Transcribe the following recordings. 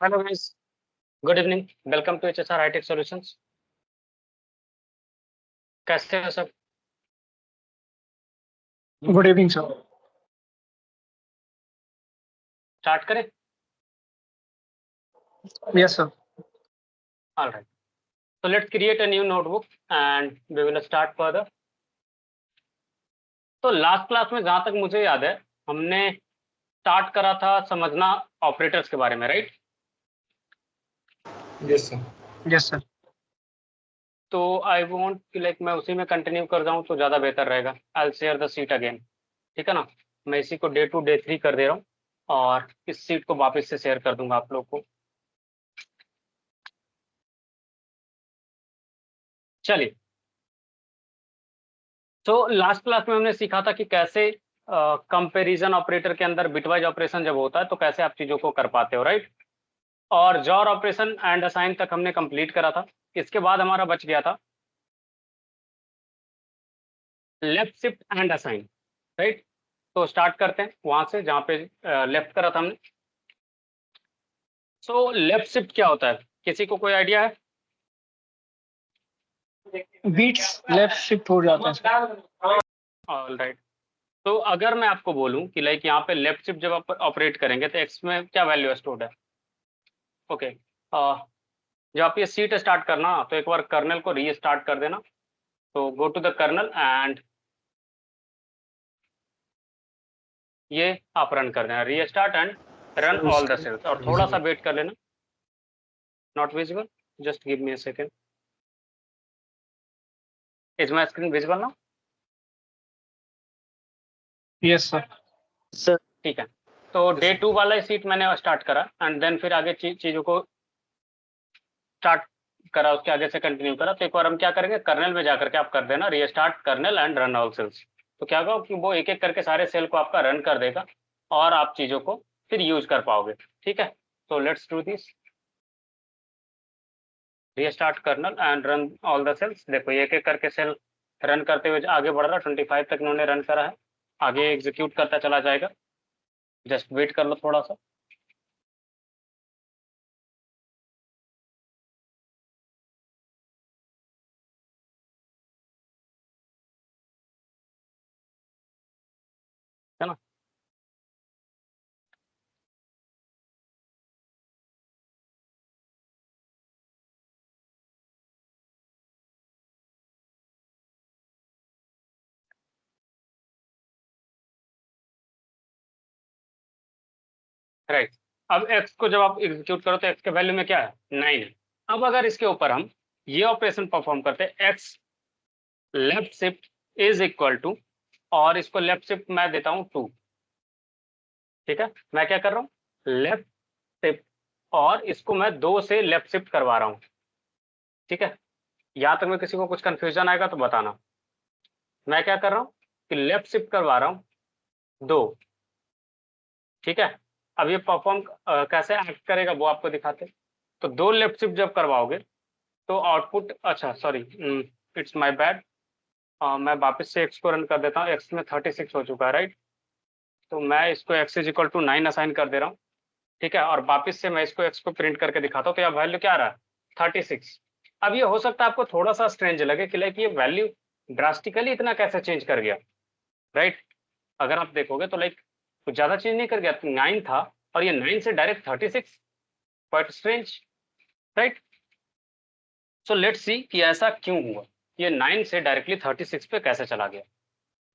Hello guys, good evening. Welcome to HSR hitech solutions. कैसे हो सब? Good evening sir. स्टार्ट करें? Yes sir. All right, so let's create a new notebook and we will start further. तो last class में जहां तक मुझे याद है हमने स्टार्ट करा था समझना ऑपरेटर्स के बारे में, right? Yes sir. Yes sir. तो आई वांट कि लाइक मैं उसी में कंटिन्यू कर जाऊं तो ज़्यादा बेहतर रहेगा। I will share the seat again, ठीक है ना? मैं इसी को डे 3 कर दे रहा हूँ और इस सीट को वापस से शेयर कर दूंगा आप लोग को। चलिए, तो लास्ट क्लास में हमने सीखा था कि कैसे कंपैरिजन ऑपरेटर के अंदर बिटवाइज ऑपरेशन जब होता है तो कैसे आप चीज़ों को कर पाते हो, राइट? और जॉर ऑपरेशन एंड असाइन तक हमने कंप्लीट करा था। इसके बाद हमारा बच गया था left shift and assign, right? तो स्टार्ट करते हैं वहां से जहां पे लेफ्ट करा था हमने। सो लेफ्ट शिफ्ट क्या होता है, किसी को कोई आइडिया है? बीट्स लेफ्ट शिफ्ट हो जाता है। ऑल राइट, तो अगर मैं आपको बोलूं कि लाइक यहाँ पे लेफ्ट शिफ्ट जब आप ऑपरेट करेंगे तो एक्स में क्या वैल्यू स्टोर्ड है? ओके, जब आप ये सीट स्टार्ट करना तो एक बार कर्नल को रीस्टार्ट कर देना। तो go to the kernel and ये आप रन कर देना, restart and run all the cells, और थोड़ा सा वेट कर लेना। Not visible, just give me a second. Is my screen visible now? Yes sir. ठीक है, तो डे 2 वाला ही सीट मैंने स्टार्ट करा एंड देन फिर आगे चीजों को स्टार्ट करा, उसके आगे से कंटिन्यू करा। तो एक बार हम क्या करेंगे, कर्नल में जाकर के आप कर देना restart kernel and run all cells. तो क्या होगा कि वो एक एक करके सारे सेल को आपका रन कर देगा और आप चीजों को फिर यूज कर पाओगे, ठीक है? तो let's do this, restart kernel and run all the cells. देखो ये एक एक करके सेल रन करते हुए आगे बढ़ रहा, 25 तक इन्होंने रन करा है, आगे एग्जीक्यूट करता चला जाएगा। जस्ट वेट कर लो थोड़ा सा। है ना? राइट, अब x को जब आप एग्जीक्यूट करो तो x के वैल्यू में क्या है, 9 है। अब अगर इसके ऊपर हम ये ऑपरेशन परफॉर्म करते हैं, x left shift is equal to, और इसको लेफ्ट शिफ्ट मैं देता हूं 2, ठीक है? मैं क्या कर रहा हूं, लेफ्ट शिफ्ट, और इसको मैं 2 से लेफ्ट शिफ्ट करवा रहा हूं, ठीक है? यहां तक में किसी को कुछ कंफ्यूजन आएगा तो बताना। मैं क्या कर रहा हूं कि लेफ्ट शिफ्ट करवा रहा हूं 2, ठीक है? अब ये परफॉर्म कैसे एक्ट करेगा वो आपको दिखाते हैं। तो 2 लेफ्ट शिफ्ट जब करवाओगे तो आउटपुट, अच्छा सॉरी, इट्स माय बैड, मैं वापस से एक्स को रन कर देता हूँ। एक्स में 36 हो चुका है, राइट? तो मैं इसको x is equal to 9 assign कर दे रहा हूँ, ठीक है? और वापस से मैं इसको एक्स को प्रिंट करके दिखाता हूँ, तो यहाँ वैल्यू क्या आ रहा है, 36। अब ये हो सकता है आपको थोड़ा सा स्ट्रेंज लगे कि लाइक ये वैल्यू ड्रास्टिकली इतना कैसे चेंज कर गया, राइट? अगर आप देखोगे तो लाइक कुछ ज्यादा चेंज नहीं कर गया, 9 था और ये 9 से direct 36, quite strange, right? So let's see कि ऐसा क्यों हुआ, ये 9 से डायरेक्टली 36 पे कैसे चला गया।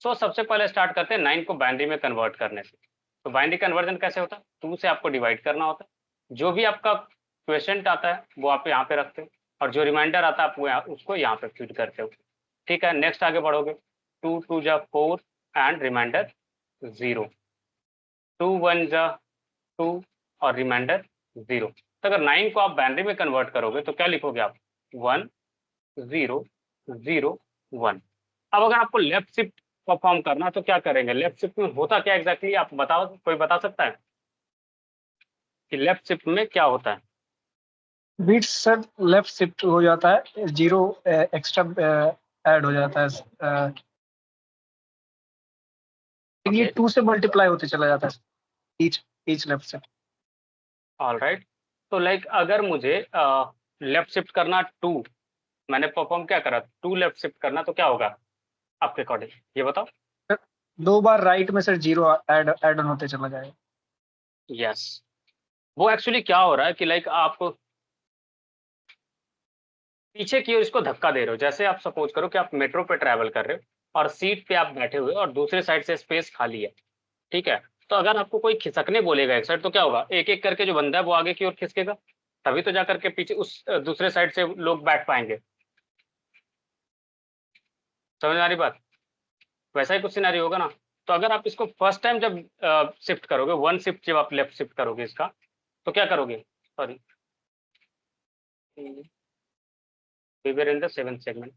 सो सबसे पहले स्टार्ट करते हैं 9 को बाइनरी में कन्वर्ट करने से। तो बाइनरी कन्वर्जन कैसे होता है, 2 से आपको डिवाइड करना होता है। जो भी आपका क्वेश्चन आता है वो आप यहाँ पे रखते हो, और जो रिमाइंडर आता है आप वो उसको यहाँ पे फीड करते हो, ठीक है? नेक्स्ट आगे बढ़ोगे, 2 2 जा 4 एंड रिमाइंडर 0, 2 1 जा 2 और रिमाइंडर 0। तो अगर 9 को आप बाइनरी में कन्वर्ट करोगे तो क्या लिखोगे आप, 1 0 0 1। अब अगर आपको लेफ्ट शिफ्ट परफॉर्म करना तो क्या करेंगे, लेफ्ट शिफ्ट में होता क्या एग्जैक्टली आप बताओ, कोई बता सकता है कि लेफ्ट शिफ्ट में क्या होता है? बीट्स सर लेफ्ट शिफ्ट हो जाता है, 0 एक्स्ट्रा ऐड हो जाता है। ये 2 से मल्टीप्लाई होते चला जाता है each left shift. All right, तो लाइक अगर मुझे लेफ्ट शिफ्ट करना 2, मैंने परफॉर्म क्या करा 2 लेफ्ट शिफ्ट करना, तो क्या होगा आपके अकॉर्डिंग, ये बताओ। 2 बार राइट में सर 0 ऐड ऑन होते चला जाएगा। यस, वो एक्चुअली क्या हो रहा है कि लाइक आप पीछे की ओर इसको धक्का दे रहे हो। जैसे आप सपोज करो कि आप मेट्रो पे ट्रैवल कर रहे हो और सीट पे आप बैठे हुए और दूसरे साइड से स्पेस खाली है, ठीक है। तो अगर आपको कोई खिसकने बोलेगा एक साइड, तो क्या होगा, एक एक करके जो बंदा है वो आगे की ओर खिसकेगा, तभी तो जाकर के पीछे उस दूसरे साइड से लोग बैठ पाएंगे। समझ में आ रही बात? वैसा ही कुछ सिनेरियो होगा ना। तो अगर आप इसको फर्स्ट टाइम जब शिफ्ट करोगे, 1 शिफ्ट जब आप लेफ्ट शिफ्ट करोगे इसका, तो क्या करोगे, sorry, we were in the 7th segment.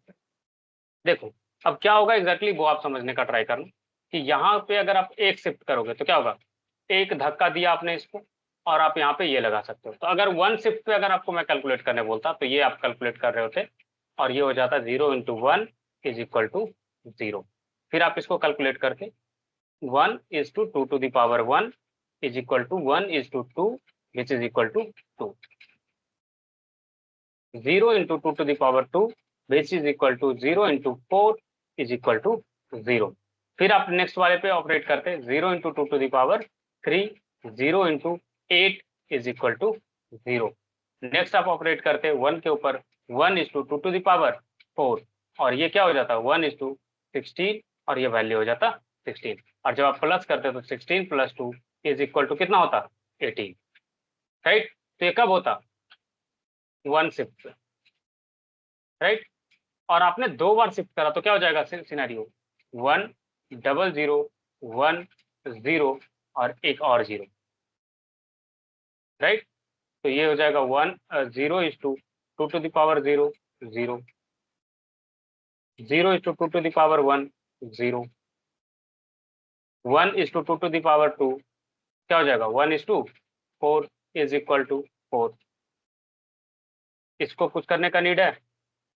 देखो अब क्या होगा एग्जैक्टली वो आप समझने का ट्राई करना कि यहाँ पे अगर आप एक शिफ्ट करोगे तो क्या होगा, एक धक्का दिया आपने इसको और आप यहाँ पे ये लगा सकते हो। तो अगर 1 शिफ्ट पे अगर आपको मैं कैलकुलेट करने बोलता तो ये आप कैलकुलेट कर रहे होते और ये हो जाता 0 × 1 = 0। फिर आप इसको कैलकुलेट करके 1 is to 2 to the power 1 is equal to 1 is to 2 which is equal to 2. 0 into 2 to the power 2 which is equal to 0 into 4 is equal to 0. फिर आप नेक्स्ट वाले पे ऑपरेट करते हैं 0 into 2 to the power 3 0 into 8 is equal to 0. Next आप operate करते हैं 1 के ऊपर 1 is to 2 to the power 4 और ये क्या हो जाता है 1 is to 16 और ये वैल्यू हो जाता 16। और जब आप प्लस करते हैं तो 16 + 2 इज इक्वल टू कितना होता 18, राइट। तो ये कब होता 1 शिफ्ट, राइट। और आपने 2 बार शिफ्ट करा तो क्या हो जाएगा सिनेरियो 1 0 0 1 0 और एक और 0, राइट। तो ये हो जाएगा 1 0 is to 2 to the power 0 0 0 is to 2 to the power 1 0 1 is to 2 to the power 2 क्या हो जाएगा 1 is to 4 is equal to 4। इसको कुछ करने का नीड है,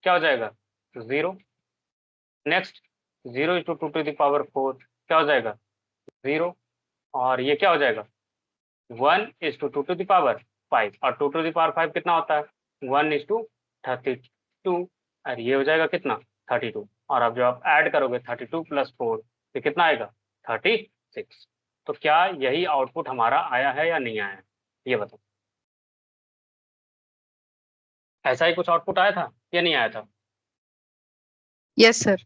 क्या हो जाएगा 0। Next 0 is to 2 to the power 4 क्या हो जाएगा 0 और ये क्या हो जाएगा 1 is to 2 to the power 5 और 2 to the power 5 कितना होता है 1 is to 32 और ये हो जाएगा कितना 32। और अब जब आप ऐड करोगे 32 + 4 तो कितना आएगा 36। तो क्या यही आउटपुट हमारा आया है या नहीं आया है, ये बताओ। ऐसा ही कुछ आउटपुट आया था या नहीं आया था? Yes sir.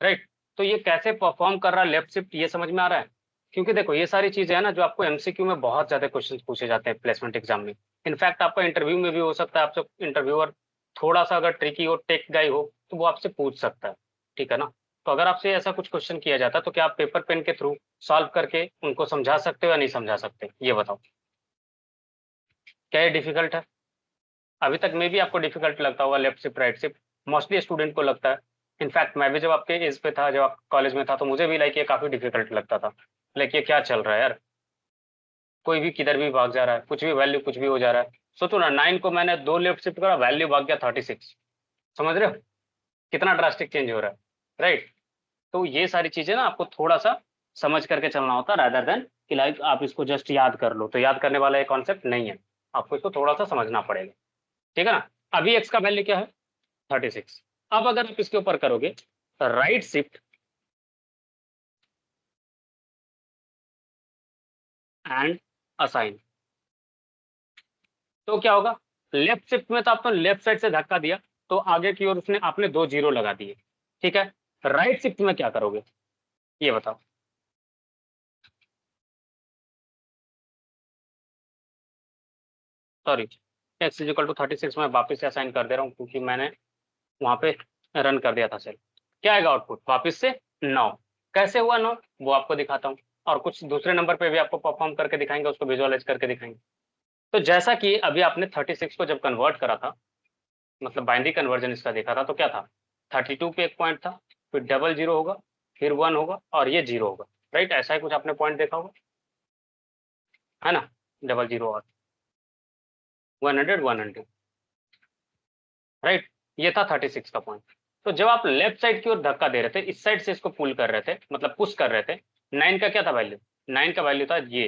राइट। तो ये कैसे परफॉर्म कर रहा है लेफ्ट शिफ्ट, ये समझ में आ रहा है। क्योंकि देखो ये सारी चीजें है ना जो आपको एमसीक्यू में बहुत ज्यादा क्वेश्चन पूछे जाते हैं प्लेसमेंट एग्जाम में। इनफैक्ट आपका इंटरव्यू में भी हो सकता है, आपसे इंटरव्यूअर थोड़ा सा अगर ट्रिकी हो, टेक गाई हो, तो वो आपसे पूछ सकता है, ठीक है ना। तो अगर आपसे ऐसा कुछ क्वेश्चन किया जाता है तो क्या आप पेपर पेन के थ्रू सॉल्व करके उनको समझा सकते हो या नहीं समझा सकते, ये बताओ। क्या ये डिफिकल्ट है? अभी तक में भी आपको डिफिकल्ट लगता होगा left shift right shift, mostly student को लगता है। इनफैक्ट मैं भी जब आपके एज पे था, जब आप कॉलेज में था, तो मुझे भी लाइक ये काफी डिफिकल्ट लगता था। लाइक ये क्या चल रहा है यार, कोई भी किधर भी भाग जा रहा है, कुछ भी वैल्यू कुछ भी हो जा रहा है। सोचो ना 9 को मैंने 2 लेफ्ट शिफ्ट करा, वैल्यू भाग गया 36। समझ रहे हो कितना ड्रास्टिक चेंज हो रहा है, राइट। तो ये सारी चीजें ना आपको थोड़ा सा समझ करके चलना होता है, रादर देन कि लाइक आप इसको जस्ट याद कर लो। तो याद करने वाला ये कॉन्सेप्ट नहीं है, आपको इसको थोड़ा सा समझना पड़ेगा, ठीक है ना। अभी एक्स का वैल्यू क्या है 36। अब अगर आप इसके ऊपर करोगे राइट शिफ्ट एंड असाइन, तो क्या होगा, लेफ्ट शिफ्ट में तो आपने लेफ्ट साइड से धक्का दिया तो आगे की ओर उसने आपने 2 0 लगा दिए, ठीक है। राइट शिफ्ट में क्या करोगे ये बताओ। सॉरी, x = 36 में वापस से असाइन कर दे रहा हूँ क्योंकि मैंने वहां पे रन कर दिया था सेल। क्या आएगा आउटपुट वापस से 9। कैसे हुआ 9 वो आपको दिखाता हूँ, और कुछ दूसरे नंबर पे भी आपको परफॉर्म करके दिखाएंगे, उसको विजुअलाइज करके दिखाएंगे। तो जैसा कि अभी आपने 36 को जब कन्वर्ट करा था, मतलब बाइनरी कन्वर्जन इसका देखा था, तो क्या था 32 पे एक पॉइंट था, फिर 00 होगा, फिर 1 होगा और ये 0 होगा, राइट। ऐसा ही कुछ आपने पॉइंट देखा होगा, है ना, 00 और 100 100, राइट। ये था 36 का पॉइंट। तो जब आप लेफ्ट साइड की ओर धक्का दे रहे थे, इस साइड से इसको पुल कर रहे थे, मतलब पुश कर रहे थे, 9 का क्या था वैल्यू, 9 का वैल्यू था ये,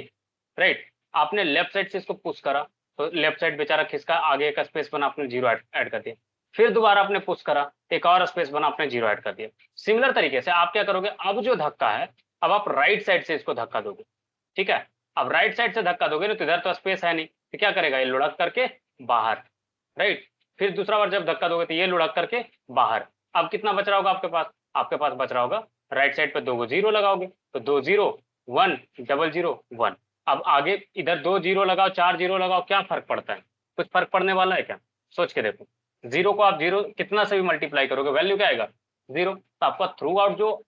राइट। आपने लेफ्ट साइड से इसको पुश करा तो लेफ्ट साइड बेचारा खिसका, आगे एक स्पेस बना, आपने 0 ऐड कर दिया। फिर दोबारा आपने पुश करा, एक और स्पेस बना, आपने 0 ऐड कर दिया। सिमिलर तरीके से आप क्या करोगे, अब जो धक्का है, अब आप राइट साइड से इसको धक्का दोगे, ठीक है। अब राइट साइड से धक्का दोगे ना, तो इधर तो स्पेस है नहीं, तो क्या करेगा, ये लुढ़क करके बाहर, राइट। फिर दूसरा बार जब धक्का दोगे तो ये लुढ़क करके बाहर। अब कितना बच रहा होगा आपके पास, आपके पास बच रहा होगा, राइट साइड पे 2 0 लगाओगे तो 2 0 1 0 0 1। अब आगे इधर 2 0 लगाओ, 4 0 लगाओ, क्या फर्क पड़ता है, कुछ फर्क पड़ने वाला है क्या, सोच के देखो। 0 को आप 0 कितना से भी मल्टीप्लाई करोगे, वैल्यू क्या आएगा, 0। तो आपका थ्रू आउट जो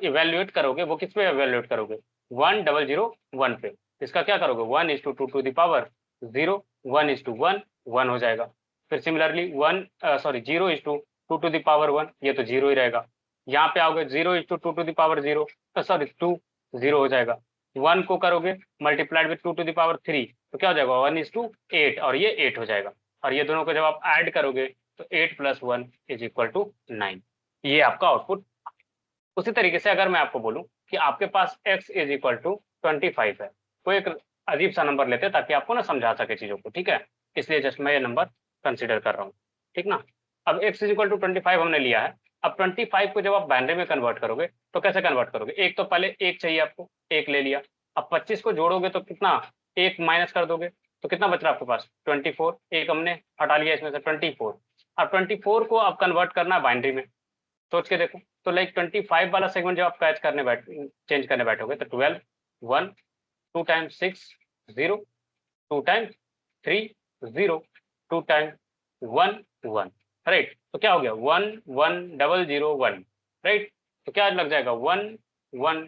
इवेल्युएट करोगे वो किस पे इवेल्युएट करोगे, 1 0 0 1 पे। इसका क्या करोगे, 1:2 टू द पावर 0, 1:1 1 हो जाएगा। फिर सिमिलरली 0:2 टू द पावर 1, ये तो 0 ही रहेगा। यहाँ पे आओगे 0:2 टू द पावर 0, सॉरी 2 0 हो जाएगा। 1 को करोगे multiplied with 2 to the power 3, तो क्या हो जाएगा, 1:8, और ये 8 हो जाएगा। और ये दोनों को जब आप ऐड करोगे तो 8 + 1 = 9। ये आपका आउटपुट। उसी तरीके से अगर मैं आपको बोलूं कि आपके पास x = 25 है, कोई एक अजीब सा नंबर लेते हैं ताकि आपको ना समझा सके चीजों को, ठीक है, इसलिए जस्ट मैं ये नंबर कंसिडर कर रहा हूँ, ठीक ना। अब x = 25 हमने लिया है। अब 25 को जब आप बाइनरी में कन्वर्ट करोगे तो कैसे कन्वर्ट करोगे, एक तो पहले एक चाहिए आपको, एक ले लिया। अब 25 को जोड़ोगे तो कितना, एक माइनस कर दोगे तो कितना बच रहा है आपके पास, 24। एक हमने हटा लिया इसमें से, 24। अब 24 को अब कन्वर्ट करना है बाइनरी में, सोच के देखो। तो लाइक 25 वाला सेगमेंट जब आप कैच करने चेंज करने बैठोगे तो 12 1 2 टाइम्स 6 0 2 टाइम्स 3 0 2 टाइम्स 1 1, राइट। तो क्या हो गया, 1 1 0 0 1, राइट। तो क्या लग जाएगा, 1 1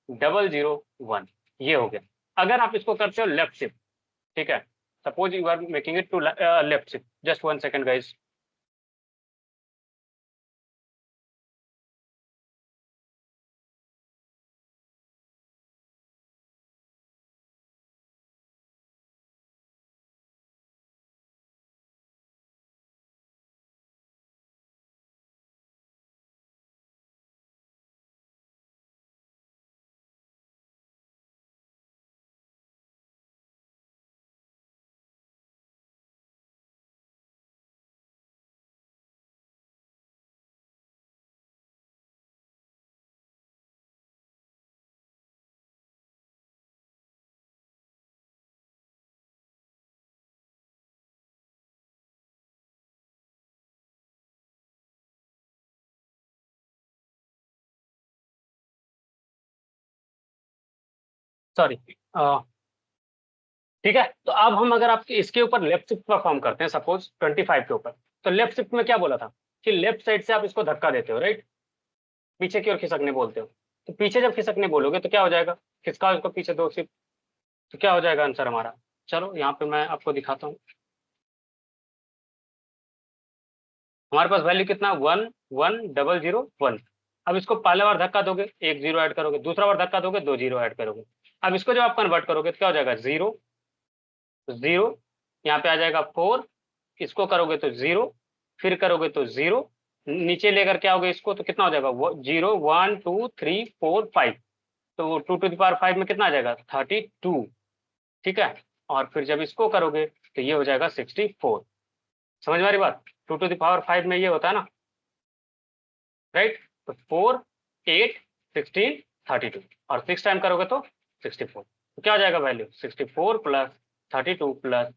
0 0 1, ये हो गया। अगर आप इसको करते हो लेफ्ट शिफ्ट, ठीक है, suppose you are making it to left shift, just 1 second guys. Sorry, ठीक है। तो अब हम अगर आपके इसके ऊपर लेफ्ट शिफ्ट परफॉर्म करते हैं सपोज 25 के ऊपर, तो लेफ्ट शिफ्ट में क्या बोला था कि लेफ्ट साइड से आप इसको धक्का देते हो, राइट, पीछे की ओर खिसकने बोलते हो। तो पीछे जब खिसकने बोलोगे तो क्या हो जाएगा, खिसका इसको पीछे 2 शिफ्ट, तो क्या हो जाएगा आंसर हमारा। चलो यहाँ पे मैं आपको दिखाता हूँ, हमारे पास वैल्यू कितना, 1 1 0 0 1। अब इसको पहले बार धक्का दोगे 1 0 ऐड करोगे, दूसरा बार धक्का दोगे 2 0 ऐड करोगे। अब इसको जब आप कन्वर्ट करोगे तो क्या हो जाएगा, 0 0, यहाँ पे आ जाएगा 4, इसको करोगे तो 0, फिर करोगे तो 0, नीचे लेकर के आओगे इसको तो कितना हो जाएगा, 0 1 2 3 4 5, तो 2 टू द पावर 5 में कितना आ जाएगा, 32, ठीक है। और फिर जब इसको करोगे तो ये हो जाएगा 64। समझ में आ रही बात, 2 टू द पावर 5 में ये होता है ना, राइट। तो 4 8 16 32, और 6 टाइम करोगे तो 64, तो क्या हो जाएगा वैल्यू, 64 + 32 +,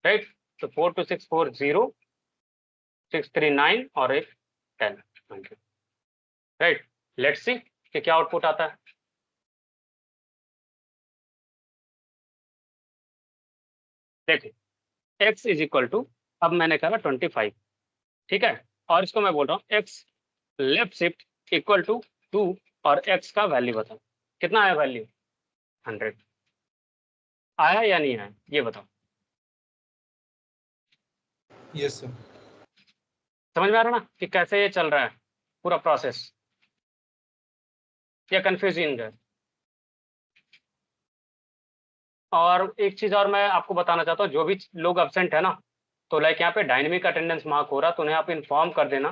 राइट। तो 4 2 6 4 0 6 3 9 और एक 10, राइट। लेट्स सी कि क्या आउटपुट आता है। देखो x = अब मैंने कहा 25, ठीक है, और इसको मैं बोल रहा हूँ x लेफ्ट शिफ्ट = 2, और x का वैल्यू बताओ कितना आया, वैल्यू 100 आया या नहीं आया, ये बताओ। Yes sir. समझ में आ रहा ना कि कैसे ये चल रहा है पूरा प्रोसेस, या कंफ्यूजिंग है। और एक चीज और मैं आपको बताना चाहता हूँ, जो भी लोग एब्सेंट है ना, तो लाइक यहाँ पे डायनेमिक अटेंडेंस मार्क हो रहा, तो उन्हें आप इन्फॉर्म कर देना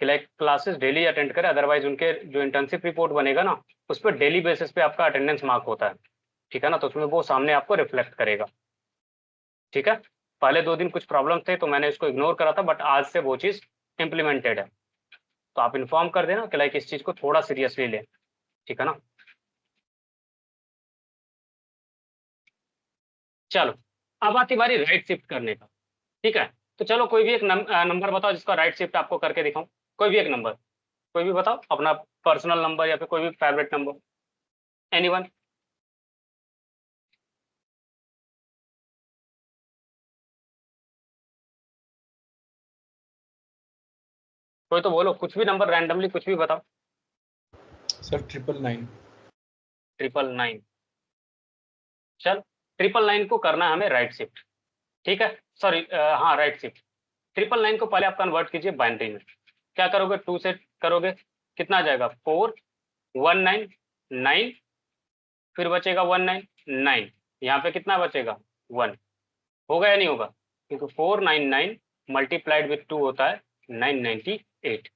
कि लाइक क्लासेस डेली अटेंड करें, अदरवाइज उनके जो इंटर्नशिप रिपोर्ट बनेगा ना, उस पर डेली बेसिस पे आपका अटेंडेंस मार्क होता है, ठीक है ना, तो उसमें वो सामने आपको रिफ्लेक्ट करेगा। ठीक है, पहले 2 दिन कुछ प्रॉब्लम थे तो मैंने इसको इग्नोर करा था, बट आज से वो चीज़ इम्प्लीमेंटेड है, तो आप इन्फॉर्म कर देना कि लाइक इस चीज़ को थोड़ा सीरियसली लें, ठीक है ना। चलो, अब आती बारी राइट शिफ्ट करने का, ठीक है। तो चलो कोई भी एक नंबर बताओ जिसका राइट शिफ्ट आपको करके दिखाऊं, कोई भी एक नंबर, कोई भी बताओ, अपना पर्सनल नंबर या फिर कोई भी फेवरेट नंबर, एनीवन। कोई तो बोलो, कुछ भी नंबर रैंडमली कुछ भी बताओ। सर 999। 999। चल, 999 को करना है हमें राइट शिफ्ट, ठीक है, सॉरी हाँ राइट शिफ्ट। 999 को पहले आप कन्वर्ट कीजिए बाइनरी में, क्या करोगे, 2 से करोगे, कितना आ जाएगा 4199, फिर बचेगा 199, यहाँ पे कितना बचेगा 1, होगा या नहीं होगा, क्योंकि 499 मल्टीप्लाइड विथ 2 होता है 998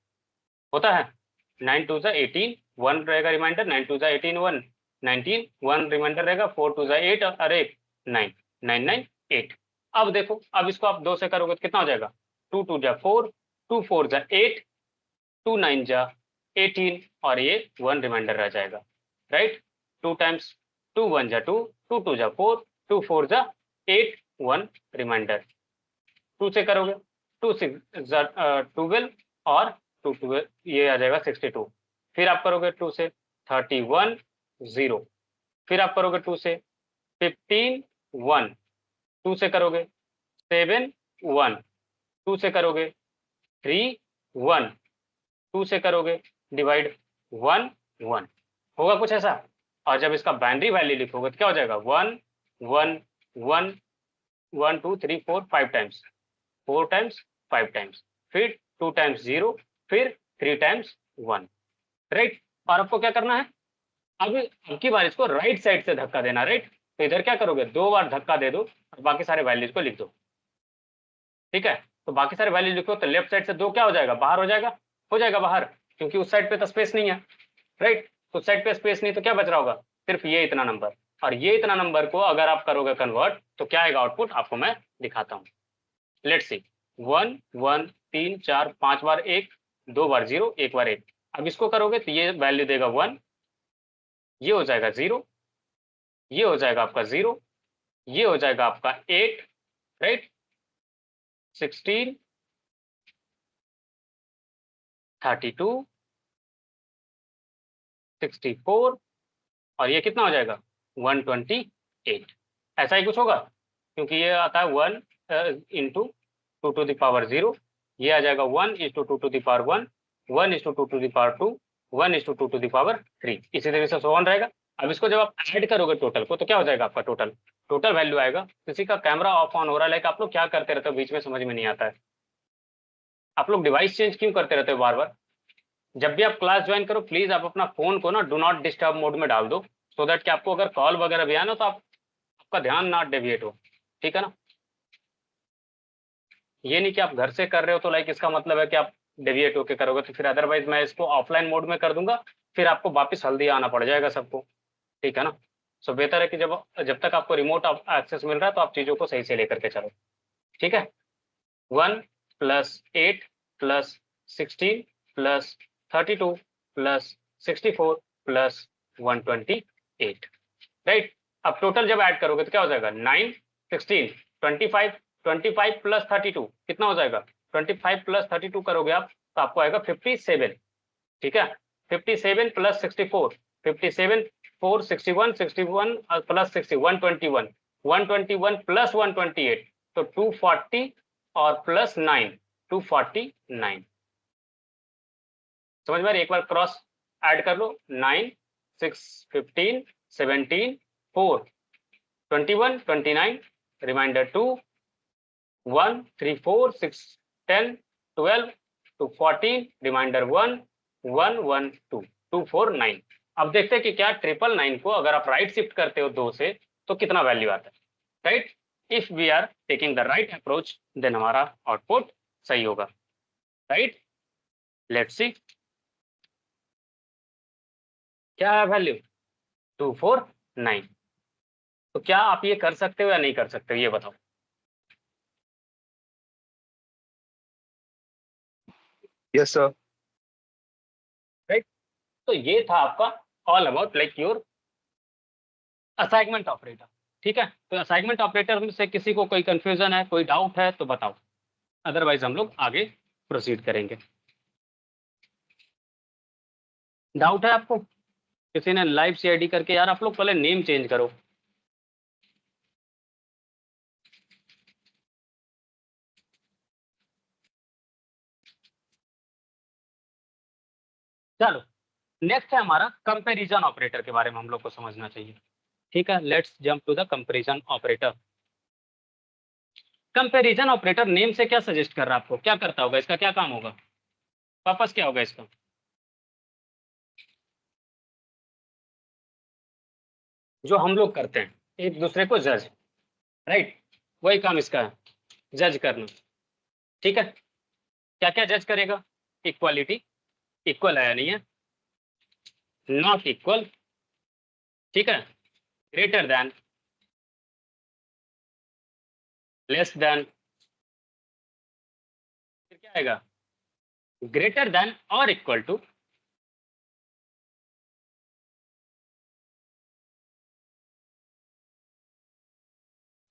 होता है, 9 2 जा 18, 1 रहेगा रिमाइंडर, 9 2 जा 18, 1 19, 1 रिमाइंडर रहेगा, 4 2 जा 8 और 1 9 998। अब देखो, अब इसको आप 2 से करोगे तो कितना हो जाएगा, 2 2 जा 4, 2 4 जा 8, 2 9 जा 18 और ये 1 रिमाइंडर रह जाएगा, राइट। 2 टाइम्स 2 1 जा 2, 2 2 जा 4, 2 4 जा 8, 1 रिमाइंडर। 2 से करोगे 2 6 जा 12 और 2 12 ये आ जाएगा 62, फिर आप करोगे 2 से 31 0, फिर आप करोगे 2 से 15 1, 2 से करोगे 7 1, 2 से करोगे 3 1, 2 से करोगे डिवाइड 1 1, होगा कुछ ऐसा। और जब इसका बाइनरी वैल्यू लिखोगे तो क्या हो जाएगा 1 1 1 1 2 3 4 5 टाइम्स, 4 टाइम्स 5 टाइम्स, फिर 2 टाइम्स 0, फिर 3 टाइम्स 1, राइट। और आपको क्या करना है, अब की बार इसको राइट साइड से धक्का देना, राइट। तो इधर क्या करोगे, 2 बार धक्का दे दो और बाकी सारे वैल्यूज को लिख दो, ठीक है। तो बाकी सारे वैल्यू लिखो तो लेफ्ट साइड से 2 क्या हो जाएगा, बाहर हो जाएगा बाहर, क्योंकि उस साइड पे तो स्पेस नहीं है, राइट। तो उस साइड पे स्पेस नहीं तो क्या बच रहा होगा, सिर्फ ये इतना नंबर, और ये इतना नंबर को अगर आप करोगे कन्वर्ट तो क्या आएगा आउटपुट, आपको मैं दिखाता हूँ। लेट्स सी, 1 1 3 4 5 बार 1, 2 बार 0, 1 बार 1। अब इसको करोगे तो ये वैल्यू देगा 1, ये हो जाएगा 0, ये हो जाएगा आपका 0, ये हो जाएगा आपका 8, राइट, 16, 32, 64 और ये कितना हो जाएगा 128। ऐसा ही कुछ होगा, क्योंकि ये आता है 1 इंटू 2 टू द पावर 0, ये आ जाएगा 1 is to 2 to the power 1, 1 is to 2 to the power 2, 1 is to 2 to the power 3, इसी तरीके से सो ऑन रहेगा। अब इसको जब आप ऐड करोगे टोटल को तो क्या हो जाएगा आपका टोटल वैल्यू आएगा। किसी का कैमरा ऑफ ऑन हो रहा है, लाइक आप लोग क्या करते रहते हो, बीच में समझ में नहीं आता है, आप लोग डिवाइस चेंज क्यों करते रहते हो बार बार। जब भी आप क्लास ज्वाइन करो प्लीज आप अपना फोन को ना डू नॉट डिस्टर्ब मोड में डाल दो, सो दैट कि आपको अगर कॉल वगैरह भी आए ना तो आपका ध्यान ना डेविएट हो, ठीक है ना। ये नहीं कि आप घर से कर रहे हो तो लाइक इसका मतलब है कि आप डेविएट होके करोगे, तो फिर अदरवाइज मैं इसको ऑफलाइन मोड में कर दूंगा, फिर आपको वापस हल्दी आना पड़ जाएगा सबको, ठीक है ना। सो बेहतर है कि जब जब तक आपको रिमोट एक्सेस मिल रहा है तो आप चीज़ों को सही से लेकर के चलो, ठीक है। 1 + 8 + 16 + 32 + 64 + 128, राइट। अब टोटल जब ऐड करोगे तो क्या हो जाएगा 9 16 25, 25 + 32 कितना हो जाएगा 25 + 32 करोगे आप तो आपको आएगा 57, ठीक है। 57 + 64, 57 4 61 61 + 60 121, 121 + 128 तो 240 और +9 249। समझ में आ रही है? एक बार क्रॉस ऐड कर लो, 9 6 15 17 4 21 29 रिमाइंडर 2 1 3 4 6 10 12 2 14 रिमाइंडर 1 1 1 2 249। अब देखते हैं कि क्या 999 को अगर आप राइट शिफ्ट करते हो 2 से तो कितना वैल्यू आता है, right. If we are taking the right approach then हमारा आउटपुट सही होगा, राइट। लेट्स सी क्या है वैल्यू 249। तो क्या आप ये कर सकते हो या नहीं कर सकते हो ये बताओ। Yes sir. तो ये था आपका all about like your assignment operator. ठीक है, तो असाइनमेंट ऑपरेटर में से किसी को कोई कंफ्यूजन है, कोई डाउट है तो बताओ, अदरवाइज हम लोग आगे प्रोसीड करेंगे। डाउट है आपको? किसी ने लाइव सीआईडी करके, यार आप लोग पहले नेम चेंज करो। चलो नेक्स्ट है हमारा कंपैरिजन ऑपरेटर के बारे में हम लोग को समझना चाहिए। ठीक है, let's jump to the comparison operator. Comparison operator name से क्या सजेस्ट कर रहा है आपको, क्या करता होगा, इसका क्या काम होगा, वापस क्या होगा इसका? जो हम लोग करते हैं एक दूसरे को जज, राइट, वही काम इसका है, जज करना। ठीक है, क्या क्या जज करेगा? इक्वालिटी, इक्वल है या नहीं है, नॉट इक्वल, ठीक है, ग्रेटर देन, लेस देन, फिर क्या आएगा, ग्रेटर देन और इक्वल टू,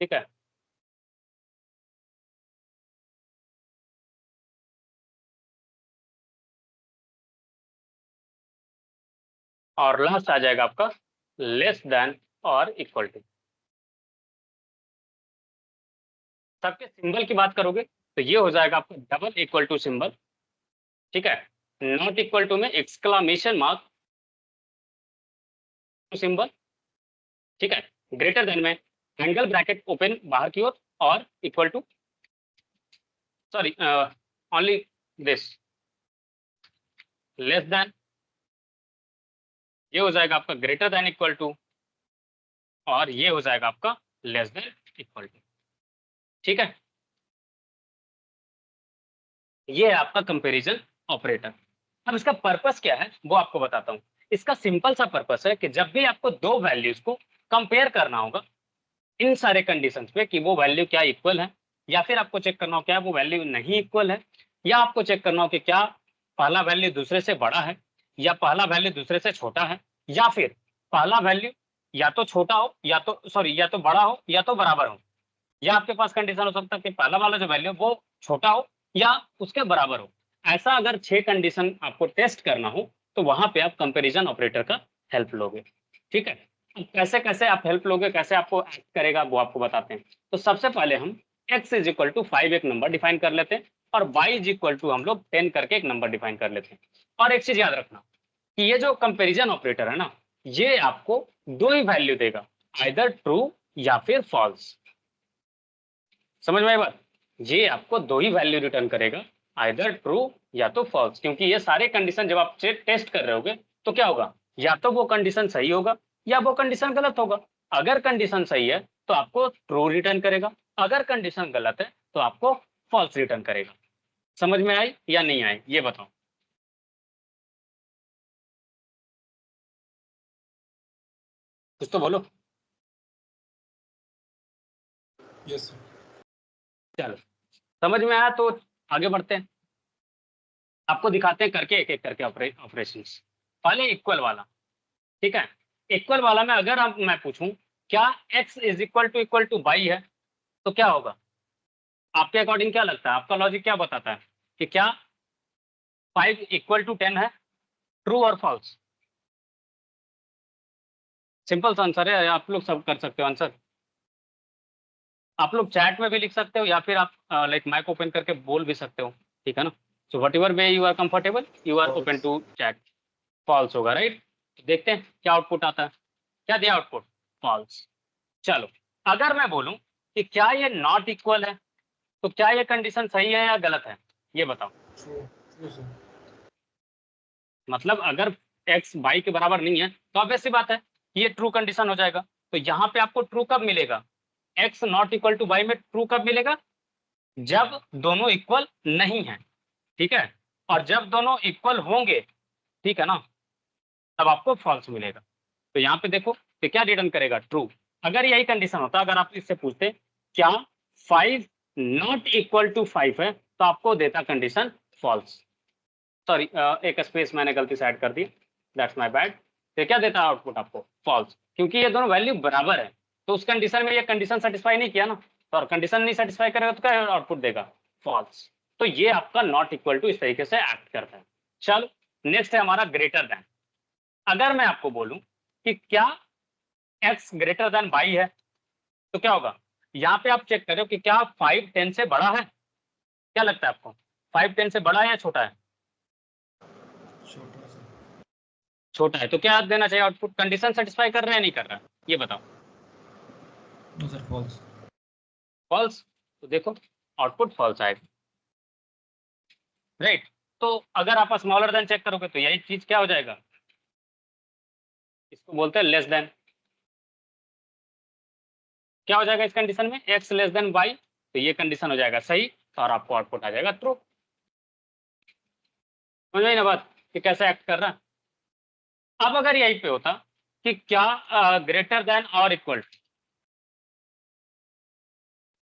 ठीक है, और लास्ट आ जाएगा आपका लेस देन और इक्वल टू। सबके सिंबल की बात करोगे तो ये हो जाएगा आपका डबल इक्वल टू सिंबल, ठीक है, नॉट इक्वल टू में एक्सक्लामेशन मार्क सिंबल, ठीक है, ग्रेटर देन में एंगल ब्रैकेट ओपन बाहर की ओर, और equal to, sorry only this, less than, ये हो जाएगा आपका ग्रेटर देन इक्वल टू, और ये हो जाएगा आपका लेस देन इक्वल टू। ठीक है, ये है आपका कंपैरिजन ऑपरेटर। अब इसका पर्पस क्या है वो आपको बताता हूं। इसका सिंपल सा पर्पस है कि जब भी आपको दो वैल्यूज को कंपेयर करना होगा इन सारे कंडीशंस पे कि वो वैल्यू क्या इक्वल है, या फिर आपको चेक करना हो क्या वो वैल्यू नहीं इक्वल है, या आपको चेक करना हो कि क्या पहला वैल्यू दूसरे से बड़ा है, या पहला वैल्यू दूसरे से छोटा है, या फिर पहला वैल्यू या तो छोटा हो या तो सॉरी या तो बड़ा हो या तो बराबर हो, या आपके पास कंडीशन हो सकता है कि पहला वाला जो वैल्यू वो छोटा हो या उसके बराबर हो। ऐसा अगर 6 कंडीशन आपको टेस्ट करना हो तो वहां पे आप कंपैरिजन ऑपरेटर का हेल्प लोगे। ठीक है, अब कैसे कैसे आप हेल्प लोगे, कैसे आपको एक्ट करेगा वो आपको बताते हैं। तो सबसे पहले हम x इज इक्वल टू 5 एक नंबर डिफाइन कर लेते हैं, और y इज इक्वल टू हम लोग 10 करके एक नंबर डिफाइन कर लेते हैं। और एक चीज याद रखना कि ये जो कंपैरिजन ऑपरेटर है ना, ये आपको दो ही वैल्यू देगा, आइदर ट्रू या फिर फॉल्स। समझ में आई बात? ये आपको दो ही वैल्यू रिटर्न करेगा, आइदर ट्रू या तो फॉल्स, क्योंकि ये सारे कंडीशन जब आप टेस्ट कर रहे होगे तो क्या होगा, या तो वो कंडीशन सही होगा या वो कंडीशन गलत होगा। अगर कंडीशन सही है तो आपको ट्रू रिटर्न करेगा, अगर कंडीशन गलत है तो आपको फॉल्स रिटर्न करेगा। समझ में आई या नहीं आई ये बताओ? कुछ तो बोलो। Yes, sir. चलो समझ में आया तो आगे बढ़ते हैं, आपको दिखाते हैं करके एक एक करके ऑपरेशन। पहले इक्वल वाला, ठीक है, इक्वल वाला में अगर अब मैं पूछूं क्या x is equal to y है तो क्या होगा? आपके अकॉर्डिंग क्या लगता है, आपका लॉजिक क्या बताता है कि क्या 5 इक्वल टू 10 है, ट्रू और फॉल्स? सिंपल सा आंसर है, आप लोग सब कर सकते हो आंसर। आप लोग चैट में भी लिख सकते हो या फिर आप लाइक माइक ओपन करके बोल भी सकते हो, ठीक है ना। So whatever way you are comfortable you are open to chat. False होगा, राइट। देखते हैं क्या आउटपुट आता है, क्या दिया आउटपुट, फॉल्स। चलो अगर मैं बोलूं कि क्या ये नॉट इक्वल है तो क्या ये कंडीशन सही है या गलत है, ये बताओ। True. True, sir. मतलब अगर x y के बराबर नहीं है तो ऑब्वियस सी बात है कि ये ट्रू कंडीशन हो जाएगा। तो यहाँ पे आपको ट्रू कब मिलेगा, x not equal to y में ट्रू कब मिलेगा, जब दोनों इक्वल नहीं है, ठीक है, और जब दोनों इक्वल होंगे, ठीक है ना, तब आपको फॉल्स मिलेगा। तो यहाँ पे देखो तो क्या रिटर्न करेगा, ट्रू। अगर यही कंडीशन होता, अगर आप इससे पूछते क्या 5 नॉट इक्वल टू 5 है तो आपको देता कंडीशन फॉल्स। सॉरी एक स्पेस मैंने गलती से ऐड कर दी, दैट्स माय बैड। तो क्या देता है आउटपुट आपको? फॉल्स, क्योंकि ये दोनों वैल्यू बराबर है। तो उस कंडीशन में ये कंडीशन सेटिस्फाई नहीं किया ना, तो और कंडीशन नहीं सेटिस्फाई करेगा तो क्या आउटपुट देगा? फॉल्स। तो ये आपका नॉट इक्वल टू इस तरीके से एक्ट करता है। चलो नेक्स्ट है हमारा ग्रेटर देन। अगर मैं आपको बोलूं कि क्या x ग्रेटर देन y है, तो क्या होगा? यहाँ पे आप चेक करो कि क्या 5 10 से बड़ा है? क्या लगता है आपको, 5 10 से बड़ा है या छोटा है? छोटा सा। छोटा है। तो क्या देना चाहिए आउटपुट? कंडीशन सेटिस्फाई कर रहा है नहीं कर रहा है, ये बताओ। No sir, false. फॉल्स। तो देखो आउटपुट फॉल्स आएगा, राइट। तो अगर आप स्मॉलर देन चेक करोगे तो यही चीज क्या हो जाएगा? इसको बोलते हैं लेस देन। क्या हो जाएगा इस कंडीशन में? x लेस देन y, तो ये कंडीशन हो जाएगा सही और आपको आउटपुट आ जाएगा ट्रू। समझ में ना बात कि कैसे एक्ट कर रहा है? अब अगर यही पे होता कि क्या ग्रेटर देन और इक्वल,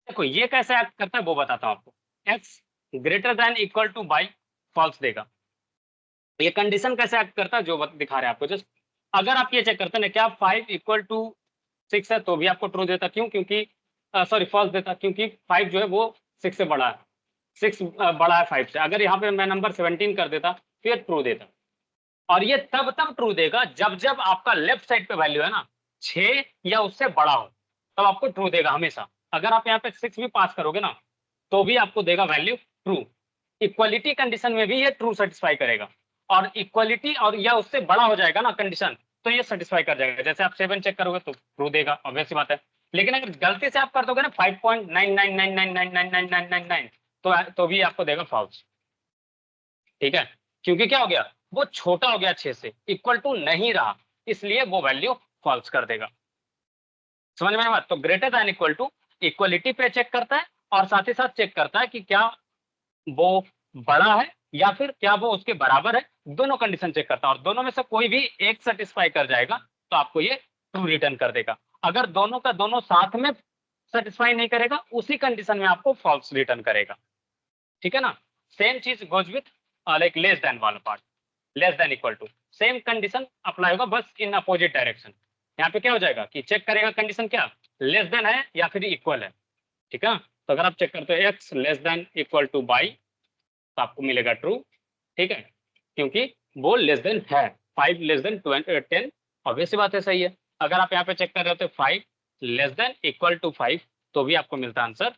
देखो ये कैसे एक्ट करता है वो बताता हूं आपको। x greater than equal to y false देगा। ये कंडीशन कैसे एक्ट करता है जो दिखा रहे हैं आपको। जस्ट अगर आप ये चेक करते हैं क्या 5 इक्वल टू 6 है, तो भी आपको ट्रू देता। क्यों? क्योंकि सॉरी फॉल्स देता, क्योंकि 5 जो है वो 6 से बड़ा है। 6 बड़ा है 5 से। अगर यहाँ पे मैं नंबर 17 कर देता तो ये ट्रू देता। और ये तब तब ट्रू देगा जब जब आपका लेफ्ट साइड पे वैल्यू है ना 6 या उससे बड़ा हो, तब आपको ट्रू देगा हमेशा। अगर आप यहाँ पे 6 भी पास करोगे ना तो भी आपको देगा वैल्यू ट्रू। इक्वलिटी कंडीशन में भी ये ट्रू सेटिस्फाई करेगा। और इक्वलिटी और या उससे बड़ा हो जाएगा ना कंडीशन, तो ये सेटिस्फाई कर जाएगा। जैसे आप 7 चेक करोगे तो ट्रू देगा, ऑब्वियस सी बात है। लेकिन अगर गलती से आप कर दोगे ना 5.9999999999 तो भी आपको देगा फॉल्स। ठीक है, क्योंकि क्या हो गया? वो छोटा हो गया 6 से, इक्वल टू नहीं रहा, इसलिए वो वैल्यू फॉल्स कर देगा। समझ में आया बात? तो greater than equal to equality पे चेक करता है और साथ ही साथ चेक करता है कि क्या वो बड़ा है या फिर क्या वो उसके बराबर है। दोनों कंडीशन चेक करता है और दोनों में से कोई भी एक सेटिस्फाई कर जाएगा तो आपको ये ट्रू रिटर्न कर देगा। अगर दोनों का दोनों साथ में सेटिस्फाई नहीं करेगा उसी कंडीशन में आपको फॉल्स रिटर्न करेगा। ठीक है ना? सेम चीज goes with like less than वाला पार्ट। Less than equal to same condition apply होगा, बस इन अपोजिट डायरेक्शन। यहाँ पे क्या हो जाएगा कि चेक करेगा कंडीशन क्या लेस देन है या फिर इक्वल है। ठीक है, तो अगर आप चेक करते हो x less than equal two by तो आपको मिलेगा ट्रू। ठीक है, क्योंकि वो लेस देन है। 5 लेस देन 10, ऑब्वियस सी बात है, सही है। अगर आप यहाँ पे चेक कर रहे हो तो 5 लेस देन इक्वल टू 5 तो भी आपको मिलता आंसर।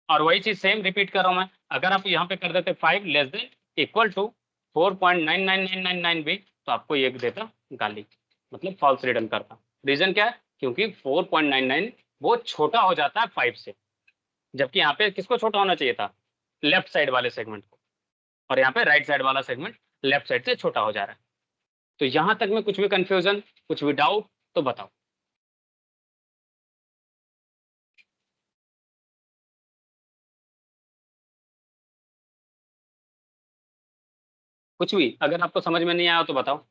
और वही चीज सेम रिपीट कर रहा हूं मैं। अगर आप यहाँ पे कर देते 5 लेस देन इक्वल टू 4.99999 भी तो आपको ये देता गाली, मतलब फॉल्स रिटर्न करता। रीजन क्या है? क्योंकि 4.99 वो छोटा हो जाता है 5 से, जबकि यहाँ पे किसको छोटा होना चाहिए था? लेफ्ट साइड वाले सेगमेंट को। और यहाँ पे राइट साइड वाला सेगमेंट लेफ्ट साइड से छोटा हो जा रहा है। तो यहाँ तक में कुछ भी कंफ्यूजन, कुछ भी डाउट तो बताओ। कुछ भी अगर आपको समझ में नहीं आया तो बताओ।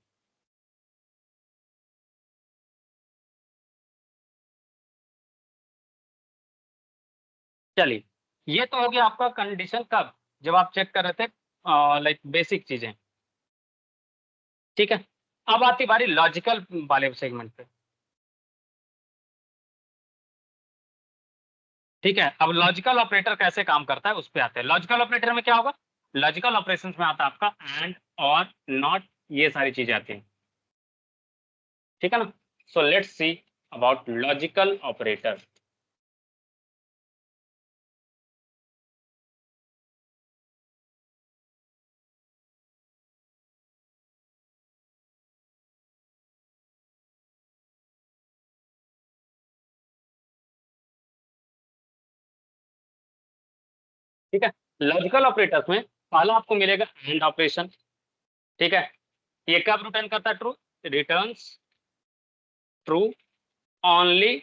चलिए, ये तो हो गया आपका कंडीशन कब, जब आप चेक कर रहे थे लाइक बेसिक चीजें। ठीक है, अब आती बारी लॉजिकल वाले सेगमेंट पे। ठीक है, अब लॉजिकल ऑपरेटर कैसे काम करता है उस पे आते हैं। लॉजिकल ऑपरेटर में क्या होगा? लॉजिकल ऑपरेशंस में आता है आपका एंड और नॉट, ये सारी चीजें आती हैं। ठीक है ना? So let's see about logical operator. ठीक है, लॉजिकल ऑपरेटर्स में पहला आपको मिलेगा एंड ऑपरेशन। ठीक है, ये कब रिटर्न करता है? True, returns true only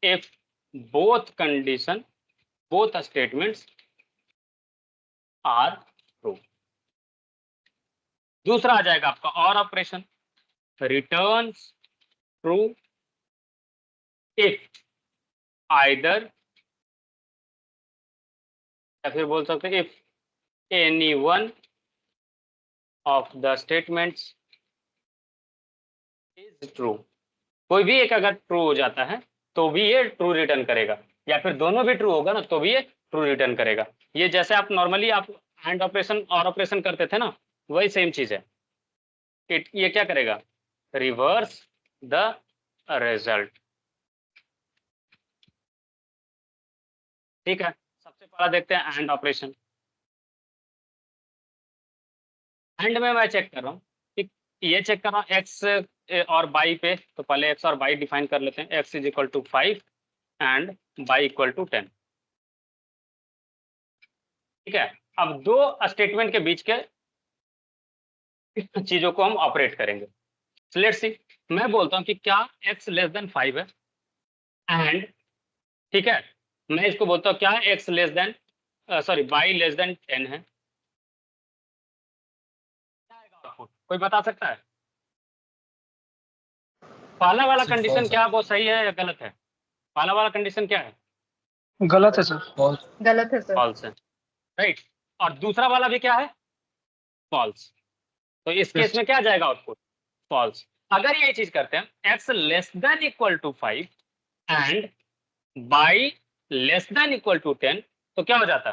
if both condition, both statements are true. दूसरा आ जाएगा आपका or operation, returns true if either, या फिर बोल सकते हैं if any one of the statements is true. कोई भी एक अगर ट्रू हो जाता है तो भी ये ट्रू रिटर्न करेगा, या फिर दोनों भी ट्रू होगा ना तो भी ये ट्रू रिटर्न करेगा। ये जैसे आप नॉर्मली आप एंड ऑपरेशन और ऑपरेशन करते थे ना, वही सेम चीज है। ये क्या करेगा, रिवर्स द रिजल्ट। ठीक है, सबसे पहला देखते हैं एंड ऑपरेशन। एंड में मैं चेक कर रहा हूँ कि ये चेक कर रहा हूँ एक्स और बाई पे, तो पहले एक्स और बाई डिफाइन कर लेते हैं। X is equal to 5 and y equal to 10। ठीक है, अब दो स्टेटमेंट के बीच के चीजों को हम ऑपरेट करेंगे। लेट्स सी, मैं बोलता हूं कि क्या x लेस देन 5 है, एंड ठीक है मैं इसको बोलता हूं क्या x less then y less than 10 है। क्या आएगा आउटपुट, कोई बता सकता है? पहला वाला Sir, कंडीशन false, क्या वो सही है या गलत है? पहला वाला कंडीशन क्या है? गलत है सर। false, गलत है सर। फॉल्स है, राइट। और दूसरा वाला भी क्या है? फॉल्स। तो इस केस में क्या जाएगा आउटपुट? फॉल्स। अगर ये चीज करते हैं x less than equal to 5 and y less than equal to 10, तो क्या हो जाता?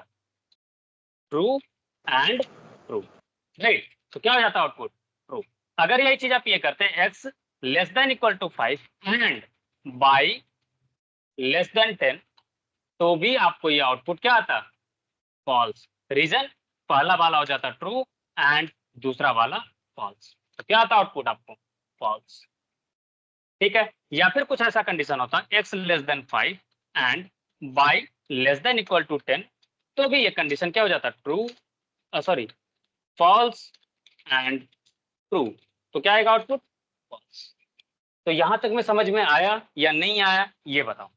True and true, right. तो क्या हो जाता आउटपुट? ट्रू। अगर यही चीज आप ये करते हैं x less than equal to 5 and y less than 10, तो भी आपको ये आउटपुट क्या आता? फॉल्स। रीजन, पहला वाला हो जाता ट्रू एंड दूसरा वाला फॉल्स। तो क्या आता आउटपुट आपको? फॉल्स। ठीक है, या फिर कुछ ऐसा कंडीशन होता x less than 5 and y less than equal to 10, तो भी ये कंडीशन क्या हो जाता? True, sorry false and true. तो क्या आएगा आउटपुट? फॉल्स। तो यहां तक में समझ में आया या नहीं आया ये बताओ।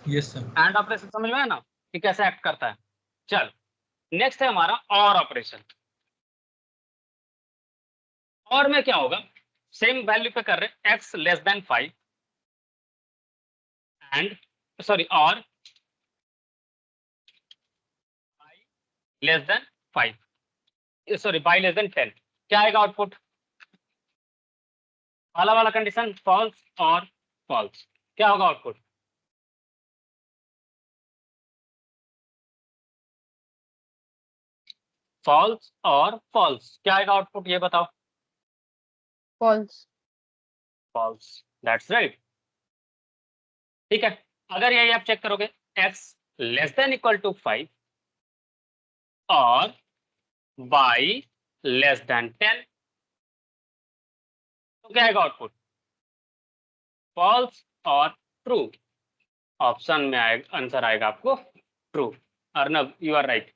yes sir, एंड ऑपरेशन समझ में आया ना कि कैसे एक्ट करता है? चल, नेक्स्ट है हमारा और ऑपरेशन। और में क्या होगा, सेम वैल्यू पे कर रहे x less than 5 and sorry और less than 5 sorry y less than 10, क्या आएगा आउटपुट? पहला वाला कंडीशन फॉल्स और फॉल्स, क्या होगा आउटपुट? फॉल्स और फॉल्स, क्या आएगा आउटपुट ये बताओ? फॉल्स। False, that's right. ठीक है, अगर यही आप चेक करोगे x less than equal to 5 और y लेस देन 10, तो क्या आएगा आउटपुट? फॉल्स और ट्रू। ऑप्शन में आएगा, आंसर आएगा आपको true. Arnab you are right.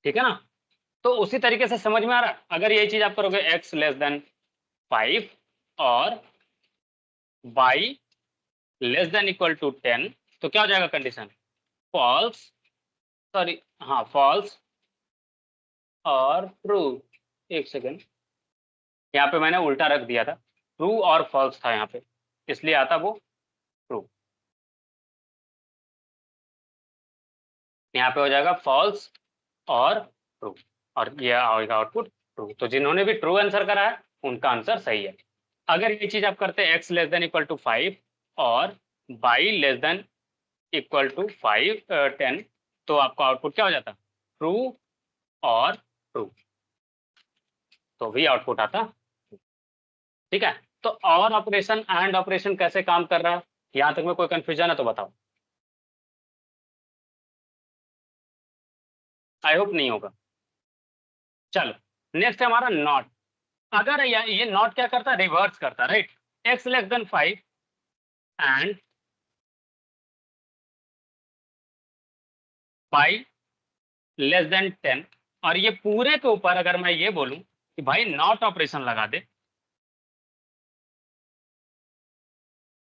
ठीक है ना, तो उसी तरीके से समझ में आ रहा है। अगर यही चीज आप करोगे x लेस देन 5 और y less than equal to 10, तो क्या हो जाएगा कंडीशन? फॉल्स, सॉरी हाँ फॉल्स और ट्रू। एक सेकेंड, यहाँ पे मैंने उल्टा रख दिया था, ट्रू और फॉल्स था यहाँ पे, इसलिए आता वो ट्रू। यहाँ पे हो जाएगा फॉल्स और ट्रू, और ये आएगा आउटपुट ट्रू। तो जिन्होंने भी ट्रू आंसर करा है उनका आंसर सही है। अगर ये चीज आप करते हैं x less than equal to 5 और y less than equal to 10, तो आपका आउटपुट क्या हो जाता? ट्रू और ट्रू, तो भी आउटपुट आता। ठीक है, तो और ऑपरेशन एंड ऑपरेशन कैसे काम कर रहा है, यहां तक में कोई कंफ्यूजन है तो बताओ। आई होप नहीं होगा। चलो, नेक्स्ट है हमारा नॉट। अगर ये नॉट क्या करता है? रिवर्स करता है, right. x less than 5 and y less than 10, और ये पूरे के ऊपर अगर मैं ये बोलूं कि भाई नॉट ऑपरेशन लगा दे,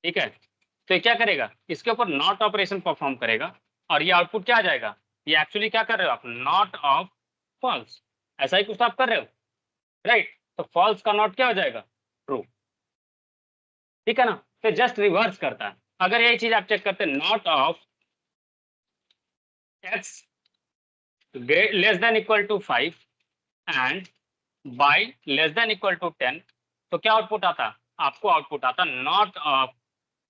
ठीक है, तो ये क्या करेगा? इसके ऊपर नॉट ऑपरेशन परफॉर्म करेगा, और ये आउटपुट क्या आ जाएगा? ये एक्चुअली क्या कर रहे हो आप? नॉट ऑफ फॉल्स, ऐसा ही कुछ तो आप कर रहे हो, राइट। तो फॉल्स का नॉट क्या हो जाएगा? ट्रू। ठीक है ना, तो जस्ट रिवर्स करता है। अगर यही चीज आप चेक करते हैं, not of x less than equal to 5 and y less than equal to 10, तो क्या आउटपुट आता? आपको आउटपुट आता नॉट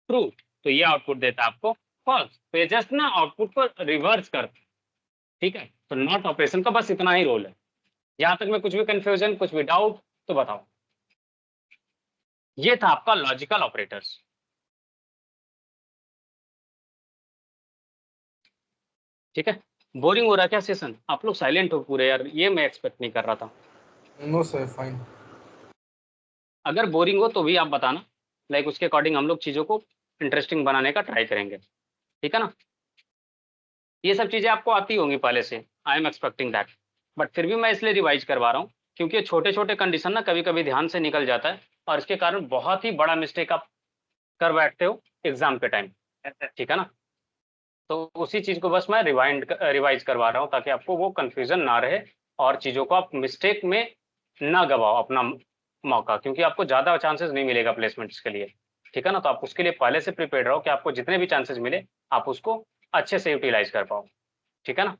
ट्रू, तो ये आउटपुट देता आपको फॉल्स। तो ये जस्ट ना आउटपुट को रिवर्स करता, ठीक है। तो नॉट ऑपरेशन का बस इतना ही रोल है। यहां तक में कुछ भी कंफ्यूजन, कुछ भी डाउट तो बताओ। ये था आपका लॉजिकल ऑपरेटर्स। ठीक है, बोरिंग हो रहा है क्या सेशन? आप लोग साइलेंट हो पूरे यार, ये मैं एक्सपेक्ट नहीं कर रहा था। No sir, fine. अगर बोरिंग हो तो भी आप बताना, लाइक उसके अकॉर्डिंग हम लोग चीज़ों को इंटरेस्टिंग बनाने का ट्राई करेंगे, ठीक है ना। ये सब चीज़ें आपको आती होंगी पहले से, I am expecting that, but फिर भी मैं इसलिए रिवाइज करवा रहा हूँ क्योंकि छोटे छोटे कंडीशन ना कभी कभी ध्यान से निकल जाता है और इसके कारण बहुत ही बड़ा मिस्टेक आप कर बैठते हो एग्जाम के टाइम, ठीक है ना। तो उसी चीज़ को बस मैं रिवाइज करवा रहा हूँ ताकि आपको वो कंफ्यूजन ना रहे और चीज़ों को आप मिस्टेक में ना गवाओ अपना मौका, क्योंकि आपको ज़्यादा चांसेस नहीं मिलेगा प्लेसमेंट्स के लिए, ठीक है ना। तो आप उसके लिए पहले से प्रिपेयर रहो कि आपको जितने भी चांसेस मिले आप उसको अच्छे से यूटिलाइज कर पाओ, ठीक है ना।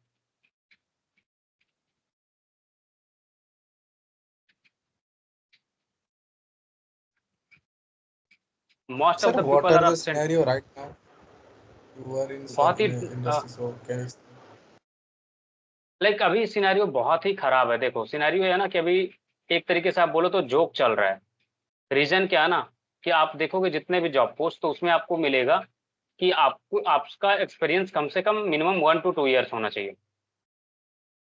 Most of Sir, the what people are are the absent। scenario right now? You are in बहुत ही industry, so can you? Like अभी सिनेरियो बहुत ही खराब है। देखो सिनेरियो है ना कि अभी एक तरीके से आप बोलो तो जोक चल रहा है। रीजन क्या है ना कि आप देखोगे जितने भी जॉब पोस्ट तो उसमें आपको मिलेगा कि आपको आपका एक्सपीरियंस कम से कम मिनिमम 1 to 2 ईयर्स होना चाहिए,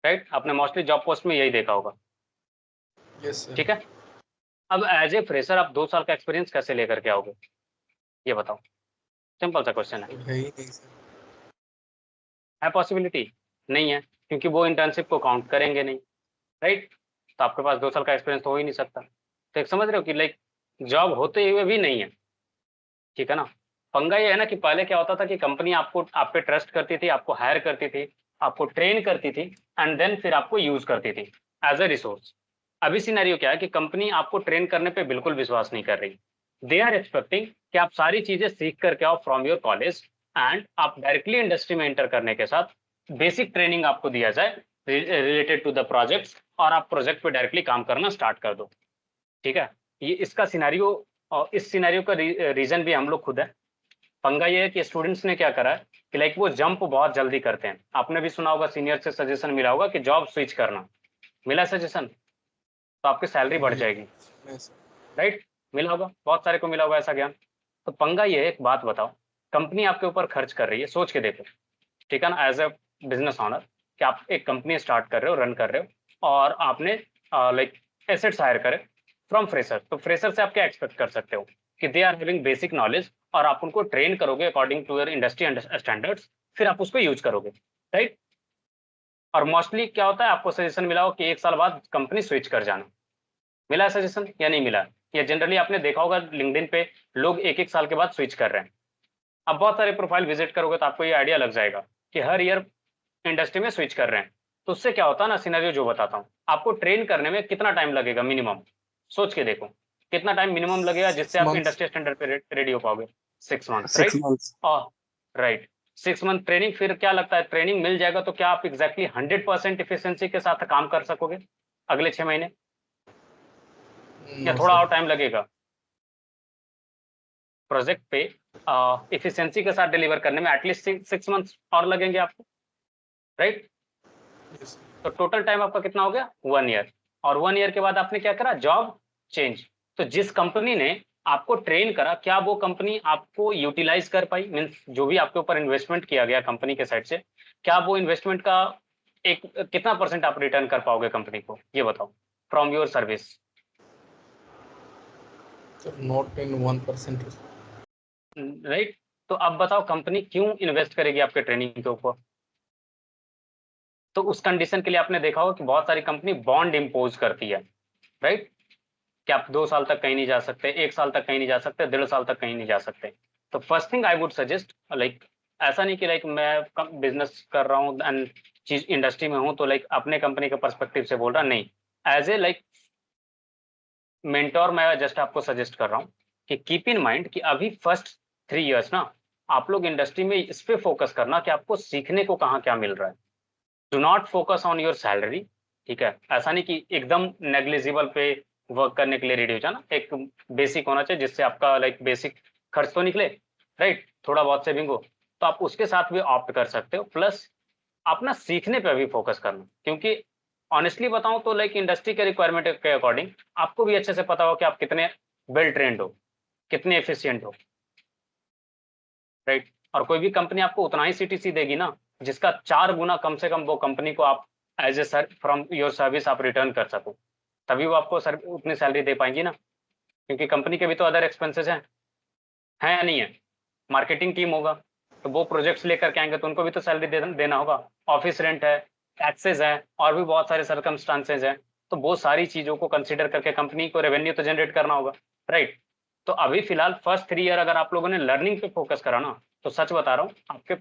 राइट। आपने मोस्टली जॉब पोस्ट में यही देखा होगा, Yes, sir. ठीक है। अब एज ए फ्रेशर आप 2 साल का एक्सपीरियंस कैसे लेकर के आओगे, ये बताओ। सिंपल सा क्वेश्चन है ही नहीं सर। है पॉसिबिलिटी? नहीं है, क्योंकि वो इंटर्नशिप को काउंट करेंगे नहीं, राइट। तो आपके पास 2 साल का एक्सपीरियंस तो हो ही नहीं सकता। तो एक समझ रहे हो कि लाइक जॉब होते हुए भी नहीं है, ठीक है ना। पंगा ये है ना कि पहले क्या होता था कि कंपनी आपको आप पे ट्रस्ट करती थी, आपको हायर करती थी, आपको ट्रेन करती थी एंड देन फिर आपको यूज करती थी एज अ रिसोर्स। अभी सिनेरियो क्या है कि कंपनी आपको ट्रेन करने पे बिल्कुल विश्वास नहीं कर रही। दे आर एक्सपेक्टिंग कि आप सारी चीजें सीख करके आओ फ्रॉम योर कॉलेज एंड आप डायरेक्टली इंडस्ट्री में एंटर करने के साथ बेसिक ट्रेनिंग आपको दिया जाए रिलेटेड टू द प्रोजेक्ट्स और आप प्रोजेक्ट पे डायरेक्टली काम करना स्टार्ट कर दो, ठीक है। ये इसका सिनेरियो और इस सिनेरियो का रीजन भी हम लोग खुद है। पंगा ये है कि स्टूडेंट्स ने क्या करा है कि लाइक वो जंप बहुत जल्दी करते हैं। आपने भी सुना होगा, सीनियर से सजेशन मिला होगा कि जॉब स्विच करना, मिला सजेशन तो आपकी सैलरी बढ़ जाएगी, Yes, sir. राइट। मिला होगा, बहुत सारे को मिला होगा ऐसा ज्ञान। तो पंगा ये है, एक बात बताओ, कंपनी आपके ऊपर खर्च कर रही है, सोच के देखो, ठीक है ना। एज ए बिजनेस ऑनर कि आप एक कंपनी स्टार्ट कर रहे हो, रन कर रहे हो और आपने लाइक एसेट्स हायर करे फ्रॉम फ्रेशर। तो फ्रेशर से आप क्या एक्सपेक्ट कर सकते हो कि they are having basic knowledge और आप उनको ट्रेन करोगे according to your industry standards, फिर आप उसको यूज करोगे, राइट। और मोस्टली क्या होता है, आपको सजेशन मिला हो कि 1 साल बाद कंपनी स्विच कर जाना, मिला है सजेशन या नहीं मिला? या जनरली आपने देखा होगा लिंक्डइन पे लोग 1 साल के बाद स्विच कर रहे हैं। अब बहुत सारे प्रोफाइल विजिट करोगे तो आपको ये आइडिया लग जाएगा कि हर ईयर इंडस्ट्री में स्विच कर रहे हैं। तो उससे क्या होता है ना, सिनेरियो जो बताता हूँ आपको, ट्रेन करने में कितना टाइम लगेगा मिनिमम, सोच के देखो कितना टाइम मिनिमम लगेगा जिससे 6 आप months. इंडस्ट्री स्टैंडर्ड पे रेडी हो पाओगे। 6 मंथ, 6 राइट। months. और राइट 6 मंथ ट्रेनिंग, फिर क्या लगता है ट्रेनिंग मिल जाएगा तो क्या आप एग्जैक्टली 100% इफिशिएंसी के साथ काम कर सकोगे अगले 6 महीने, या No, थोड़ा sir. और टाइम लगेगा? प्रोजेक्ट पे इफिशिएंसी के साथ डिलीवर करने में एटलीस्ट 6 मंथ्स और लगेंगे आपको, राइट। Yes, sir. तो टोटल टाइम आपका कितना हो गया? 1 ईयर। और 1 ईयर के बाद आपने क्या करा? Job change. तो जिस कंपनी ने आपको ट्रेन करा, क्या वो कंपनी आपको यूटिलाइज कर पाई? मीन्स जो भी आपके ऊपर इन्वेस्टमेंट किया गया कंपनी के साइड से, क्या वो इन्वेस्टमेंट का एक कितना % आप रिटर्न कर पाओगे कंपनी को, ये बताओ, from your service? Sir, not in 1%. Right. तो अब बताओ कंपनी क्यों इन्वेस्ट करेगी आपके ट्रेनिंग के ऊपर? तो उस कंडीशन के लिए आपने देखा होगा कि बहुत सारी कंपनी बॉन्ड इम्पोज करती है, राइट। कि आप 2 साल तक कहीं नहीं जा सकते, 1 साल तक कहीं नहीं जा सकते, 1.5 साल तक कहीं नहीं जा सकते। तो first thing I would suggest, like ऐसा नहीं कि लाइक मैं बिजनेस कर रहा हूँ एंड चीज इंडस्ट्री में हूँ तो लाइक अपने कंपनी के पर्सपेक्टिव से बोल रहा, नहीं, एज ए लाइक मेंटोर मैं जस्ट आपको सजेस्ट कर रहा हूँ कि कीप इन माइंड कि अभी फर्स्ट 3 इयर्स ना आप लोग इंडस्ट्री में इस पे फोकस करना कि आपको सीखने को कहाँ क्या मिल रहा है। Do not focus on your salary, ठीक है। ऐसा नहीं कि एकदम नेग्लिजिबल पे वर्क करने के लिए रेडी हो जाना, एक बेसिक होना चाहिए जिससे आपका लाइक बेसिक खर्च तो निकले, राइट, थोड़ा बहुत सेविंग हो, तो आप उसके साथ भी ऑप्ट कर सकते हो। प्लस आप ना सीखने पे भी फोकस करना, क्योंकि ऑनेस्टली बताऊं तो लाइक इंडस्ट्री के रिक्वायरमेंट के अकॉर्डिंग आपको भी अच्छे से पता हो कि आप कितने वेल ट्रेंड हो, कितने एफिशिएंट हो, राइट। और कोई भी कंपनी आपको उतना ही सीटीसी देगी ना जिसका 4 गुना कम से कम वो कंपनी को आप as a sir from your service आप रिटर्न कर सको, तभी वो आपको सर उतनी सैलरी दे पाएंगी ना, क्योंकि कंपनी के भी तो अदर एक्सपेंसेस हैं या नहीं है। मार्केटिंग टीम होगा तो वो प्रोजेक्ट्स लेकर के आएंगे तो उनको भी तो सैलरी देना होगा, ऑफिस रेंट है, टैक्सेस है, और भी बहुत सारे सर्कमस्टांसेस हैं, तो वो सारी चीजों को कंसिडर करके कंपनी को रेवेन्यू तो जनरेट करना होगा, राइट। तो अभी फिलहाल फर्स्ट 3 ईयर अगर आप लोगों ने लर्निंग पे फोकस करा ना, तो सच बता रहा हूँ आपके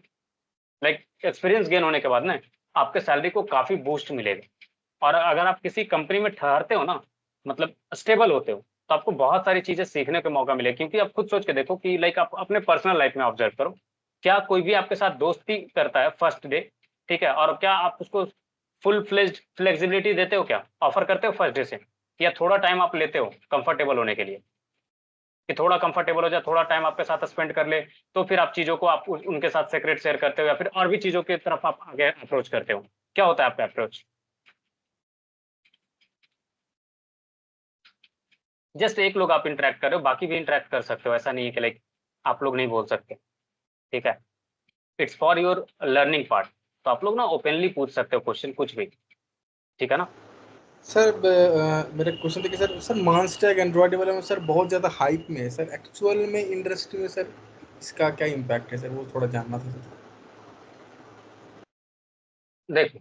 लाइक एक्सपीरियंस गेन होने के बाद ना आपके सैलरी को काफी बूस्ट मिलेगा। और अगर आप किसी कंपनी में ठहरते हो ना, मतलब स्टेबल होते हो, तो आपको बहुत सारी चीजें सीखने का मौका मिलेगा। क्योंकि आप खुद सोच के देखो कि लाइक आप अपने पर्सनल लाइफ में ऑब्जर्व करो, क्या कोई भी आपके साथ दोस्ती करता है फर्स्ट डे, ठीक है, और क्या आप उसको फुल फ्लेज्ड फ्लेक्सिबिलिटी देते हो, क्या ऑफर करते हो फर्स्ट डे से, या थोड़ा टाइम आप लेते हो कंफर्टेबल होने के लिए कि थोड़ा कंफर्टेबल हो जाए, थोड़ा टाइम आपके साथ स्पेंड कर ले, तो फिर आप चीजों को आप उनके साथ सीक्रेट शेयर करते हो या फिर और भी चीजों की तरफ आप आगे अप्रोच करते हो। क्या होता है आपका अप्रोच? जस्ट एक लोग आप इंटरेक्ट कर रहे हो, बाकी भी इंटरेक्ट कर सकते हो, ऐसा नहीं है कि लाइक आप लोग नहीं बोल सकते, ठीक है। It's for your learning part, तो आप लोग ना ओपनली पूछ सकते हो क्वेश्चन कुछ भी, ठीक है ना। सर मेरा क्वेश्चन देखिए सर, मानस्टैक एंड्रॉइड डेवलपमेंट सर बहुत ज़्यादा हाइप में है सर, एक्चुअल में इंडस्ट्री में सर इसका क्या इम्पैक्ट है सर, वो थोड़ा जानना था सर। देखो,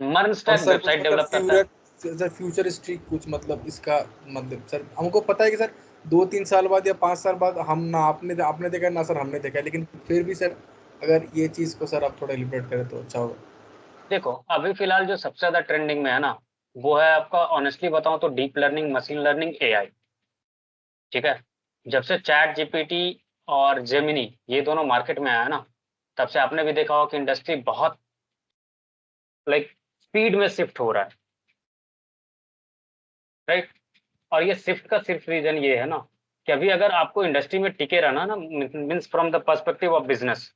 मर्न और स्टैक सर कुछ वेबसाइट मतलब डेवलप करता है। फ्यूचरिस्टिक कुछ मतलब इसका मतलब सर हमको पता है कि सर 2-3 साल बाद या 5 साल बाद हम ना आपने देखा ना सर हमने देखा, लेकिन फिर भी सर अगर ये चीज़ को सर आप थोड़ा एलिब्रेट करें तो अच्छा होगा। देखो अभी फिलहाल जो सबसे ज्यादा ट्रेंडिंग में है ना, वो है आपका ऑनेस्टली बताऊं तो deep learning, machine learning, AI, ठीक है। जब से चैट जीपीटी और जेमिनी ये दोनों मार्केट में आया है ना, तब से आपने भी देखा होगा कि इंडस्ट्री बहुत लाइक स्पीड में शिफ्ट हो रहा है, राइट। और ये शिफ्ट का सिर्फ रीजन ये है ना कि अभी अगर आपको इंडस्ट्री में टिके रहना ना, means from the perspective of business,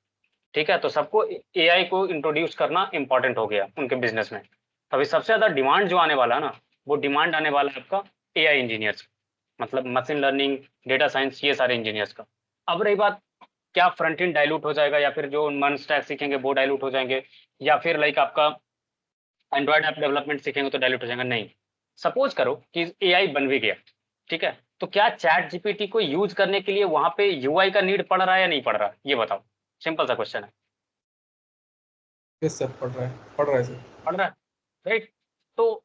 ठीक है, तो सबको एआई को इंट्रोड्यूस करना इंपॉर्टेंट हो गया उनके बिजनेस में। तो अभी सबसे ज्यादा डिमांड जो आने वाला है ना, वो डिमांड आने वाला है आपका एआई इंजीनियर्स, मतलब मशीन लर्निंग, डेटा साइंस, ये सारे इंजीनियर्स का। अब रही बात क्या फ्रंट एंड डाइल्यूट हो जाएगा या फिर जो मन स्टैक सीखेंगे वो डाइल्यूट हो जाएंगे, या फिर लाइक आपका एंड्रॉइड ऐप डेवलपमेंट सीखेंगे तो डाइल्यूट हो जाएगा, नहीं। सपोज करो कि एआई बन भी गया, ठीक है, तो क्या चैट जीपीटी को यूज करने के लिए वहां पे यूआई का नीड पड़ रहा है या नहीं पड़ रहा, ये बताओ, सिंपल सा क्वेश्चन है। यस सर, पढ़ रहा है सर। पड़ रहा है, राइट। तो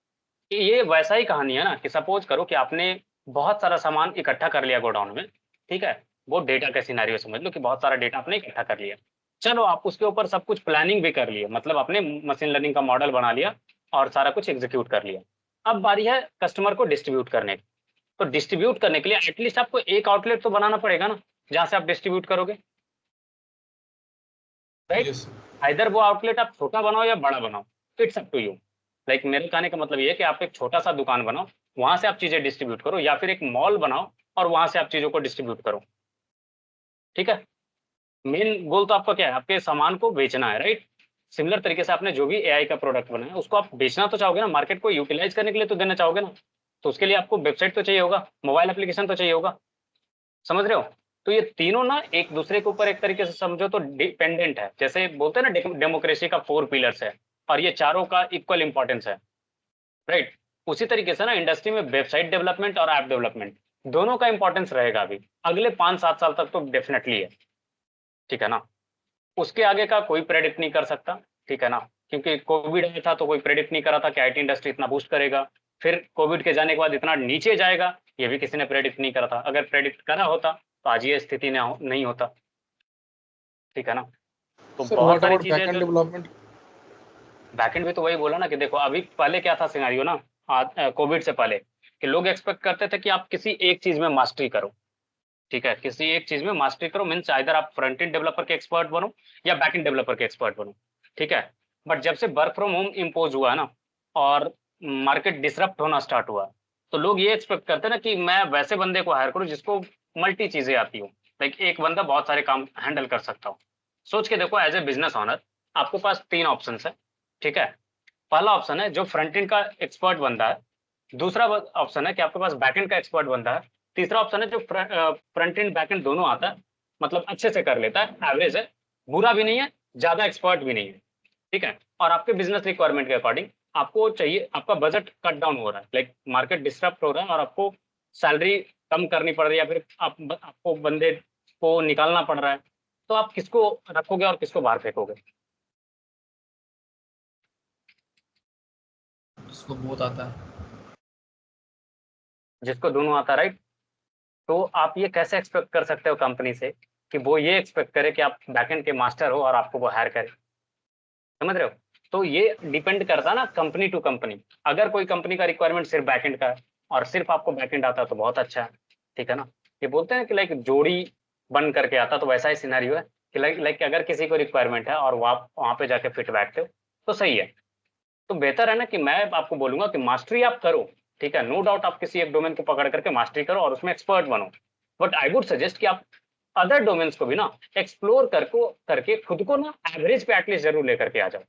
ये वैसा ही कहानी है ना कि सपोज करो कि आपने बहुत सारा सामान इकट्ठा कर लिया गोडाउन में, ठीक है, वो डेटा का सिनेरियो समझ लो कि बहुत सारा डेटा आपने इकट्ठा कर लिया, चलो आप उसके ऊपर सब कुछ प्लानिंग भी कर लिए, मतलब आपने मशीन लर्निंग का मॉडल बना लिया और सारा कुछ एग्जीक्यूट कर लिया। अब बारी है कस्टमर को डिस्ट्रीब्यूट करने की। तो डिस्ट्रीब्यूट करने के लिए एटलीस्ट आपको एक आउटलेट तो बनाना पड़ेगा ना जहां से आप डिस्ट्रीब्यूट करोगे, राइट। यस आइदर वो आउटलेट आप छोटा बनाओ या बड़ा बनाओ, it's up to you. Like मेरे कहने का मतलब ये है कि आप एक छोटा सा दुकान बनाओ, वहां से आप चीजें डिस्ट्रीब्यूट करो, या फिर एक मॉल बनाओ और वहां से आप चीजों को डिस्ट्रीब्यूट करो, ठीक है। मेन गोल तो आपका क्या है, आपके सामान को बेचना है, राइट। सिमिलर तरीके से आपने जो भी एआई का प्रोडक्ट बनाया उसको आप बेचना तो चाहोगे ना, मार्केट को यूटिलाइज करने के लिए तो देना चाहोगे ना, तो उसके लिए आपको वेबसाइट तो चाहिए होगा, मोबाइल एप्लीकेशन तो चाहिए होगा, समझ रहे हो। तो ये तीनों ना एक दूसरे के ऊपर एक तरीके से समझो तो डिपेंडेंट है, जैसे बोलते हैं ना डेमोक्रेसी का 4 पिलर्स है और ये चारों का इक्वल इंपॉर्टेंस है, राइट। उसी तरीके से ना इंडस्ट्री में वेबसाइट डेवलपमेंट और ऐप डेवलपमेंट दोनों का इंपॉर्टेंस रहेगा अभी अगले 5-7 साल तक तो डेफिनेटली है, ठीक है ना। उसके आगे का कोई प्रेडिक्ट नहीं कर सकता, ठीक है ना, क्योंकि कोविड आया था तो कोई प्रेडिक्ट नहीं करा था कि आईटी इंडस्ट्री इतना बूस्ट करेगा, फिर कोविड के जाने के बाद इतना नीचे जाएगा, ये भी किसी ने प्रेडिक्ट नहीं करा था। अगर प्रेडिक्ट करा होता तो आज ये स्थिति नहीं होता, ठीक है ना। तो सर, बहुत व्हाट सारी अबाउट चीजें बैकएंड जो डेवलपमेंट? बैकएंड भी तो वही बोला ना कि देखो अभी पहले क्या था सिनेरियो ना, कोविड से पहले, कि लोग एक्सपेक्ट करते थे कि आप किसी एक चीज में मास्टरी करो, ठीक है, किसी एक चीज में मास्टरी करो, मीन्स आइदर आप फ्रंट एंड डेवलपर के एक्सपर्ट बनो या बैक एंड डेवलपर के एक्सपर्ट बनो, ठीक है। बट जब से वर्क फ्रॉम होम इम्पोज हुआ ना और मार्केट डिसरप्ट होना स्टार्ट हुआ, तो लोग ये एक्सपेक्ट करते हैं ना कि मैं वैसे बंदे को हायर करूं जिसको मल्टी चीजें आती हो, लाइक एक बंदा बहुत सारे काम हैंडल कर सकता हो। सोच के देखो, एज ए बिजनेस ऑनर आपके पास 3 ऑप्शन है, ठीक है। पहला ऑप्शन है जो फ्रंट एंड का एक्सपर्ट बंदा है, दूसरा ऑप्शन है कि आपके पास बैक एंड का एक्सपर्ट बंदा है, तीसरा ऑप्शन है जो फ्रंट एंड बैक एंड दोनों आता है, मतलब अच्छे से कर लेता है, एवरेज है, बुरा भी नहीं है, ज्यादा एक्सपर्ट भी नहीं है, ठीक है। और आपके बिजनेस रिक्वायरमेंट के अकॉर्डिंग आपको चाहिए, आपका बजट कट डाउन हो रहा है, लाइक मार्केट डिस्टर्ब हो रहा है और आपको सैलरी कम करनी पड़ रही है या फिर आपको बंदे को निकालना पड़ रहा है, तो आप किसको रखोगे और किसको बाहर फेंकोगे? इसको बहुत आता है। जिसको दोनों आता है, राइट। तो आप ये कैसे एक्सपेक्ट कर सकते हो कंपनी से कि वो ये एक्सपेक्ट करे कि आप बैकएंड के मास्टर हो और आपको वो हायर करे? समझ रहे हो? तो ये डिपेंड करता है ना कंपनी टू कंपनी। अगर कोई कंपनी का रिक्वायरमेंट सिर्फ बैकएंड का है और सिर्फ आपको बैकएंड आता है तो बहुत अच्छा है, ठीक है ना। ये बोलते हैं कि लाइक जोड़ी बन करके आता, तो वैसा ही सिनेरियो है कि लाइक अगर किसी को रिक्वायरमेंट है और वो आप वहां पे जाके फिट बैठते हो तो सही है। तो बेहतर है ना कि मैं आपको बोलूंगा कि मास्टरी आप करो, ठीक है, नो डाउट आप किसी एक डोमेन को पकड़ करके मास्टरी करो और उसमें एक्सपर्ट बनो, बट आई वुड सजेस्ट कि आप अदर डोमेन्स को भी ना एक्सप्लोर करके खुद को ना एवरेज पे एटलीस्ट जरूर लेकर के आ जाओ,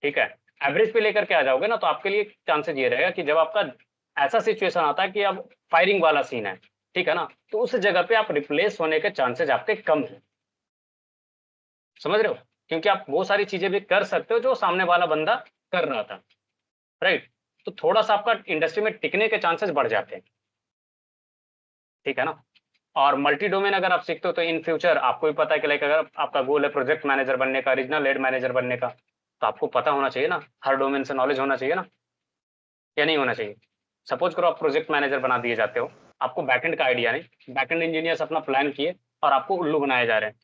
ठीक है। एवरेज पे लेकर के आ जाओगे ना तो आपके लिए चांसेस ये रहेगा कि जब आपका ऐसा सिचुएशन आता है कि अब फायरिंग वाला सीन है, ठीक है ना, तो उस जगह पे आप रिप्लेस होने के चांसेस आपके कम है। समझ रहे हो? क्योंकि आप वो सारी चीजें भी कर सकते हो जो सामने वाला बंदा कर रहा था, राइट। तो थोड़ा सा आपका इंडस्ट्री में टिकने के चांसेस बढ़ जाते हैं, ठीक है ना। और मल्टी डोमेन अगर आप सीखते हो तो इन फ्यूचर आपको भी पता है कि लाइक अगर आपका गोल है प्रोजेक्ट मैनेजर बनने का, रीजनल हेड मैनेजर बनने का, तो आपको पता होना चाहिए ना, हर डोमेन से नॉलेज होना चाहिए ना, या नहीं होना चाहिए? सपोज करो आप प्रोजेक्ट मैनेजर बना दिए जाते हो, आपको बैकएंड का आइडिया नहीं, बैकएंड इंजीनियर्स अपना प्लान किए और आपको उल्लू बनाए जा रहे हैं,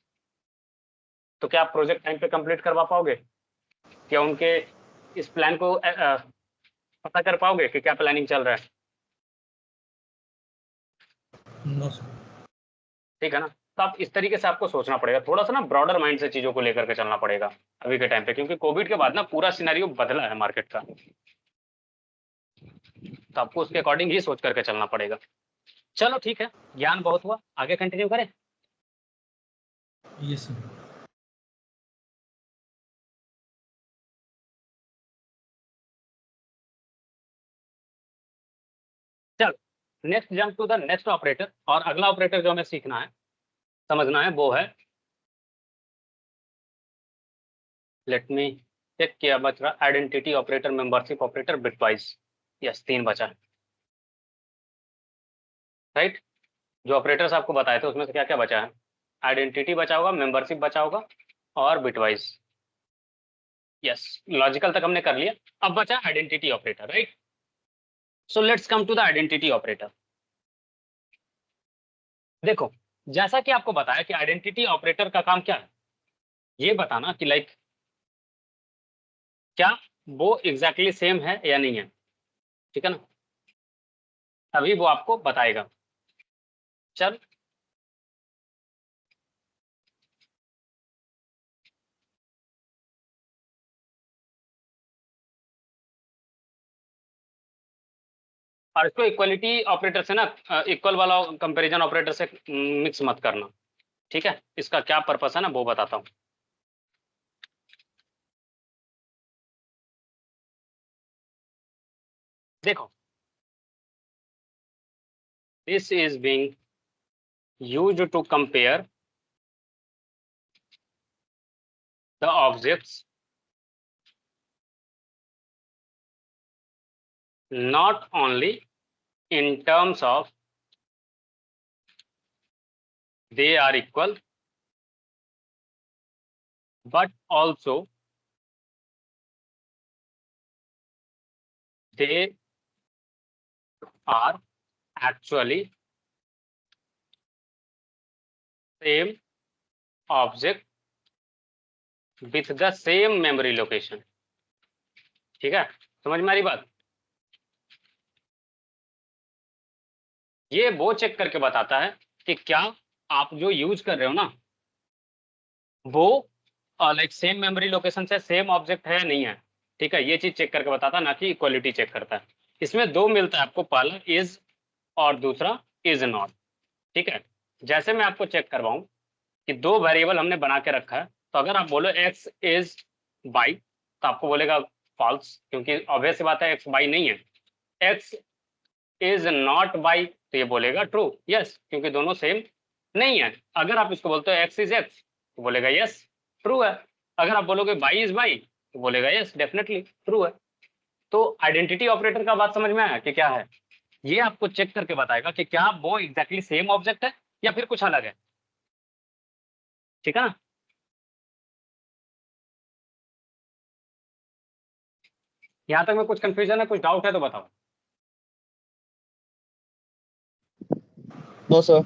तो क्या आप प्रोजेक्ट टाइम पे कंप्लीट करवा पाओगे? क्या उनके इस प्लान को पता कर पाओगे कि क्या प्लानिंग चल रहा है? No sir. ठीक है ना। तो आप इस तरीके से आपको सोचना पड़ेगा, थोड़ा सा ना ब्रॉडर माइंड से चीजों को लेकर के चलना पड़ेगा अभी के टाइम पे, क्योंकि कोविड के बाद ना पूरा सिनेरियो बदला है मार्केट का, तो आपको उसके अकॉर्डिंग ही सोच करके चलना पड़ेगा। चलो ठीक है, ज्ञान बहुत हुआ, आगे कंटिन्यू करें। Yes sir. चलो next jump to the next operator, और अगला ऑपरेटर जो हमें सीखना है, समझना है, वो है, लेट मी चेक, क्या बच रहा, identity operator, membership operator, bitwise. Yes, 3 बचा है, राइट। जो ऑपरेटर्स आपको बताए थे उसमें से क्या क्या बचा है? आइडेंटिटी बचा होगा, मेंबरशिप बचा होगा और बिटवाइज। यस, लॉजिकल तक हमने कर लिया, अब बचा identity operator, right. So let's come to the identity operator. देखो, जैसा कि आपको बताया कि आइडेंटिटी ऑपरेटर का काम क्या है, ये बताना कि लाइक क्या वो एग्जैक्टली सेम है या नहीं है, ठीक है ना, अभी वो आपको बताएगा। चल, और इसको इक्वलिटी ऑपरेटर से ना, इक्वल वाला कंपैरिजन ऑपरेटर से मिक्स मत करना, ठीक है। इसका क्या पर्पस है ना वो बताता हूँ। देखो, this is being used to compare the objects not only in terms of they are equal, but also they are actually same object with the same memory location। ठीक है, समझ में आ रही बात? ये वो चेक करके बताता है कि क्या आप जो यूज कर रहे हो ना वो लाइक सेम मेमोरी लोकेशन से सेम ऑब्जेक्ट है या नहीं है। ठीक है, ये चीज चेक करके बताता, ना कि इक्वलिटी चेक करता है। इसमें दो मिलता है आपको, पहला इज और दूसरा इज नॉट। ठीक है, जैसे मैं आपको चेक करवाऊं कि दो वेरिएबल हमने बना के रखा है, तो अगर आप बोलो एक्स इज बाई तो आपको बोलेगा फॉल्स, क्योंकि ऑब्वियस सी बात है एक्स बाई नहीं है। एक्स इज नॉट बाई तो ये बोलेगा ट्रू, यस, क्योंकि दोनों सेम नहीं है। अगर आप इसको बोलते हो एक्स इज एक्स तो बोलेगा यस ट्रू है। अगर आप बोलोगे बाई इज बाई तो बोलेगा यस डेफिनेटली ट्रू है। तो आइडेंटिटी ऑपरेटर का बात समझ में आया कि क्या है, ये आपको चेक करके बताएगा कि क्या वो एग्जैक्टली सेम ऑब्जेक्ट है या फिर कुछ अलग है। ठीक है ना। यहाँ तक में कुछ कंफ्यूजन है, कुछ डाउट है तो बताओ। No sir.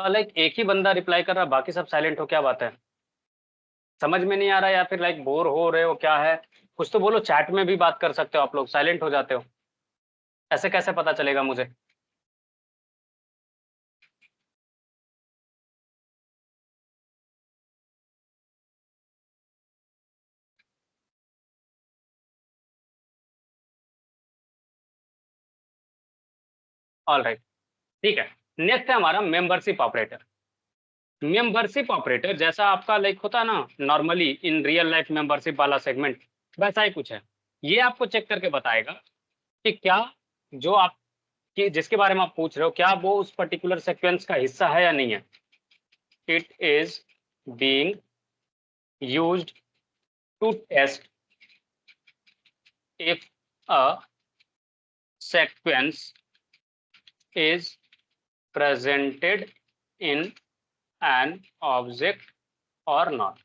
लाइक एक ही बंदा रिप्लाई कर रहा, बाकी सब साइलेंट हो, क्या बात है? समझ में नहीं आ रहा या फिर लाइक बोर हो रहे हो, क्या है? कुछ तो बोलो, चैट में भी बात कर सकते हो आप लोग, साइलेंट हो जाते हो, ऐसे कैसे पता चलेगा मुझे? ऑल राइट, ठीक है। नेक्स्ट है हमारा मेंबरशिप ऑपरेटर। मेंबरशिप ऑपरेटर जैसा आपका लाइक होता है ना normally in real life membership वाला सेगमेंट, वैसा ही कुछ है। ये आपको चेक करके बताएगा कि क्या जो आप कि जिसके बारे में आप पूछ रहे हो क्या वो उस पर्टिकुलर सीक्वेंस का हिस्सा है या नहीं है। It is being used to test if a sequence is presented in an object or not।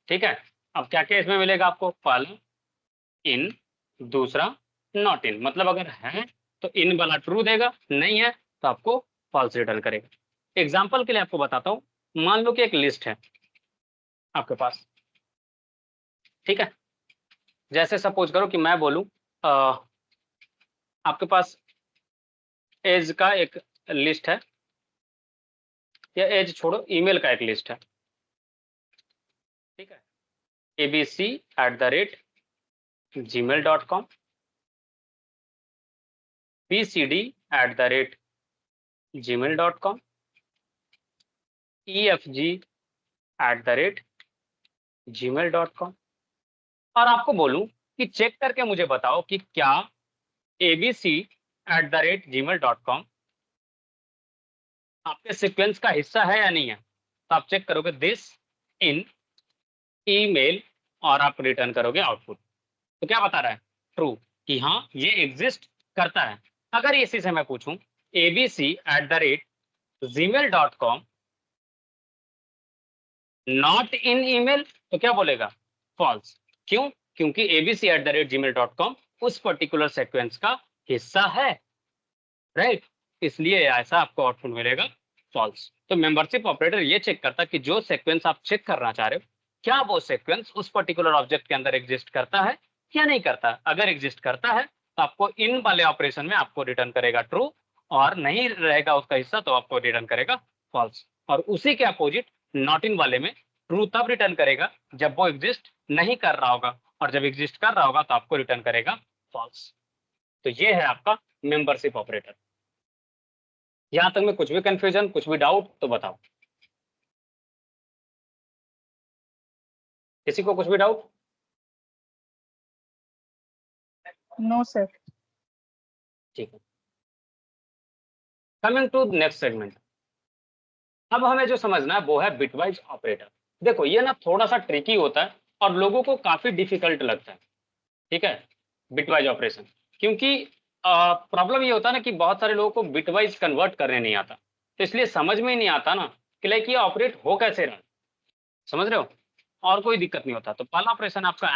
ठीक है, अब क्या क्या इसमें मिलेगा आपको? पहला इन, दूसरा नॉट इन। मतलब अगर है तो इन वाला ट्रू देगा, नहीं है तो आपको फॉल्स रिटर्न करेगा। एग्जाम्पल के लिए आपको बताता हूं, मान लो कि एक लिस्ट है आपके पास। ठीक है, जैसे सपोज करो कि मैं बोलूं आपके पास एज का एक लिस्ट है, या एज छोड़ो, ईमेल का एक लिस्ट है। ठीक है, abc@gmail.com, bcd@gmail.com, efg@gmail.com। और आपको बोलूं कि चेक करके मुझे बताओ कि क्या abc@gmail.com आपके सीक्वेंस का हिस्सा है या नहीं है। तो आप चेक करोगे दिस इन ईमेल और आप रिटर्न करोगे आउटपुट। तो क्या बता रहा है? ट्रू, कि हाँ ये एग्जिस्ट करता है। अगर इसी से मैं पूछूं abc@gmail.com नॉट इन ईमेल तो क्या बोलेगा? फॉल्स। क्यों? क्योंकि abc@gmail.com उस पर्टिकुलर सीक्वेंस का हिस्सा है, राइट? इसलिए ऐसा आपको आउटपुट मिलेगा फॉल्स। तो मेंबरशिप ऑपरेटर ये चेक करता है कि जो सीक्वेंस आप चेक करना चाह रहे हो क्या वो सीक्वेंस उस पर्टिकुलर ऑब्जेक्ट के अंदर एग्जिस्ट करता है या नहीं करता। अगर एग्जिस्ट करता है तो आपको इन वाले ऑपरेशन में आपको रिटर्न करेगा ट्रू, और नहीं रहेगा उसका हिस्सा तो आपको रिटर्न करेगा फॉल्स। और उसी के अपोजिट नॉट इन वाले में ट्रू तब रिटर्न करेगा जब वो एग्जिस्ट नहीं कर रहा होगा, और जब एग्जिस्ट कर रहा होगा तो आपको रिटर्न करेगा फॉल्स। तो ये है आपका मेंबरशिप ऑपरेटर। यहां तक में कुछ भी कंफ्यूजन, कुछ भी डाउट तो बताओ। किसी को कुछ भी डाउट? No sir. ठीक है, कमिंग टू नेक्स्ट सेगमेंट। अब हमें जो समझना है वो है बिटवाइज ऑपरेटर। देखो ये ना थोड़ा सा ट्रिकी होता है और लोगों को काफी डिफिकल्ट लगता है। ठीक है, बिटवाइज ऑपरेशन, क्योंकि प्रॉब्लम ये होता है ना कि बहुत सारे लोगों को बिटवाइज कन्वर्ट करने नहीं आता, तो इसलिए समझ में ही नहीं आता ना कि लाइक ये ऑपरेट हो कैसे रहा। समझ रहे हो? और कोई दिक्कत नहीं होता। तो पहला ऑपरेशन आपका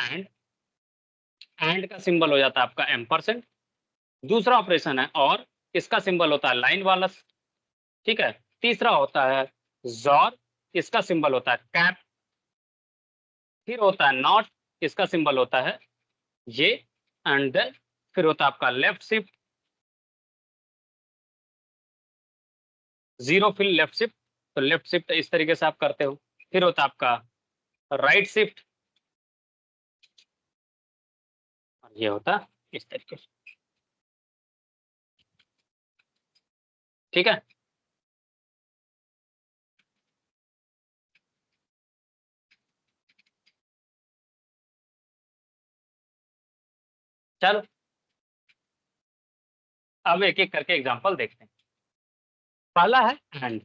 एंड का सिंबल हो जाता है आपका एम्परसेंड। दूसरा ऑपरेशन है और, इसका सिंबल होता है लाइन वाला। ठीक है, तीसरा होता है जॉर, इसका सिंबल होता है कैप। फिर होता है नॉट, इसका सिंबल होता है ये, एंड देन फिर होता है आपका लेफ्ट शिफ्ट। 0 फिर लेफ्ट शिफ्ट, तो लेफ्ट शिफ्ट इस तरीके से आप करते हो। फिर होता है आपका राइट शिफ्ट, और ये होता इस तरीके से। ठीक है, चलो अब एक एक करके एग्जांपल देखते हैं। पहला है एंड।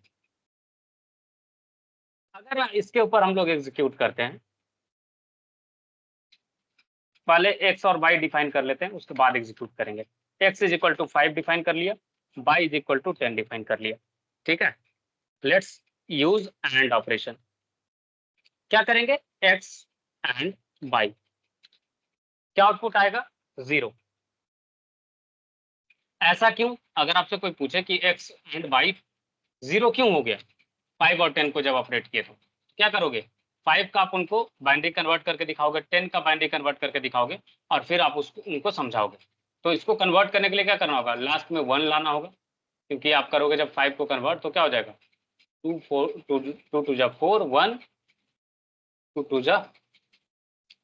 अगर इसके ऊपर हम लोग एग्जीक्यूट करते हैं, पहले x और y डिफाइन कर लेते हैं, उसके बाद एग्जीक्यूट करेंगे। x is equal to 5 define कर लिया, y is equal to 10 define कर लिया। ठीक है, लेट्स यूज एंड ऑपरेशन। क्या करेंगे, x एंड y, क्या आउटपुट आएगा, 0। ऐसा क्यों, अगर आपसे कोई पूछे कि x एंड y 0 क्यों हो गया 5 और 10 को जब ऑपरेट किए, तो क्या करोगे, 5 का आप उनको बाइनरी कन्वर्ट करके दिखाओगे, 10 का बाइनरी कन्वर्ट करके दिखाओगे, और फिर आप उसको उनको समझाओगे। तो इसको कन्वर्ट करने के लिए क्या करना होगा, लास्ट में 1 लाना होगा, क्योंकि आप करोगे जब 5 को कन्वर्ट तो क्या हो जाएगा, 2 4 2 2 जा 4 1 2 2 जा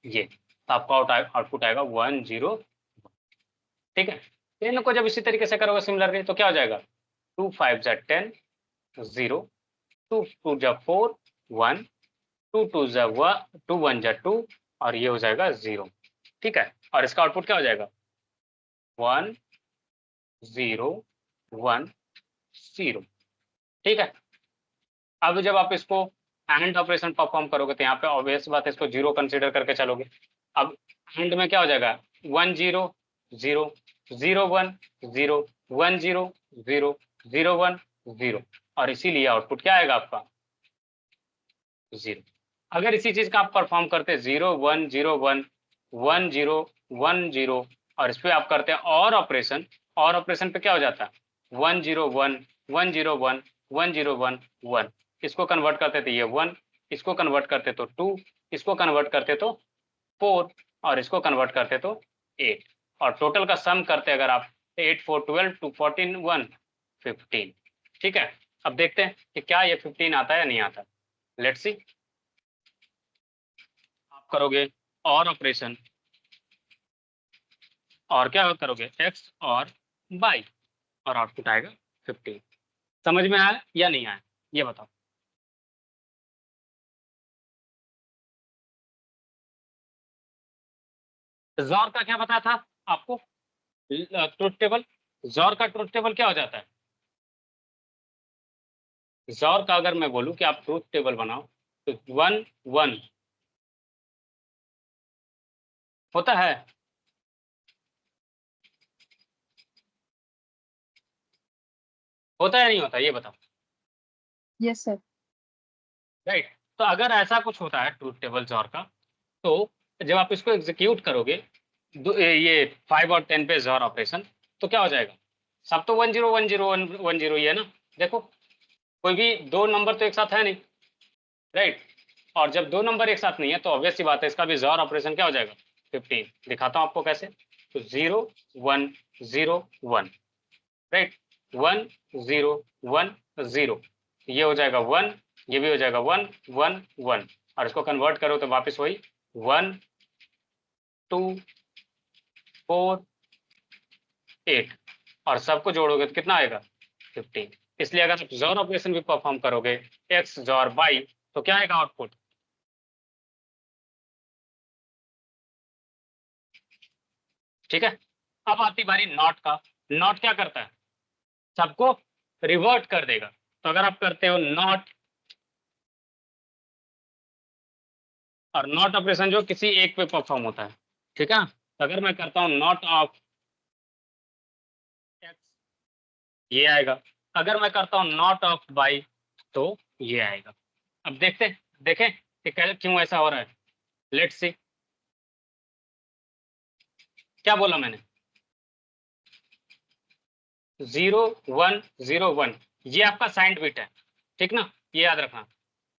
ये, तो आपका आउटपुट आएगा 1 0। ठीक है, 10 को जब इसी तरीके से करोगे सिमिलरली तो क्या हो जाएगा, 2 5 जा 10 0, 2 2 जा 4 1, 2 2 जा 2 1 जा 2, और ये हो जाएगा 0। ठीक है, और इसका आउटपुट क्या हो जाएगा, 1 0 1 0। ठीक है, अब जब आप इसको एंड ऑपरेशन परफॉर्म करोगे तो यहाँ पे ऑब्वियस बात है, इसको 0 कंसीडर करके चलोगे। अब एंड में क्या हो जाएगा, 1 0 0 0 1 0 1 0 0 0 1 0, और इसीलिए आउटपुट क्या आएगा आपका, 0। अगर इसी चीज का आप परफॉर्म करते 0 1 0 1 1 0 1 0, और इस पे आप करते हैं और ऑपरेशन पे क्या हो जाता है, 1 0 1 1 0 1 1 0 1 1, इसको कन्वर्ट करते थे ये 1, इसको कन्वर्ट करते तो 2, इसको कन्वर्ट करते तो 4, और इसको कन्वर्ट करते तो 8, और टोटल का सम करते अगर आप 8 4 12 2 14 1 15। ठीक है, अब देखते हैं कि क्या ये 15 आता है या नहीं आता। लेट्स सी, आप करोगे और ऑपरेशन, और क्या करोगे, x और y, और आउटपुट आएगा 15। समझ में आया या नहीं आया, ये बताओ। जॉर का क्या बताया था आपको, ट्रुथ टेबल, जॉर का ट्रुथ टेबल क्या हो जाता है, जॉर का अगर मैं बोलूं कि आप ट्रुथ टेबल बनाओ तो 1 1 होता है, होता है नहीं होता, ये बताओ। Yes, sir. राइट, तो अगर ऐसा कुछ होता है ट्रूथ टेबल जॉर का, तो जब आप इसको एग्जीक्यूट करोगे ये 5 और 10 पे जॉर ऑपरेशन, तो क्या हो जाएगा, सब तो 1 0 1 0 1 0 ही है ना। देखो कोई भी दो नंबर तो एक साथ है नहीं, राइट, और जब दो नंबर एक साथ नहीं है तो ऑब्वियस सी बात है इसका भी जॉर ऑपरेशन क्या हो जाएगा, 15। दिखाता हूं आपको कैसे, तो 0 1 0 1, राइट, 1 0 1 0, ये हो जाएगा 1, ये भी हो जाएगा 1 1 1, और इसको कन्वर्ट करो तो वापस वही 1 2 4 8, और सबको जोड़ोगे तो कितना आएगा, 15। इसलिए अगर आप जॉर ऑपरेशन भी परफॉर्म करोगे x जॉर y, तो क्या आएगा आउटपुट, ठीक है। अब आती बारी नॉट का, नॉट क्या करता है, सबको रिवर्ट कर देगा। तो अगर आप करते हो नॉट, और नॉट ऑपरेशन जो किसी एक पे परफॉर्म होता है, ठीक है, तो अगर मैं करता हूं नॉट ऑफ x, ये आएगा, अगर मैं करता हूं नॉट ऑफ y, तो ये आएगा। अब देखते देखें कि क्यों ऐसा हो रहा है। लेट्स सी, क्या बोला मैंने, 0 1 0 1, ये आपका साइंड बिट है, ठीक ना, ये याद रखना।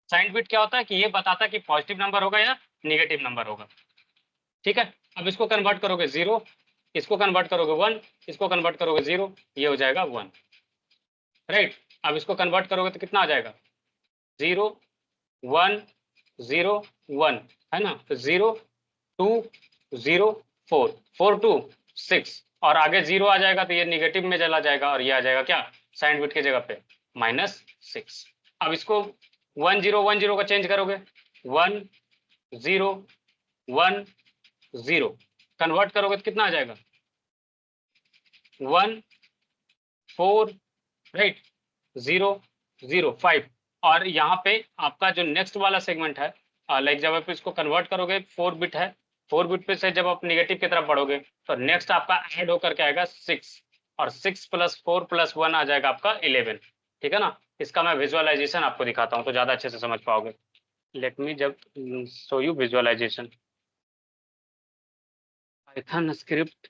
साइंड बिट क्या होता है कि ये बताता है कि पॉजिटिव नंबर होगा या निगेटिव नंबर होगा, ठीक है। अब इसको कन्वर्ट करोगे 0, इसको कन्वर्ट करोगे 1, इसको कन्वर्ट करोगे 0, ये हो जाएगा 1, राइट। अब इसको कन्वर्ट करोगे तो कितना आ जाएगा 0 1 0 1 है ना, तो 0 2 0 4 4 2 6 और आगे 0 आ जाएगा तो ये निगेटिव में चला जाएगा और ये आ जाएगा क्या साइन बिट की जगह पे -6। अब इसको 1 0 1 0 का चेंज करोगे 1 0 1 0 कन्वर्ट करोगे तो कितना आ जाएगा 1 4 राइट 0 0 5 और यहाँ पे आपका जो नेक्स्ट वाला सेगमेंट है लाइक जब आप इसको कन्वर्ट करोगे 4 बिट है 4 बिट पे से जब आप निगेटिव की तरफ बढ़ोगे तो नेक्स्ट आपका ऐड होकर के आएगा 6 और 6 + 4 + 1 आ जाएगा आपका 11। ठीक है ना, इसका मैं विजुअलाइजेशन आपको दिखाता हूँ तो ज़्यादा अच्छे से समझ पाओगे। लेट मी जब show you visualisation Python script.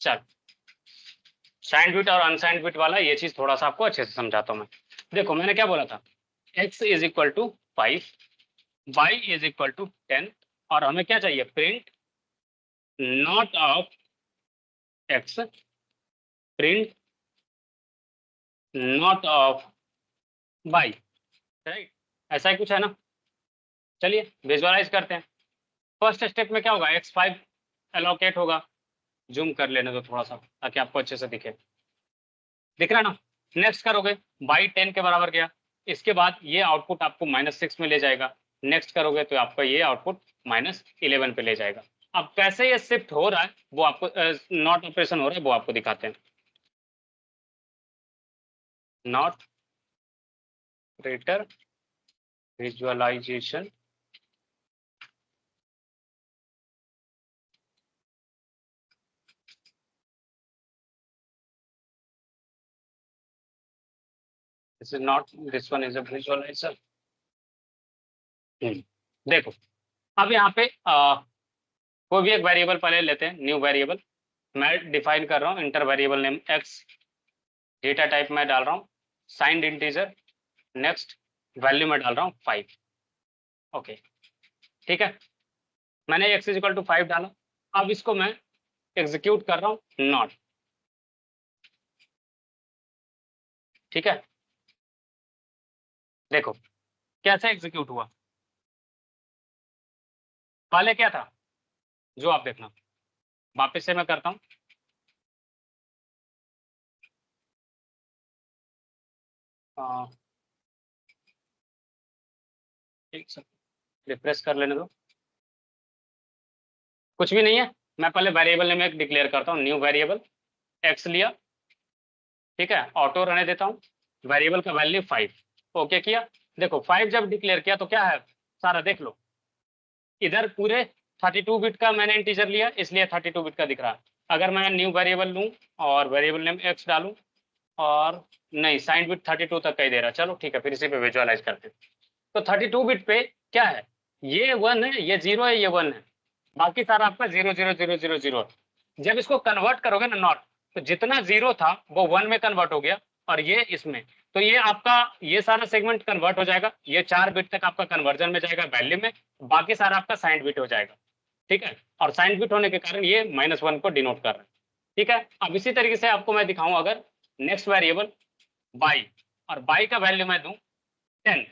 चल साइंड बिट और अनसाइंड बिट वाला ये चीज थोड़ा सा आपको अच्छे से समझाता हूँ मैं। देखो मैंने क्या बोला था x = 5 y = 10 और हमें क्या चाहिए print not of x print not of y right, ऐसा ही कुछ है ना। चलिए विजुअलाइज करते हैं। फर्स्ट स्टेप में क्या होगा x5 एलोकेट होगा, जूम कर लेने दो थोड़ा सा ताकि आपको अच्छे से दिखे, दिख रहा है ना। नेक्स्ट करोगे y 10 के बराबर गया, इसके बाद ये आउटपुट आपको -6 में ले जाएगा। नेक्स्ट करोगे तो आपका ये आउटपुट -11 पे ले जाएगा। अब कैसे ये शिफ्ट हो रहा है वो आपको नॉट ऑपरेशन हो रहा है वो आपको दिखाते हैं। Not operator visualisation this is not, this one is a visualiser. देखो अब यहाँ पे कोई भी एक वेरिएबल पहले लेते हैं, न्यू वेरिएबल मैं डिफाइन कर रहा हूँ inter variable name x, data type में डाल रहा हूँ साइंड इंटीजर, नेक्स्ट वैल्यू में डाल रहा हूँ 5। ओके ठीक है, मैंने x = 5 डाला। अब इसको मैं एग्जीक्यूट कर रहा हूँ नॉट। ठीक है, देखो कैसे एग्जीक्यूट हुआ। पहले क्या था जो आप देखना, वापस से मैं करता हूँ। एक सेकंड रिफ्रेश कर लेने दो, कुछ भी नहीं है। मैं पहले वेरिएबल नेम एक डिक्लेयर करता हूँ, न्यू वेरिएबल x लिया, ठीक है, ऑटो रहने देता हूँ, वेरिएबल का वैल्यू 5। ओके किया, देखो 5 जब डिक्लेयर किया तो क्या है सारा देख लो, इधर पूरे 32 बिट का मैंने इंटीजर लिया इसलिए 32 बिट का दिख रहा है। अगर मैं न्यू वेरिएबल लूँ और वेरिएबल नेम x डालूँ और नहीं साइंड बिट 32 तक का ही दे रहा है, चलो ठीक है फिर इसी पे विजुअलाइज करते हैं। तो 32 बिट पे क्या है, ये 1 है, ये 0 है, ये 1 है, बाकी सारा आपका 0 0 0 0 0। जब इसको कन्वर्ट करोगे ना नॉट, तो जितना 0 था वो 1 में कन्वर्ट हो गया और ये इसमें, तो ये आपका ये सारा सेगमेंट कन्वर्ट हो जाएगा, ये 4 बिट तक आपका कन्वर्जन में जाएगा वैल्यू में, बाकी सारा आपका साइंड बिट हो जाएगा। ठीक है, और साइंड बिट होने के कारण ये -1 को डिनोट कर रहा है। ठीक है, अब इसी तरीके से आपको मैं दिखाऊं, अगर नेक्स्ट वेरिएबल y और y का वैल्यू मैं दूं 10।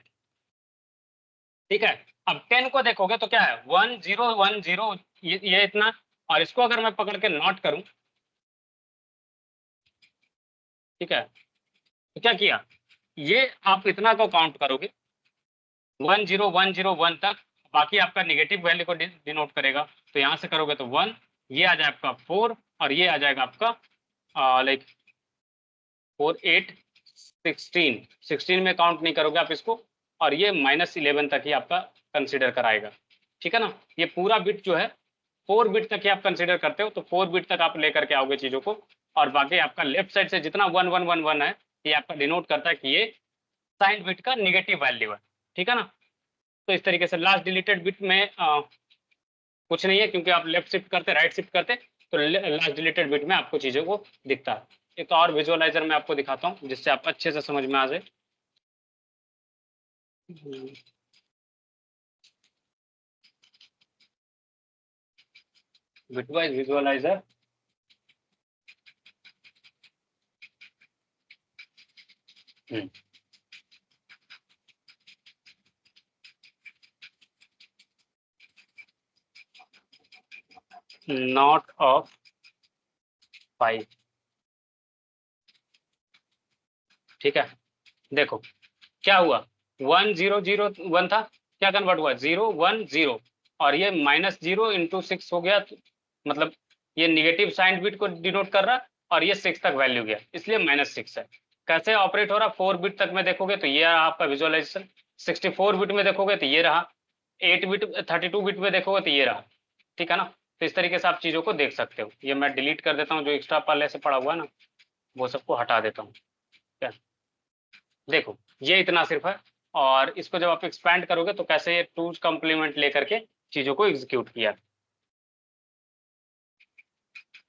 ठीक है, अब 10 को देखोगे तो क्या है 1 0 1 0, ये इतना, और इसको अगर मैं पकड़ के नॉट करूं, ठीक है, तो क्या किया, ये आप इतना को काउंट करोगे 1 0 1 0 1 तक, बाकी आपका नेगेटिव वैल्यू को डिनोट करेगा। तो यहाँ से करोगे तो 1, ये आ जाए आपका 4 और ये आ जाएगा आपका लाइक 4 8 16 में काउंट नहीं करोगे आप इसको, और ये -11 तक ही आपका कंसीडर कराएगा। ठीक है ना, ये पूरा बिट जो है 4 बिट तक ही आप कंसीडर करते हो, तो 4 बिट तक आप लेकर के आओगे चीजों को, और बाकी आपका लेफ्ट साइड से जितना 1 1 1 1 है ये आपका डिनोट करता है कि ये साइंड बिट का निगेटिव वैल्यू है। ठीक है ना, तो इस तरीके से लास्ट डिलीटेड बिट में कुछ नहीं है क्योंकि आप लेफ्ट शिफ्ट करते राइट शिफ्ट करते, तो लास्ट डिलीटेड बिट में आपको चीजों को दिखता है। एक और विजुअलाइजर मैं आपको दिखाता हूँ जिससे आप अच्छे से समझ में आ जाए। Bitwise visualiser not of 5। ठीक है, देखो क्या हुआ, 1 0 0 1 था, क्या कन्वर्ट हुआ 0 1 0, और ये -0 इंटू 6 हो गया, मतलब ये निगेटिव साइन बिट को डिनोट कर रहा, और ये 6 तक वैल्यू गया, इसलिए -6 है। कैसे ऑपरेट हो रहा, 4 बिट तक में देखोगे तो ये रहा आपका विजुअलाइजेशन, 64 बिट में देखोगे तो ये रहा, 8 बिट 32 बिट में देखोगे तो ये रहा। ठीक है ना, तो इस तरीके से आप चीज़ों को देख सकते हो। ये मैं डिलीट कर देता हूँ, जो एक्स्ट्रा पहले से पड़ा हुआ है ना वो सबको हटा देता हूँ। क्या, देखो ये इतना सिर्फ है, और इसको जब आप एक्सपैंड करोगे तो कैसे ये टूज कॉम्प्लीमेंट लेकर के चीज़ों को एग्जीक्यूट किया।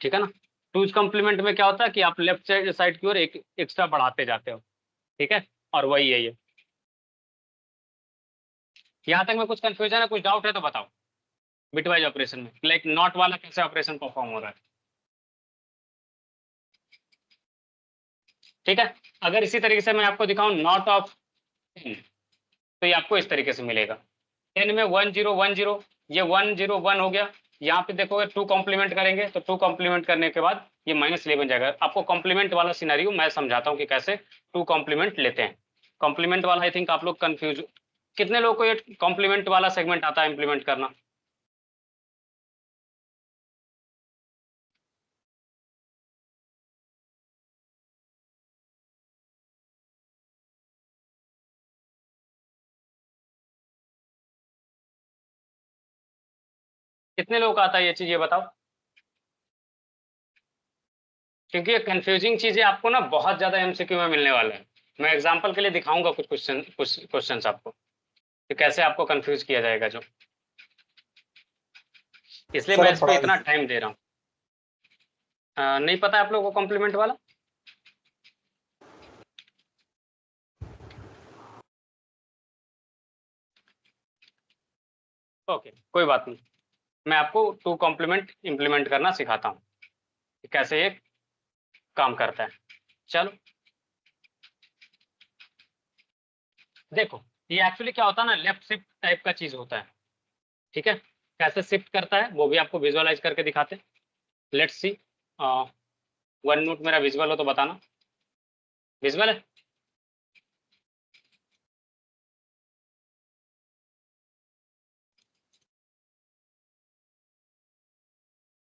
ठीक है ना, टूज कॉम्प्लीमेंट में क्या होता है कि आप लेफ्ट साइड की ओर एक एक्स्ट्रा बढ़ाते जाते हो। ठीक है, और वही है ये। यहाँ तक में कुछ कंफ्यूजन है, कुछ डाउट है तो बताओ। बिटवाइज ऑपरेशन में लाइक नॉट वाला कैसे ऑपरेशन परफॉर्म हो रहा है। ठीक है, अगर इसी तरीके से मैं आपको दिखाऊं नॉट ऑफ 10, तो ये आपको इस तरीके से मिलेगा। 10 में 1 0 1 0, ये 1 0 1 हो गया। यहाँ पे देखोगे 2 कॉम्प्लीमेंट करेंगे तो 2 कॉम्प्लीमेंट करने के बाद ये -11 जाएगा। आपको कॉम्प्लीमेंट वाला सिनेरियो मैं समझाता हूँ कि कैसे 2 कॉम्प्लीमेंट लेते हैं। कॉम्प्लीमेंट वाला आई थिंक आप लोग कंफ्यूज, कितने लोगों को ये कॉम्प्लीमेंट वाला सेगमेंट आता है इंप्लीमेंट करना। कितने लोगों को आता है ये चीज, ये बताओ। क्योंकि ये कंफ्यूजिंग चीजें आपको ना बहुत ज्यादा एमसीक्यू में मिलने वाला है। मैं एग्जांपल के लिए दिखाऊंगा कुछ क्वेश्चंस आपको कि कैसे आपको कंफ्यूज किया जाएगा जो, इसलिए सर मैं आप इस पे पढ़ा इतना दीजिए। टाइम दे रहा हूँ। नहीं पता है आप लोगों को कॉम्प्लीमेंट वाला। ओके कोई बात नहीं, मैं आपको 2 कॉम्प्लीमेंट इंप्लीमेंट करना सिखाता हूँ कि कैसे ये काम करता है। चलो देखो, ये एक्चुअली क्या होता है ना, लेफ्ट शिफ्ट टाइप का चीज होता है। ठीक है, कैसे शिफ्ट करता है वो भी आपको विजुअलाइज करके दिखाते हैं। लेट्स सी, वन नोट मेरा विजुअल हो तो बताना। विजुअल है,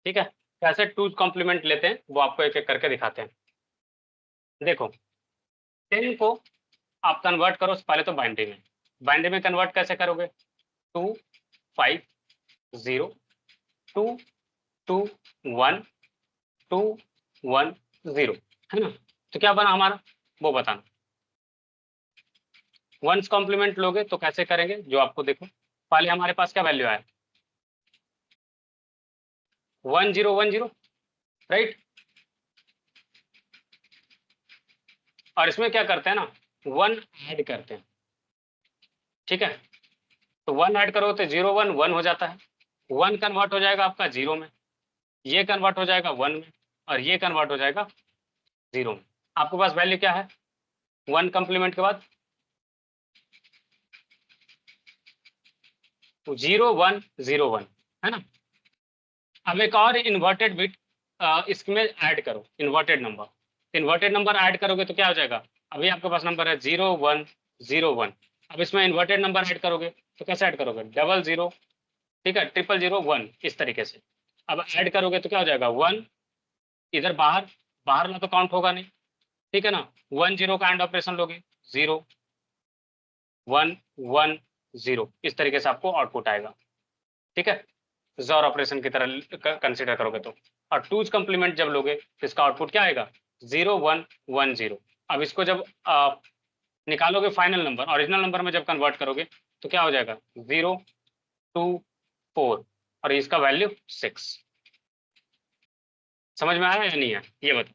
ठीक है। कैसे 2 कॉम्प्लीमेंट लेते हैं वो आपको एक एक करके दिखाते हैं। देखो 10 को आप कन्वर्ट करो पहले तो बाइनरी में। बाइनरी में कन्वर्ट कैसे करोगे, 2 5 0 2 2 1 2 1 0, है ना। तो क्या बना हमारा वो बताना। वंस कॉम्प्लीमेंट लोगे तो कैसे करेंगे जो आपको देखो, पहले हमारे पास क्या वैल्यू आया 1 0 1 0, राइट। और इसमें क्या करते हैं ना 1 ऐड करते हैं। ठीक है, तो 1 ऐड करो तो 0 1 1 हो जाता है। 1 कन्वर्ट हो जाएगा आपका 0 में, ये कन्वर्ट हो जाएगा 1 में, और ये कन्वर्ट हो जाएगा 0 में। आपके पास वैल्यू क्या है 1 कॉम्प्लीमेंट के बाद 0 1 0 1, है ना। अब एक और इन्वर्टेड बिट इसमें ऐड करो, इन्वर्टेड नंबर ऐड करोगे तो क्या हो जाएगा, अभी आपके पास नंबर है 0 1 0 1। अब इसमें इन्वर्टेड नंबर ऐड करोगे तो कैसे ऐड करोगे, 00, ठीक है, 000 1, इस तरीके से। अब ऐड करोगे तो क्या हो जाएगा 1, इधर बाहर, बाहर ना तो काउंट होगा नहीं, ठीक है ना। 1 0 का एंड ऑपरेशन लोगे 0 1 1 0, इस तरीके से आपको आउटपुट आएगा। ठीक है, जॉर ऑपरेशन की तरह कंसीडर करोगे तो। और टूज कॉम्प्लीमेंट जब लोगे तो इसका आउटपुट क्या आएगा 0 1 1 0। अब इसको जब निकालोगे फाइनल नंबर, ओरिजिनल नंबर में जब कन्वर्ट करोगे तो क्या हो जाएगा 0 2 4, और इसका वैल्यू 6। समझ में आया या नहीं है ये बताओ।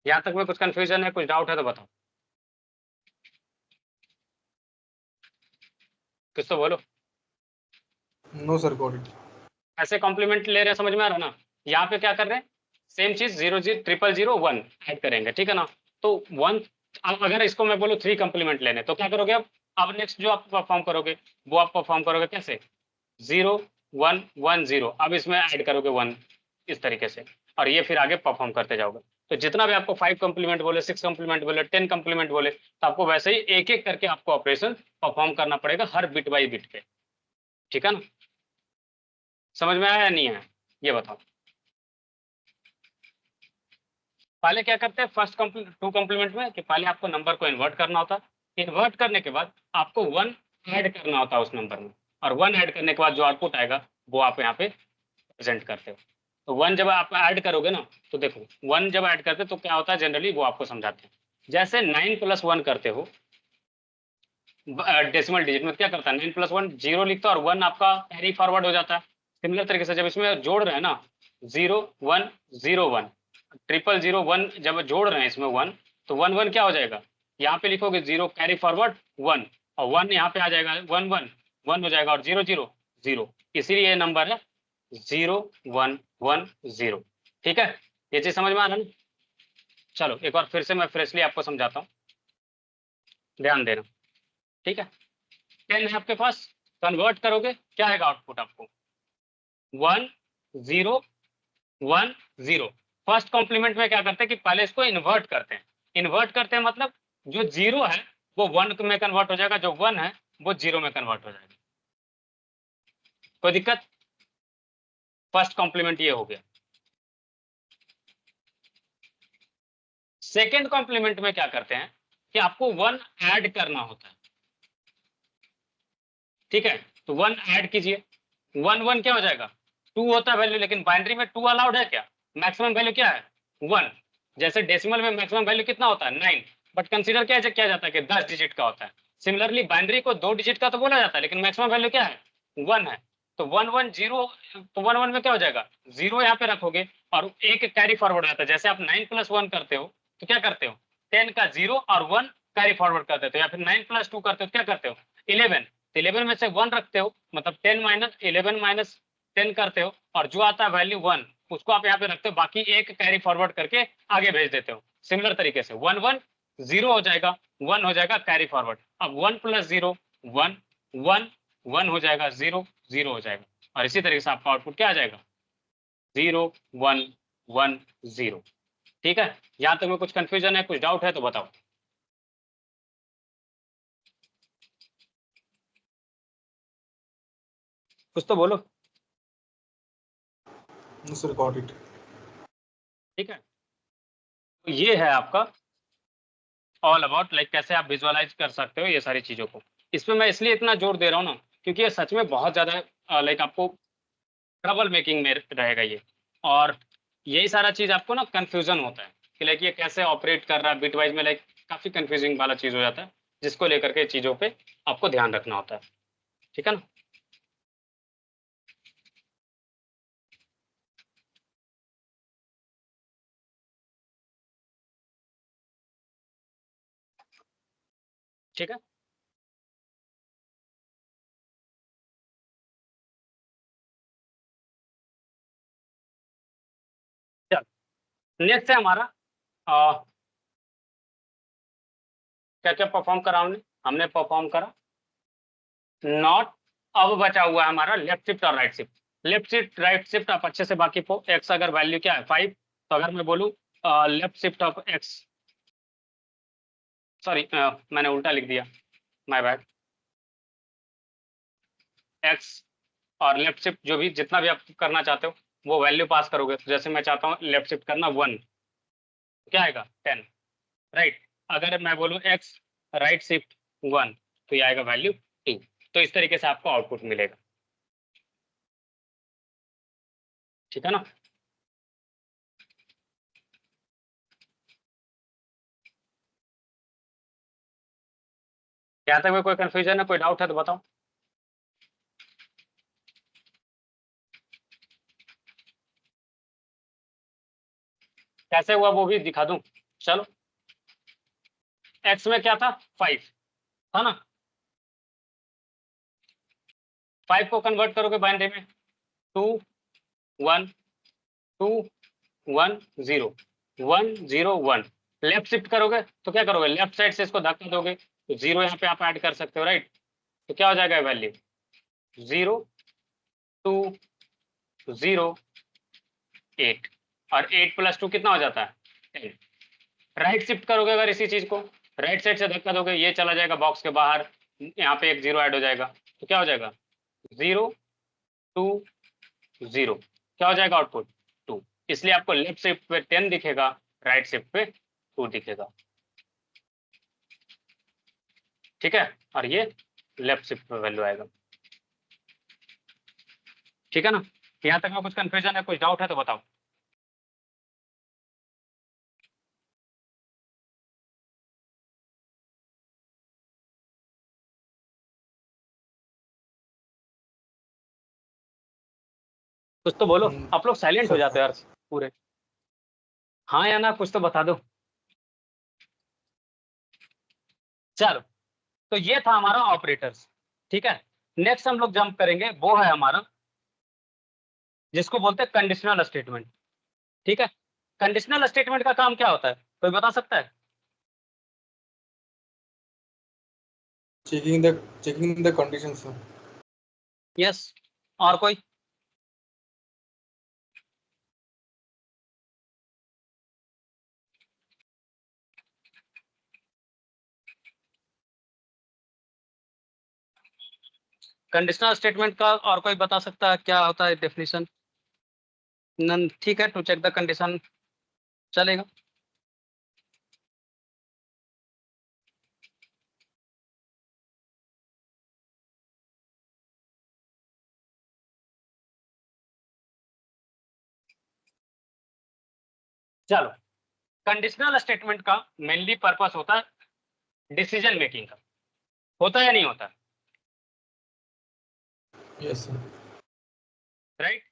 यहाँ तक में कुछ कंफ्यूजन है, कुछ डाउट है तो बताओ। कुछ तो बोलो। No sir, got it. ऐसे कॉम्प्लीमेंट ले रहे हैं, समझ में आ रहा ना। यहाँ पे क्या कर रहे हैं, सेम चीज 0 0 0 0 1 ऐड करेंगे, ठीक है ना। तो 1, अब अगर इसको मैं बोलूँ 3 कॉम्प्लीमेंट लेने, तो क्या करोगे अब नेक्स्ट जो आप परफॉर्म करोगे वो आप परफॉर्म करोगे कैसे, 0 1 1 0, अब इसमें ऐड करोगे 1 इस तरीके से, और ये फिर आगे परफॉर्म करते जाओगे। तो जितना भी आपको 5 कॉम्प्लीमेंट बोले, 6 कॉम्प्लीमेंट बोले, 10 कॉम्प्लीमेंट बोले, तो आपको वैसे ही एक एक करके आपको ऑपरेशन परफॉर्म करना पड़ेगा हर बिट बाई बिट पे, ठीक है ना। समझ में आया या नहीं आया, ये बताओ। पहले क्या करते हैं फर्स्ट 2 कॉम्प्लीमेंट में, कि पहले आपको नंबर को इन्वर्ट करना होता है, इन्वर्ट करने के बाद आपको 1 ऐड करना होता है उस नंबर में, और 1 ऐड करने के बाद जो आउटपुट आएगा वो आप यहाँ पे प्रेजेंट करते हो। तो 1 जब आप ऐड करोगे ना, तो देखो 1 जब ऐड करते हो तो क्या होता है जनरली, वो आपको समझाते हैं। जैसे 9 + 1 करते हो डेसिमल डिजिट में, क्या करता है 9 + 1 0 लिखता है, और 1 आपका कैरी फॉरवर्ड हो जाता है। सिमिलर तरीके से जब इसमें जोड़ रहे हैं ना 0 1 0 1 0 0 1, जब जोड़ रहे हैं इसमें 1, तो 1 1 क्या हो जाएगा, यहाँ पे लिखोगे 0 कैरी फॉरवर्ड 1, और 1 यहाँ पे आ जाएगा 1 1 1 हो जाएगा, और 0 0 0, इसीलिए ये नंबर है 0 1 1 0, ठीक है। ये चीज समझ में आ रहा है ना। चलो एक बार फिर से मैं फ्रेशली आपको समझाता हूँ, ध्यान देना, ठीक है। 10 है आपके पास, कन्वर्ट करोगे क्या आएगा आउटपुट आपको 1 0 1 0। फर्स्ट कॉम्प्लीमेंट में क्या करते हैं कि पहले इसको इन्वर्ट करते हैं, इन्वर्ट करते हैं मतलब जो 0 है वो 1 में कन्वर्ट हो जाएगा, जो 1 है वो 0 में कन्वर्ट हो जाएगा। कोई दिक्कत, फर्स्ट कॉम्प्लीमेंट ये हो गया। सेकेंड कॉम्प्लीमेंट में क्या करते हैं कि आपको 1 ऐड करना होता है, ठीक है। तो 1 ऐड कीजिए, 1 1 क्या हो जाएगा 2 होता है वैल्यू, लेकिन बाइनरी में 2 अलाउड है क्या, मैक्सिमम वैल्यू क्या है 1। जैसे डेसिमल में मैक्सिमम वैल्यू कितना होता है 9, बट कंसीडर क्या किया जाता है कि 10 डिजिट का होता है। सिमिलरली बाइनरी को 2 डिजिट का तो बोला जाता है, लेकिन मैक्सिमम वैल्यू क्या है 1 है। तो 1 1 0, तो 1 1 में क्या हो जाएगा 0 यहाँ पे रखोगे, और एक कैरी फॉरवर्ड आता है। जैसे आप 9 + 1 करते हो तो क्या करते हो 10 का 0 और 1 कैरी फॉरवर्ड कर देते हो, या फिर 9 + 2 करते हो क्या करते हो 11, तो 11 में से 1 रखते हो, मतलब 10 - 11 - 10 करते हो, और जो आता है वैल्यू 1 उसको आप यहाँ पे रखते हो, बाकी एक कैरी फॉरवर्ड करके आगे भेज देते हो। सिमिलर तरीके से 1 1 0 हो जाएगा, 1 हो जाएगा कैरी फॉरवर्ड। अब 1 + 0 1 1 1 हो जाएगा, 0 0 हो जाएगा, और इसी तरीके से आपका आउटपुट क्या आ जाएगा 0 1 1 0, ठीक है। यहाँ तक में कुछ कंफ्यूजन है, कुछ डाउट है तो बताओ। कुछ तो बोलो। No sir, got it. ठीक है, तो ये है आपका ऑल अबाउट लाइक कैसे आप विजुअलाइज कर सकते हो ये सारी चीज़ों को। इसमें मैं इसलिए इतना जोर दे रहा हूँ ना, क्योंकि ये सच में बहुत ज़्यादा लाइक आपको ट्रबल मेकिंग में रहेगा ये, और यही सारा चीज़ आपको ना कन्फ्यूजन होता है कि लाइक ये कैसे ऑपरेट कर रहा है बिट वाइज में, लाइक काफ़ी कन्फ्यूजिंग वाला चीज़ हो जाता है, जिसको लेकर के चीज़ों पे आपको ध्यान रखना होता है, ठीक है ना। ठीक है, चल नेक्स्ट है हमारा क्या क्या परफॉर्म करा हमने परफॉर्म करा नॉट। अब बचा हुआ है हमारा लेफ्ट शिफ्ट और right shift. Left shift right shift आप अच्छे से बाकी को एक्स अगर वैल्यू क्या है 5, तो अगर मैं बोलूँ left shift of x, sorry मैंने उल्टा लिख दिया, माय बैड। एक्स और लेफ्ट शिफ्ट जो भी जितना भी आप करना चाहते हो वो वैल्यू पास करोगे। तो जैसे मैं चाहता हूँ लेफ्ट शिफ्ट करना 1, क्या आएगा 10, राइट। अगर मैं बोलूँ एक्स राइट शिफ्ट 1, तो ये आएगा वैल्यू 2। तो इस तरीके से आपको आउटपुट मिलेगा, ठीक है ना। यहाँ तक में कोई कंफ्यूजन है, कोई डाउट है तो बताओ। कैसे हुआ वो भी दिखा दूं, चलो। एक्स में क्या था 5 था ना, 5 को कन्वर्ट करोगे बाइनरी में 2 1 2 1 0 1 0 1, लेफ्ट शिफ्ट करोगे तो क्या करोगे, लेफ्ट साइड से इसको धक्का दोगे तो 0 यहाँ पे आप ऐड कर सकते हो, राइट। तो क्या हो जाएगा वैल्यू 0 2 0 8, और 8 + 2 कितना हो जाता है 10। राइट शिफ्ट करोगे अगर इसी चीज को, राइट साइड से धक्का दोगे ये चला जाएगा बॉक्स के बाहर, यहाँ पे एक 0 ऐड हो जाएगा तो क्या हो जाएगा 0 2 0, क्या हो जाएगा आउटपुट 2। इसलिए आपको लेफ्ट शिफ्ट पे 10 दिखेगा, राइट शिफ्ट पे 2 दिखेगा, ठीक है। और ये लेफ्ट शिफ्ट पे वैल्यू आएगा, ठीक है ना। यहाँ तक में कुछ कंफ्यूजन है, कुछ डाउट है तो बताओ। कुछ तो बोलो, आप लोग साइलेंट हो जाते हो यार पूरे। हाँ या ना, कुछ तो बता दो। चलो, तो ये था हमारा ऑपरेटर्स, ठीक है। नेक्स्ट हम लोग जंप करेंगे, वो है हमारा जिसको बोलते हैं कंडीशनल स्टेटमेंट, ठीक है। कंडीशनल स्टेटमेंट का काम क्या होता है, कोई बता सकता है? Checking the conditions. यस, और कोई? कंडीशनल स्टेटमेंट का और कोई बता सकता है क्या होता है डेफिनेशन? नन, ठीक है, टू चेक द कंडीशन चलेगा। चलो, कंडीशनल स्टेटमेंट का मेनली पर्पस होता है डिसीजन मेकिंग का, होता है या नहीं होता? Yes sir. राइट।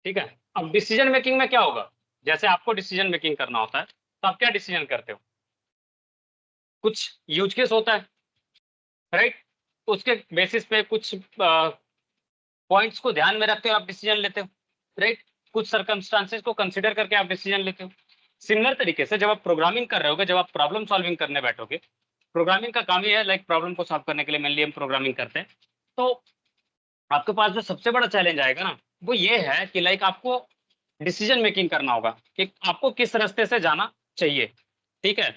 ठीक है, अब डिसीजन मेकिंग में क्या होगा, जैसे आपको डिसीजन मेकिंग करना होता है तो आप क्या डिसीजन करते हो, कुछ यूज केस होता है, राइट। उसके बेसिस पे कुछ पॉइंट्स को ध्यान में रखते हो आप डिसीजन लेते हो, राइट। कुछ सर्कमस्टांसेस को कंसीडर करके आप डिसीजन लेते हो। सिमिलर तरीके से जब आप प्रोग्रामिंग कर रहे होगे, जब आप प्रॉब्लम सॉल्विंग करने बैठोगे, प्रोग्रामिंग का काम ही है लाइक प्रॉब्लम को सॉल्व करने के लिए मेनली हम प्रोग्रामिंग करते हैं। तो आपके पास जो सबसे बड़ा चैलेंज आएगा ना, वो ये है कि लाइक आपको डिसीजन मेकिंग करना होगा कि आपको किस रास्ते से जाना चाहिए, ठीक है।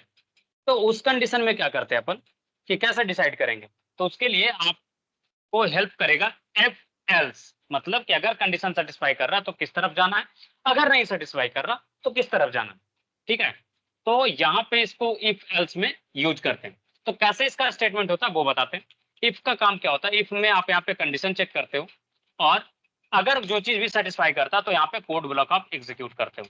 तो उस कंडीशन में क्या करते हैं अपन कि कैसे डिसाइड करेंगे, तो उसके लिए आपको हेल्प करेगा एफ एल्स, मतलब कि अगर कंडीशन सेटिस्फाई कर रहा है तो किस तरफ जाना है, अगर नहीं सेटिस्फाई कर रहा तो किस तरफ जाना है, ठीक है। तो यहाँ पे इसको इफ एल्स में यूज करते हैं। तो कैसे इसका स्टेटमेंट होता है वो बताते हैं। इफ का काम क्या होता है, इफ में आप यहाँ पे कंडीशन चेक करते हो और अगर जो चीज भी सेटिस्फाई करता तो यहाँ पे कोड ब्लॉक आप एग्जीक्यूट करते हो।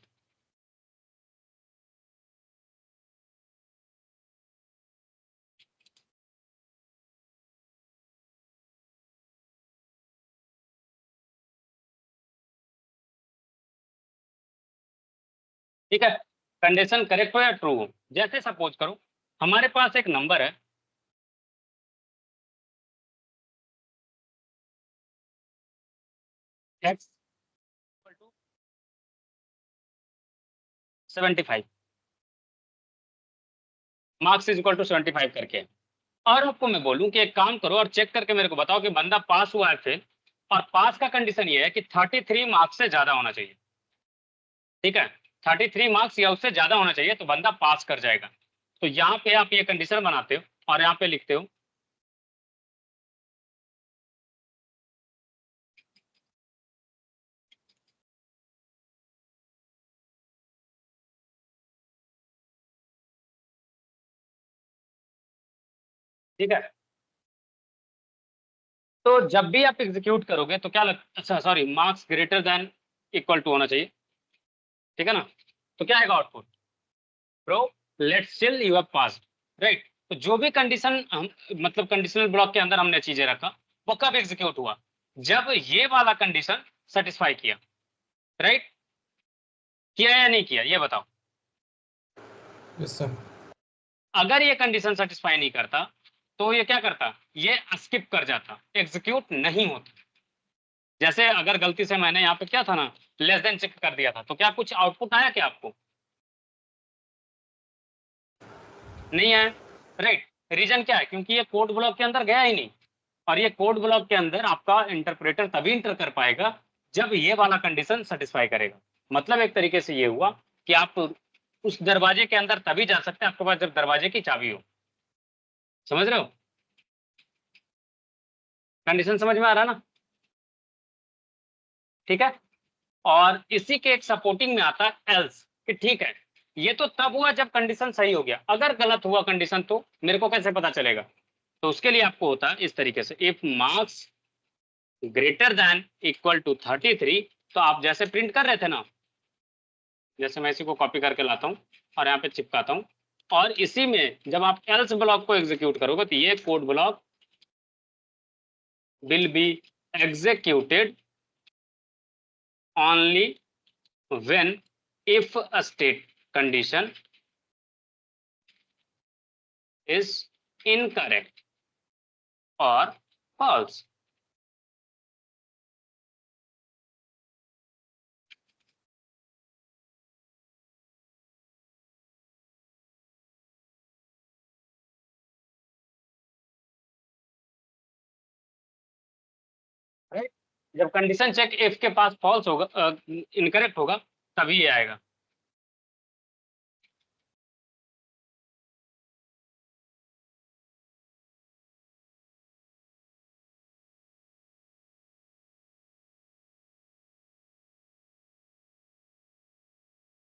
ठीक है, कंडीशन करेक्ट हो या ट्रू हो। जैसे सपोज करो हमारे पास एक नंबर है x 75, marks is equal to 75 करके, और आपको मैं बोलूं कि एक काम करो और चेक करके मेरे को बताओ कि बंदा पास हुआ है फेल, और पास का कंडीशन ये है कि 33 मार्क्स से ज्यादा होना चाहिए, ठीक है। 33 मार्क्स या उससे ज्यादा होना चाहिए तो बंदा पास कर जाएगा। तो यहाँ पे आप ये कंडीशन बनाते हो और यहाँ पे लिखते हो ठीक है। तो जब भी आप एग्जीक्यूट करोगे तो क्या अच्छा sorry, marks greater than equal to होना चाहिए, ठीक है ना। तो क्या आएगा output, bro let's chill you have passed, right. तो जो भी कंडीशन हम मतलब कंडीशनल ब्लॉक के अंदर हमने चीजें रखा वो कब एग्जीक्यूट हुआ, जब ये वाला कंडीशन सेटिस्फाई किया, राइट। किया या नहीं किया ये बताओ। Yes sir. अगर ये कंडीशन सेटिस्फाई नहीं करता तो ये क्या करता, ये स्किप कर जाता, एग्जीक्यूट नहीं होता। जैसे अगर गलती से मैंने यहाँ पे क्या था ना, लेस देन चेक कर दिया था, तो क्या कुछ आउटपुट आया क्या आपको? नहीं आया, राइट। रीजन क्या है? क्योंकि ये कोड ब्लॉक के अंदर गया ही नहीं, और ये कोड ब्लॉक के अंदर आपका इंटरप्रेटर तभी इंटर कर पाएगा जब ये वाला कंडीशन सेटिस्फाई करेगा। मतलब एक तरीके से ये हुआ कि आप उस दरवाजे के अंदर तभी जा सकते हैं आपके पास जब दरवाजे की चाबी हो। समझ रहे हो? कंडीशन समझ में आ रहा ना? ठीक है। और इसी के एक सपोर्टिंग में आता है एल्स, कि ठीक है ये तो तब हुआ जब कंडीशन सही हो गया, अगर गलत हुआ कंडीशन तो मेरे को कैसे पता चलेगा? तो उसके लिए आपको होता है इस तरीके से, if marks greater than equal to 33, तो आप जैसे प्रिंट कर रहे थे ना, जैसे मैं इसी को कॉपी करके लाता हूँ और यहाँ पे चिपकाता हूँ, और इसी में जब आप एल्स ब्लॉक को एग्जीक्यूट करोगे तो ये code block will be executed only when if a state condition is incorrect or false. Right, जब कंडीशन चेक इफ के पास फॉल्स होगा, इनकरेक्ट होगा, तभी ये आएगा।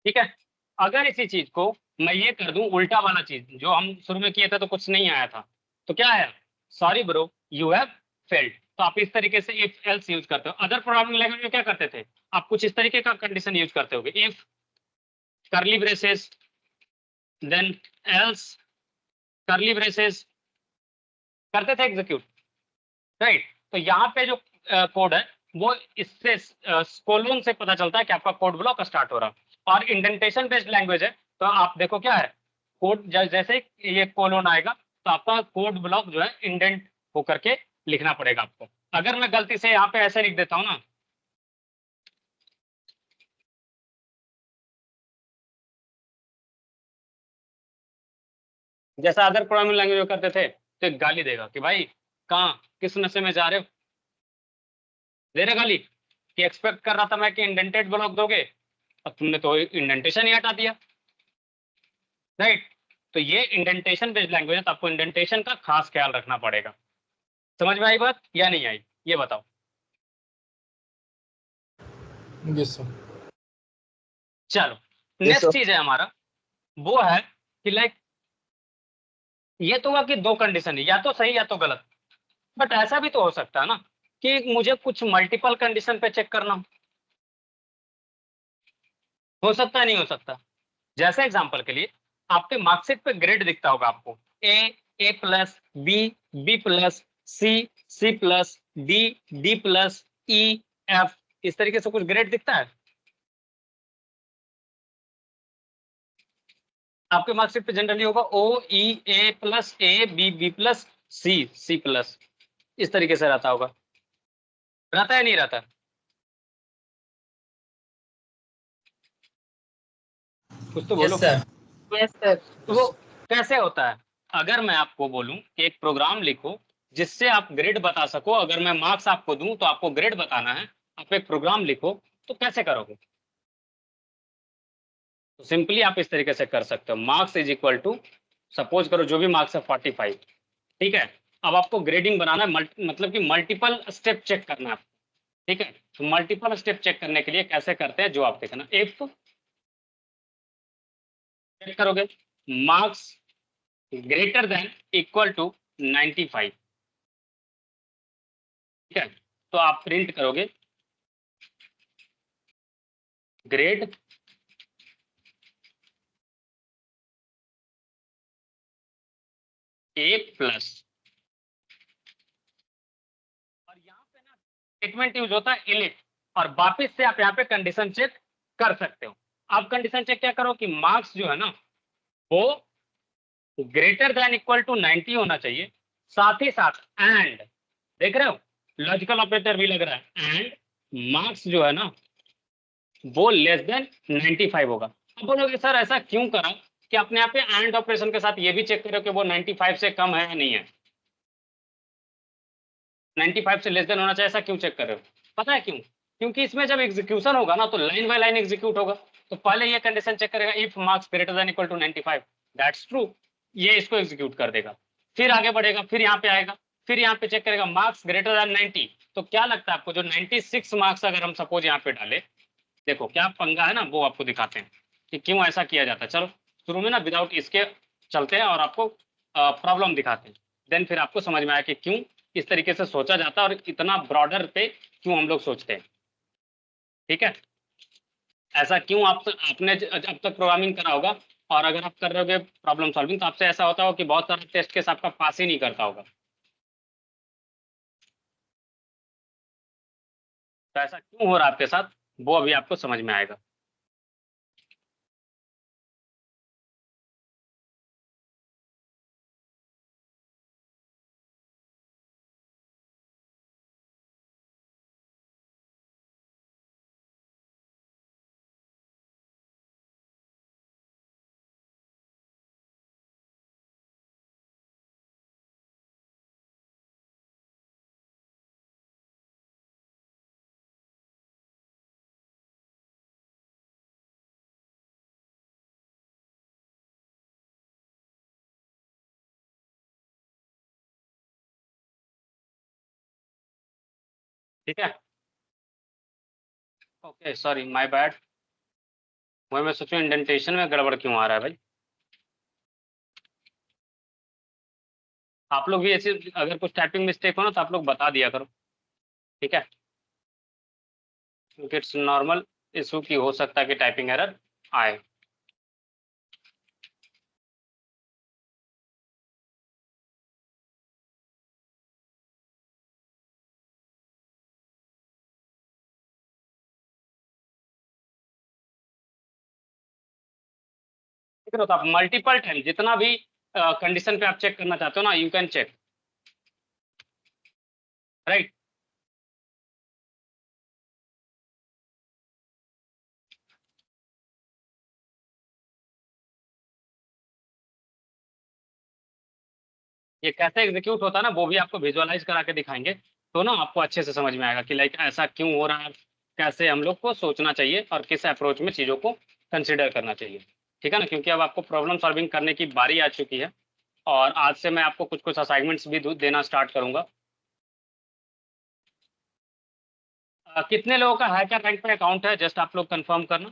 ठीक है। अगर इसी चीज को मैं ये कर दूं उल्टा वाला चीज जो हम शुरू में किए थे तो कुछ नहीं आया था, तो क्या आया? Sorry bro you have failed. तो आप इस तरीके से इफ एल्स यूज करते हो। अदर प्रोग्रामिंग लैंग्वेज में क्या करते थे? आप कुछ इस तरीके का कंडीशन यूज करते होगे, if curly braces then else curly braces, करते थे एग्जीक्यूट, राइट। तो यहाँ पे जो कोड है वो इससे कोलोन से पता चलता है कि आपका कोड ब्लॉक स्टार्ट हो रहा है। और इंडेंटेशन बेस्ड लैंग्वेज है, तो आप देखो क्या है, कोड जैसे ही ये कोलोन आएगा तो आपका कोड ब्लॉक जो है इंडेंट होकर के लिखना पड़ेगा आपको। अगर मैं गलती से यहाँ पे ऐसे लिख देता हूँ ना, जैसा अदर प्रोग्रामिंग लैंग्वेज में करते थे, तो एक गाली देगा कि भाई कहाँ किस नशे में जा रहे हो, दे रहे गाली कि एक्सपेक्ट कर रहा था मैं कि इंडेंटेड ब्लॉक दोगे, अब तुमने तो इंडेंटेशन ही हटा दिया, राइट। तो ये इंडेंटेशन बेस्ड लैंग्वेज है, तो आपको इंडेंटेशन का खास ख्याल रखना पड़ेगा। समझ में आई बात या नहीं आई, ये बताओ। Yes sir. चलो नेक्स्ट चीज है हमारा, वो है कि लाइक ये तो हुआ कि दो कंडीशन है, या तो सही या तो गलत। बट ऐसा भी तो हो सकता है ना कि मुझे कुछ मल्टीपल कंडीशन पे चेक करना हो सकता है, नहीं हो सकता। जैसे एग्जांपल के लिए आपके मार्कशीट पे ग्रेड दिखता होगा आपको, A plus, B plus, C plus, D plus, E F, इस तरीके से कुछ ग्रेड दिखता है आपके मार्कशीट पे। जनरली होगा O E A plus, A B plus, C plus, इस तरीके से रहता होगा। रहता है नहीं रहता? कुछ तो बोलो। Yes sir. Yes, sir. वो कैसे होता है? अगर मैं आपको बोलूं कि एक प्रोग्राम लिखो जिससे आप ग्रेड बता सको, अगर मैं मार्क्स आपको दूं तो आपको ग्रेड बताना है, आप एक प्रोग्राम लिखो, तो कैसे करोगे? तो सिंपली आप इस तरीके से कर सकते हो, marks is equal to, suppose करो जो भी मार्क्स है 45, ठीक है। अब आपको ग्रेडिंग बनाना है, मतलब कि मल्टीपल स्टेप चेक करना है आपको, ठीक है। तो मल्टीपल स्टेप चेक करने के लिए कैसे करते हैं, जो आप देखना, इफ चेक करोगे marks greater than equal to 95, ठीक है, तो आप प्रिंट करोगे ग्रेड ए प्लस। और यहाँ पे ना स्टेटमेंट यूज होता है इलिफ, और वापस से आप यहाँ पे कंडीशन चेक कर सकते हो। आप कंडीशन चेक क्या करो कि मार्क्स जो है ना वो ग्रेटर देन इक्वल टू 90 होना चाहिए, साथ ही साथ एंड, देख रहे हो लॉजिकल ऑपरेटर भी लग रहा है, एंड मार्क्स जो है ना वो लेस देन 95 होगा। अब बोलोगे सर ऐसा क्यों करा कि अपने आप पे एंड ऑपरेशन के साथ ये भी चेक करो कि वो 95 से कम है या नहीं है, 95 से लेस देन होना चाहिए, ऐसा क्यों चेक कर रहे हो? पता है क्यों? क्योंकि इसमें जब एग्जीक्यूशन होगा ना तो लाइन बाय लाइन एग्जीक्यूट होगा, तो पहले ये कंडीशन चेक करेगा if marks greater than equal to 95, that's true, ये इसको एग्जीक्यूट कर देगा, फिर आगे बढ़ेगा, फिर यहाँ पे आएगा, फिर यहाँ पे चेक करेगा मार्क्स ग्रेटर देन 90, तो क्या लगता है आपको जो 96 मार्क्स अगर हम सपोज यहाँ पे डाले, देखो क्या पंगा है ना, वो आपको दिखाते हैं कि क्यों ऐसा किया जाता है। चलो शुरू में ना विदाउट इसके चलते हैं और आपको प्रॉब्लम दिखाते हैं, देन फिर आपको समझ में आया कि क्यों इस तरीके से सोचा जाता है और इतना ब्रॉडर पे क्यों हम लोग सोचते हैं। ठीक है, ऐसा क्यों आपने अब तक प्रोग्रामिंग करा होगा और अगर आप कर रहे हो प्रॉब्लम सॉल्विंग तो आपसे ऐसा होता होगा कि बहुत सारे टेस्ट केस आपका पास ही नहीं करता होगा, तो ऐसा क्यों हो रहा है आपके साथ वो अभी आपको समझ में आएगा। ठीक है, ओके सॉरी माय बैड, वही मैं सोचूं इंडेंटेशन में गड़बड़ क्यों आ रहा है भाई। आप लोग भी ऐसे अगर कुछ टाइपिंग मिस्टेक हो ना तो आप लोग बता दिया करो, ठीक है, क्योंकि इट्स नॉर्मल इशू की हो सकता है कि टाइपिंग एरर आए। ठीक है, तो आप मल्टीपल टाइम जितना भी कंडीशन पे आप चेक करना चाहते हो ना यू कैन चेक, राइट। ये कैसे एग्जीक्यूट होता है ना वो भी आपको विजुअलाइज करा के दिखाएंगे, तो ना आपको अच्छे से समझ में आएगा कि लाइक ऐसा क्यों हो रहा है, कैसे हम लोग को सोचना चाहिए और किस अप्रोच में चीज़ों को कंसिडर करना चाहिए। ठीक है ना, क्योंकि अब आपको प्रॉब्लम सॉल्विंग करने की बारी आ चुकी है और आज से मैं आपको कुछ कुछ असाइनमेंट्स भी देना स्टार्ट करूंगा। कितने लोगों का हैकर रैंक पे अकाउंट है जस्ट आप लोग कंफर्म करना।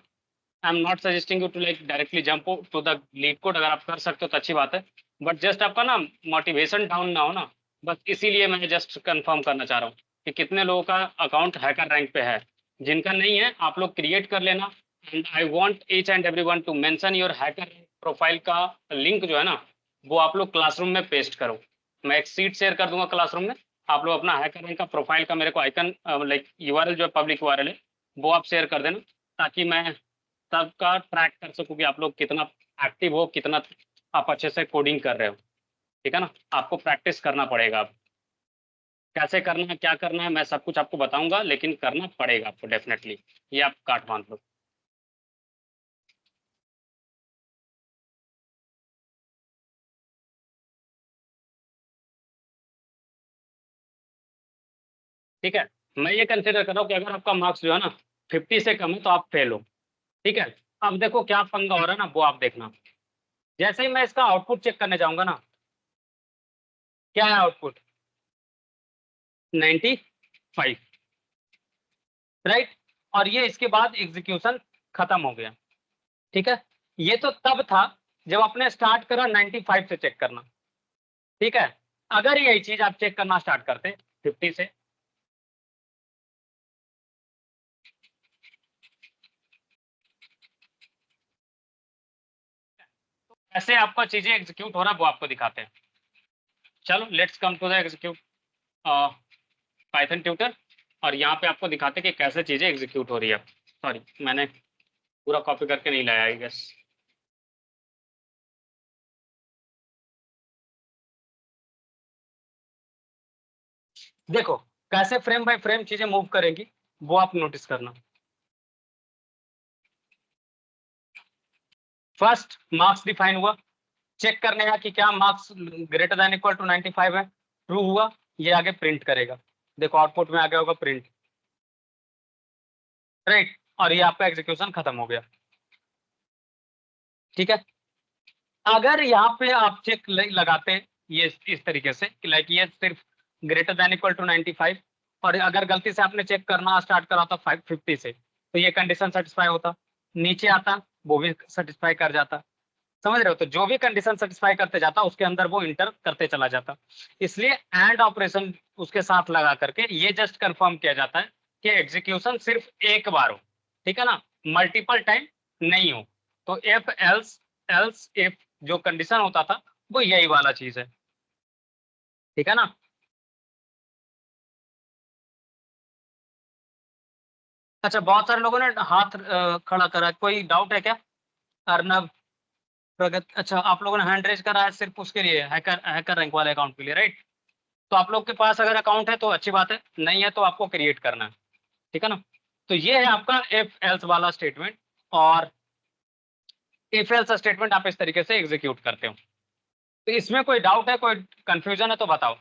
I am not suggesting you to like directly jump to the leet code, अगर आप कर सकते हो तो अच्छी बात है, बट जस्ट आपका ना मोटिवेशन डाउन ना हो ना, बस इसीलिए मैं जस्ट कंफर्म करना चाह रहा हूँ कि कितने लोगों का अकाउंट हैकर रैंक पे है। जिनका नहीं है आप लोग क्रिएट कर लेना, and I want each and everyone to mention your hacker profile का लिंक जो है ना वो आप लोग क्लासरूम में पेस्ट करो। मैं एक सीट शेयर कर दूंगा क्लासरूम में, आप लोग अपना हैकर रैंक का प्रोफाइल का मेरे को आइकन लाइक यूआरएल जो है पब्लिक यूआरएल है वो आप शेयर कर देना, ताकि मैं सबका ट्रैक कर सकूं कि आप लोग कितना एक्टिव हो, कितना आप अच्छे से कोडिंग कर रहे हो। ठीक है ना, आपको प्रैक्टिस करना पड़ेगा। अब कैसे करना है क्या करना है मैं सब कुछ आपको बताऊंगा, लेकिन करना पड़ेगा आपको डेफिनेटली, ये आप काट बांध लो। ठीक है, मैं ये कंसिडर कर रहा हूँ कि अगर आपका मार्क्स जो है ना 50 से कम है तो आप फेल हो। ठीक है, अब देखो क्या पंगा हो रहा है ना वो आप देखना, जैसे ही मैं इसका आउटपुट चेक करने जाऊंगा ना, क्या है आउटपुट 95, राइट, और ये इसके बाद एग्जीक्यूशन खत्म हो गया। ठीक है, ये तो तब था जब आपने स्टार्ट करा 95 से चेक करना। ठीक है, अगर यही चीज आप चेक करना स्टार्ट करते 50 से, तो कैसे आपका चीजें एग्जीक्यूट हो रहा है वो आपको दिखाते हैं। चलो let's come to the execute Python tutor, और यहाँ पे आपको दिखाते हैं कि कैसे चीजें एग्जीक्यूट हो रही है। सॉरी मैंने पूरा कॉपी करके नहीं लाया आई गेस। देखो कैसे फ्रेम बाय फ्रेम चीजें मूव करेंगी वो आप नोटिस करना। फर्स्ट मार्क्स डिफाइन हुआ, चेक करने का कि क्या marks greater than equal to 95 है, ट्रू हुआ, ये आगे प्रिंट करेगा। देखो आउटपुट में आ गया होगा प्रिंट, राइट, और ये आपका एग्जीक्यूशन खत्म हो गया। ठीक है, अगर यहाँ पे आप चेक लगाते ये इस तरीके से कि लाइक ये सिर्फ ग्रेटर देन इक्वल टू 95, और अगर गलती से आपने चेक करना स्टार्ट करा था 550 से, तो ये कंडीशन सेटिस्फाई होता, नीचे आता वो भी सेटिस्फाई कर जाता। समझ रहे हो, तो जो भी कंडीशन सेटिस्फाई करते जाता उसके अंदर वो इंटर करते चला जाता। इसलिए एंड ऑपरेशन उसके साथ लगा करके ये जस्ट कंफर्म किया जाता है कि एग्जीक्यूशन सिर्फ एक बार हो, ठीक है ना, मल्टीपल टाइम नहीं हो। तो इफ एल्स, एल्स इफ जो कंडीशन होता था वो यही वाला चीज है, ठीक है ना। अच्छा, बहुत सारे लोगों ने हाथ खड़ा करा, कोई डाउट है क्या? अर्नब, प्रगत, अच्छा आप लोगों ने हैंड रेज करा है सिर्फ उसके लिए, हैकर हैकर रैंक वाले अकाउंट के लिए, राइट। तो आप लोग के पास अगर अकाउंट है तो अच्छी बात है, नहीं है तो आपको क्रिएट करना है, ठीक है ना। तो ये है आपका इफ एल्स वाला स्टेटमेंट, और इफ एल्स स्टेटमेंट आप इस तरीके से एग्जीक्यूट करते हो। तो इसमें कोई डाउट है, कोई कंफ्यूजन है तो बताओ।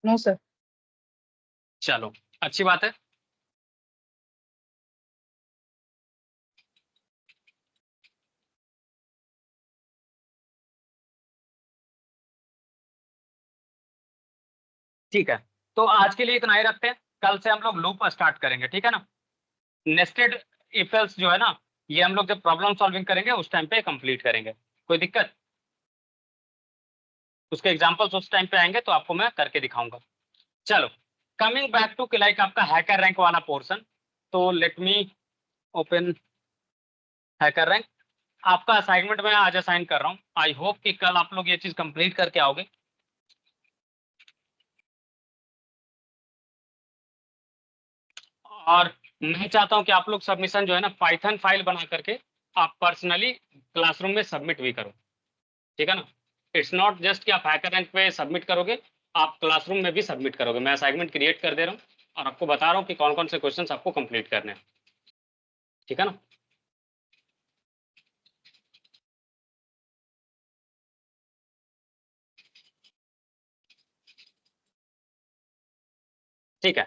No sir. चलो अच्छी बात है। ठीक है, तो आज के लिए इतना ही रखते हैं, कल से हम लोग लूप स्टार्ट करेंगे, ठीक है ना। नेस्टेड इफ एल्स जो है ना, ये हम लोग जब प्रॉब्लम सॉल्विंग करेंगे उस टाइम पे कंप्लीट करेंगे। कोई दिक्कत? उसके एग्जांपल्स उस टाइम पे आएंगे तो आपको मैं करके दिखाऊंगा। चलो कमिंग बैक टू लाइक आपका हैकर रैंक वाला पोर्शन, तो let me open hacker rank. आपका असाइनमेंट मैं आज असाइन कर रहा हूँ, आई होप कि कल आप लोग ये चीज कंप्लीट करके आओगे। और मैं चाहता हूँ कि आप लोग सबमिशन जो है ना पाइथन फाइल बना करके आप पर्सनली क्लासरूम में सबमिट भी करो, ठीक है ना। इट्स नॉट जस्ट कि आप हैकर रैंक पे सबमिट करोगे, आप क्लासरूम में भी सबमिट करोगे। मैं असाइनमेंट क्रिएट कर दे रहा हूँ और आपको बता रहा हूँ कि कौन कौन से क्वेश्चंस आपको कंप्लीट करने हैं, ठीक है ना। ठीक है,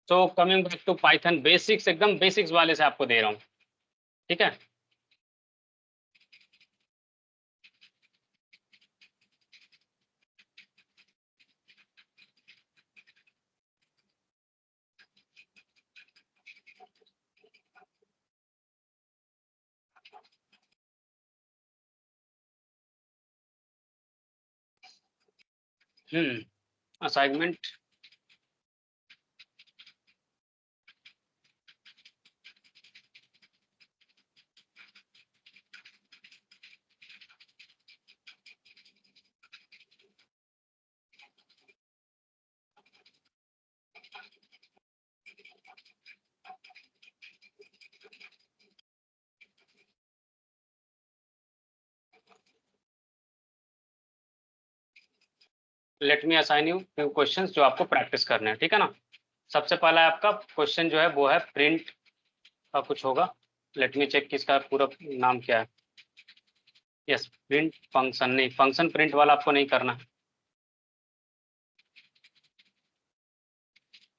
तो coming back to Python basics, एकदम बेसिक्स वाले से आपको दे रहा हूँ, ठीक है। Assignment let me assign you few questions जो आपको प्रैक्टिस करने हैं, ठीक है ना। सबसे पहला आपका क्वेश्चन जो है वो है प्रिंट का कुछ होगा। लेट मी चेक किसका पूरा नाम क्या है। यस, प्रिंट फंक्शन, नहीं फंक्शन प्रिंट वाला आपको नहीं करना है।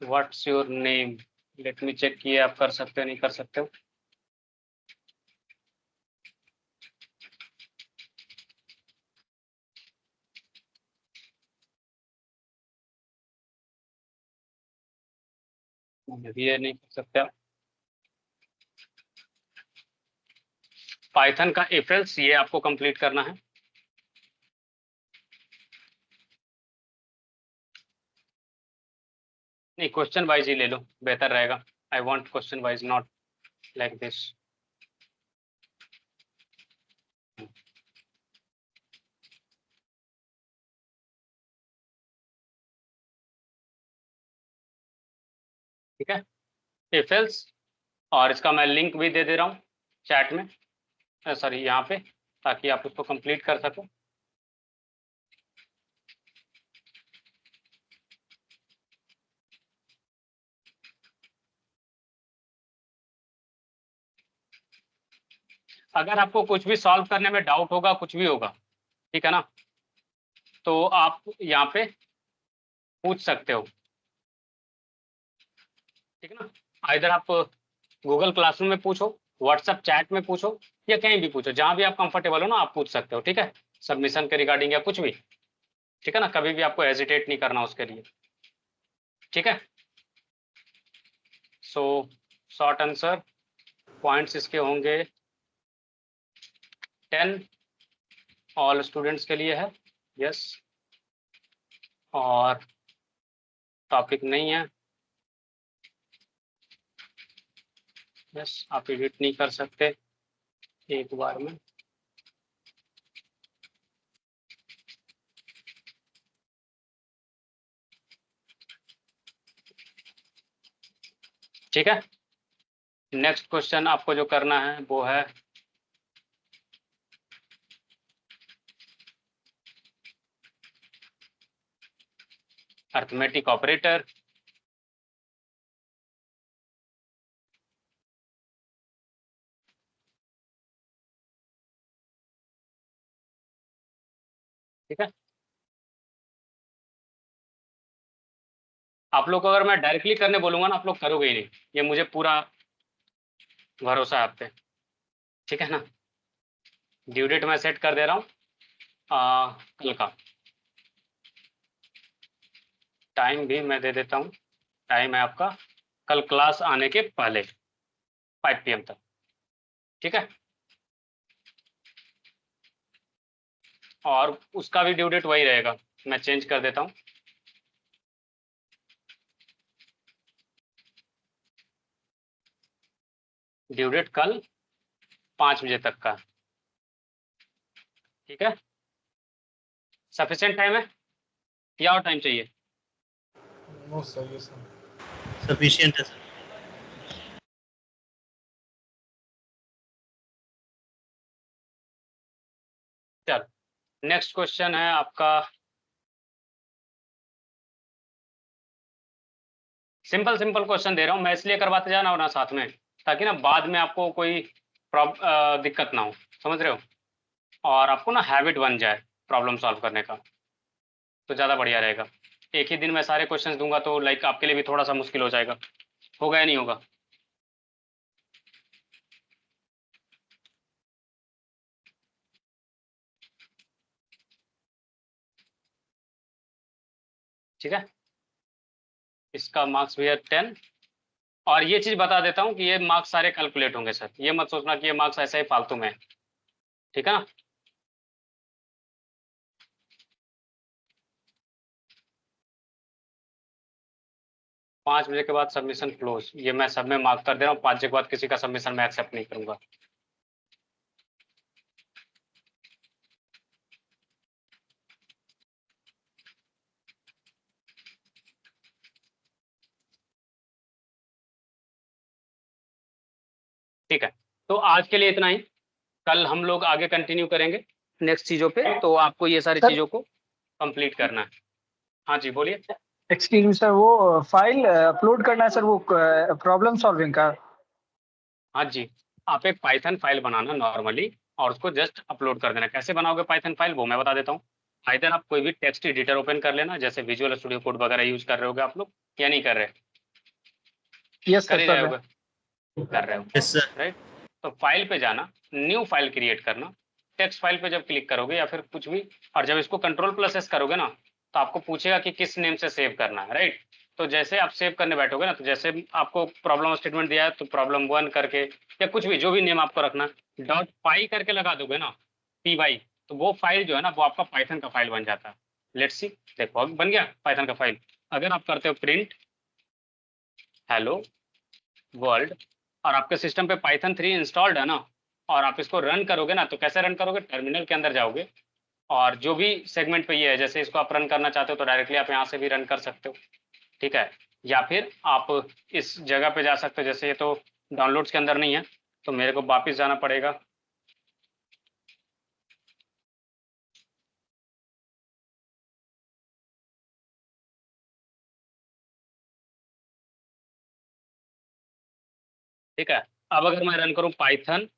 What's your name, let me check किए आप कर सकते हो नहीं कर सकते हो। ये नहीं कर सकते आप। पाइथन का इफ एल्स ये आपको कंप्लीट करना है। नहीं क्वेश्चन वाइज ही ले लो, बेहतर रहेगा। I want question wise, not like this. ठीक है, इफ एल्स, और इसका मैं लिंक भी दे दे रहा हूँ चैट में, सॉरी यहाँ पे, ताकि आप उसको कंप्लीट कर सको। अगर आपको कुछ भी सॉल्व करने में डाउट होगा, कुछ भी होगा, ठीक है ना, तो आप यहाँ पे पूछ सकते हो, ठीक है ना। इधर आप गूगल क्लासरूम में पूछो, व्हाट्सएप चैट में पूछो, या कहीं भी पूछो, जहां भी आप कंफर्टेबल हो ना आप पूछ सकते हो, ठीक है, सबमिशन के रिगार्डिंग या कुछ भी, ठीक है ना, कभी भी आपको हेजिटेट नहीं करना उसके लिए, ठीक है। सो शॉर्ट आंसर, पॉइंट्स इसके होंगे 10, ऑल स्टूडेंट्स के लिए है, यस, और टॉपिक नहीं है, यस, आप एडिट नहीं कर सकते एक बार में। ठीक है, नेक्स्ट क्वेश्चन आपको जो करना है वो है अर्थमेटिक ऑपरेटर। ठीक है, आप लोग को अगर मैं डायरेक्टली करने बोलूंगा ना आप लोग करोगे ही नहीं, ये मुझे पूरा भरोसा है आप पे, ठीक है ना। ड्यू डेट मैं सेट कर दे रहा हूँ कल का, टाइम भी मैं दे देता हूँ, टाइम है आपका कल क्लास आने के पहले 5 PM तक, ठीक है, और उसका भी ड्यू डेट वही रहेगा, मैं चेंज कर देता हूँ, ड्यू डेट कल 5 बजे तक का, ठीक है। सफिशिएंट टाइम है या और टाइम चाहिए? नो सर, ये सर सफिशिएंट है सर। चल, नेक्स्ट क्वेश्चन है आपका, सिंपल सिंपल क्वेश्चन दे रहा हूँ मैं, इसलिए करवाते जाना हो ना साथ में, ताकि ना बाद में आपको कोई दिक्कत ना हो, समझ रहे हो, और आपको ना हैबिट बन जाए प्रॉब्लम सॉल्व करने का, तो ज़्यादा बढ़िया रहेगा। एक ही दिन में सारे क्वेश्चंस दूंगा तो लाइक आपके लिए भी थोड़ा सा मुश्किल हो जाएगा, होगा या नहीं होगा? ठीक है, इसका मार्क्स भी है 10, और ये चीज़ बता देता हूँ कि ये मार्क्स सारे कैलकुलेट होंगे सर, ये मत सोचना कि ये मार्क्स ऐसे ही फालतू में है, ठीक है ना। 5 बजे के बाद सबमिशन क्लोज, ये मैं सब में मार्क कर दे रहा हूँ, 5 बजे के बाद किसी का सबमिशन मैं एक्सेप्ट नहीं करूंगा। ठीक है, तो आज के लिए इतना ही, कल हम लोग आगे कंटिन्यू करेंगे नेक्स्ट चीज़ों पे, तो आपको ये सारी सर चीज़ों को कंप्लीट करना है। हाँ जी बोलिए। एक्सक्यूज मी सर, वो फाइल अपलोड करना है सर, वो प्रॉब्लम सॉल्विंग का। हाँ जी, आप एक पाइथन फाइल बनाना नॉर्मली, और उसको जस्ट अपलोड कर देना। कैसे बनाओगे पाइथन फाइल वो मैं बता देता हूँ। आइदर आप कोई भी टेक्स्ट एडिटर ओपन कर लेना, जैसे विजुअल स्टूडियो कोड वगैरह यूज कर रहे होगे आप लोग, या नहीं कर रहे? यस कर सर, ही कर रहे रहे होगे, कर रहे हो, यस सर। राइट। तो फाइल पे जाना, न्यू फाइल क्रिएट करना, टेक्स्ट फाइल पे जब क्लिक करोगे या फिर कुछ भी, और जब इसको कंट्रोल+S करोगे ना, तो आपको पूछेगा कि किस नेम से सेव करना है, राइट। तो जैसे आप सेव करने बैठोगे ना, तो जैसे आपको प्रॉब्लम स्टेटमेंट दिया है तो प्रॉब्लम 1 करके, या कुछ भी जो भी नेम आपको रखना, .py करके लगा दोगे ना, py, तो वो फाइल जो है ना वो आपका पाइथन का फाइल बन जाता है। लेट्स सी, देखो अब बन गया पाइथन का फाइल। अगर आप करते हो प्रिंट हेलो वर्ल्ड, और आपके सिस्टम पे पाइथन 3 इंस्टॉल्ड है ना, और आप इसको रन करोगे ना, तो कैसे रन करोगे, टर्मिनल के अंदर जाओगे, और जो भी सेगमेंट पे ये है, जैसे इसको आप रन करना चाहते हो तो डायरेक्टली आप यहाँ से भी रन कर सकते हो, ठीक है, या फिर आप इस जगह पे जा सकते हो, जैसे ये तो डाउनलोड्स के अंदर नहीं है तो मेरे को वापस जाना पड़ेगा, ठीक है। अब अगर मैं रन करूँ पाइथन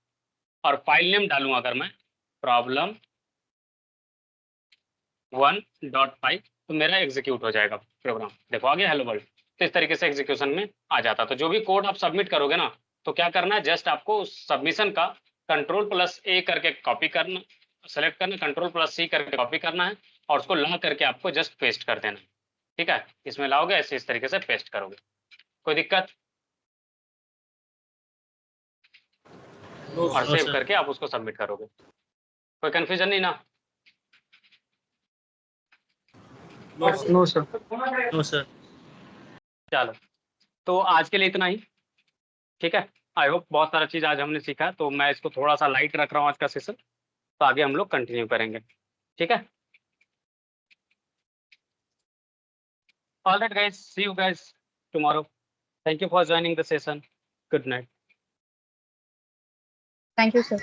और फाइल नेम डालूं अगर मैं प्रॉब्लम 1.py तो मेरा एग्जीक्यूट हो जाएगा प्रोग्राम। देखो आ गया हेलो वर्ल्ड। तो इस तरीके से एग्जीक्यूशन में आ जाता। तो जो भी कोड आप सबमिट करोगे ना तो क्या करना है, जस्ट आपको उस सबमिशन का Ctrl+A करके कॉपी करना, सेलेक्ट करना, Ctrl+C करके कॉपी करना है और उसको ला करके आपको जस्ट पेस्ट कर देना है। ठीक है, इसमें लाओगे ऐसे इस तरीके से पेस्ट करोगे। कोई दिक्कत? और No, सेव sir. करके आप उसको सबमिट करोगे। कोई कंफ्यूजन नहीं ना? No, sir. No sir. No, sir. चलो, तो आज के लिए इतना ही। ठीक है, आई होप बहुत सारा चीज आज हमने सीखा। तो मैं इसको थोड़ा सा लाइट रख रहा हूँ आज का सेशन, तो आगे हम लोग कंटिन्यू करेंगे। ठीक है, all right guys, see you guys tomorrow. Thank you for joining the session. Good night. Thank you, sir.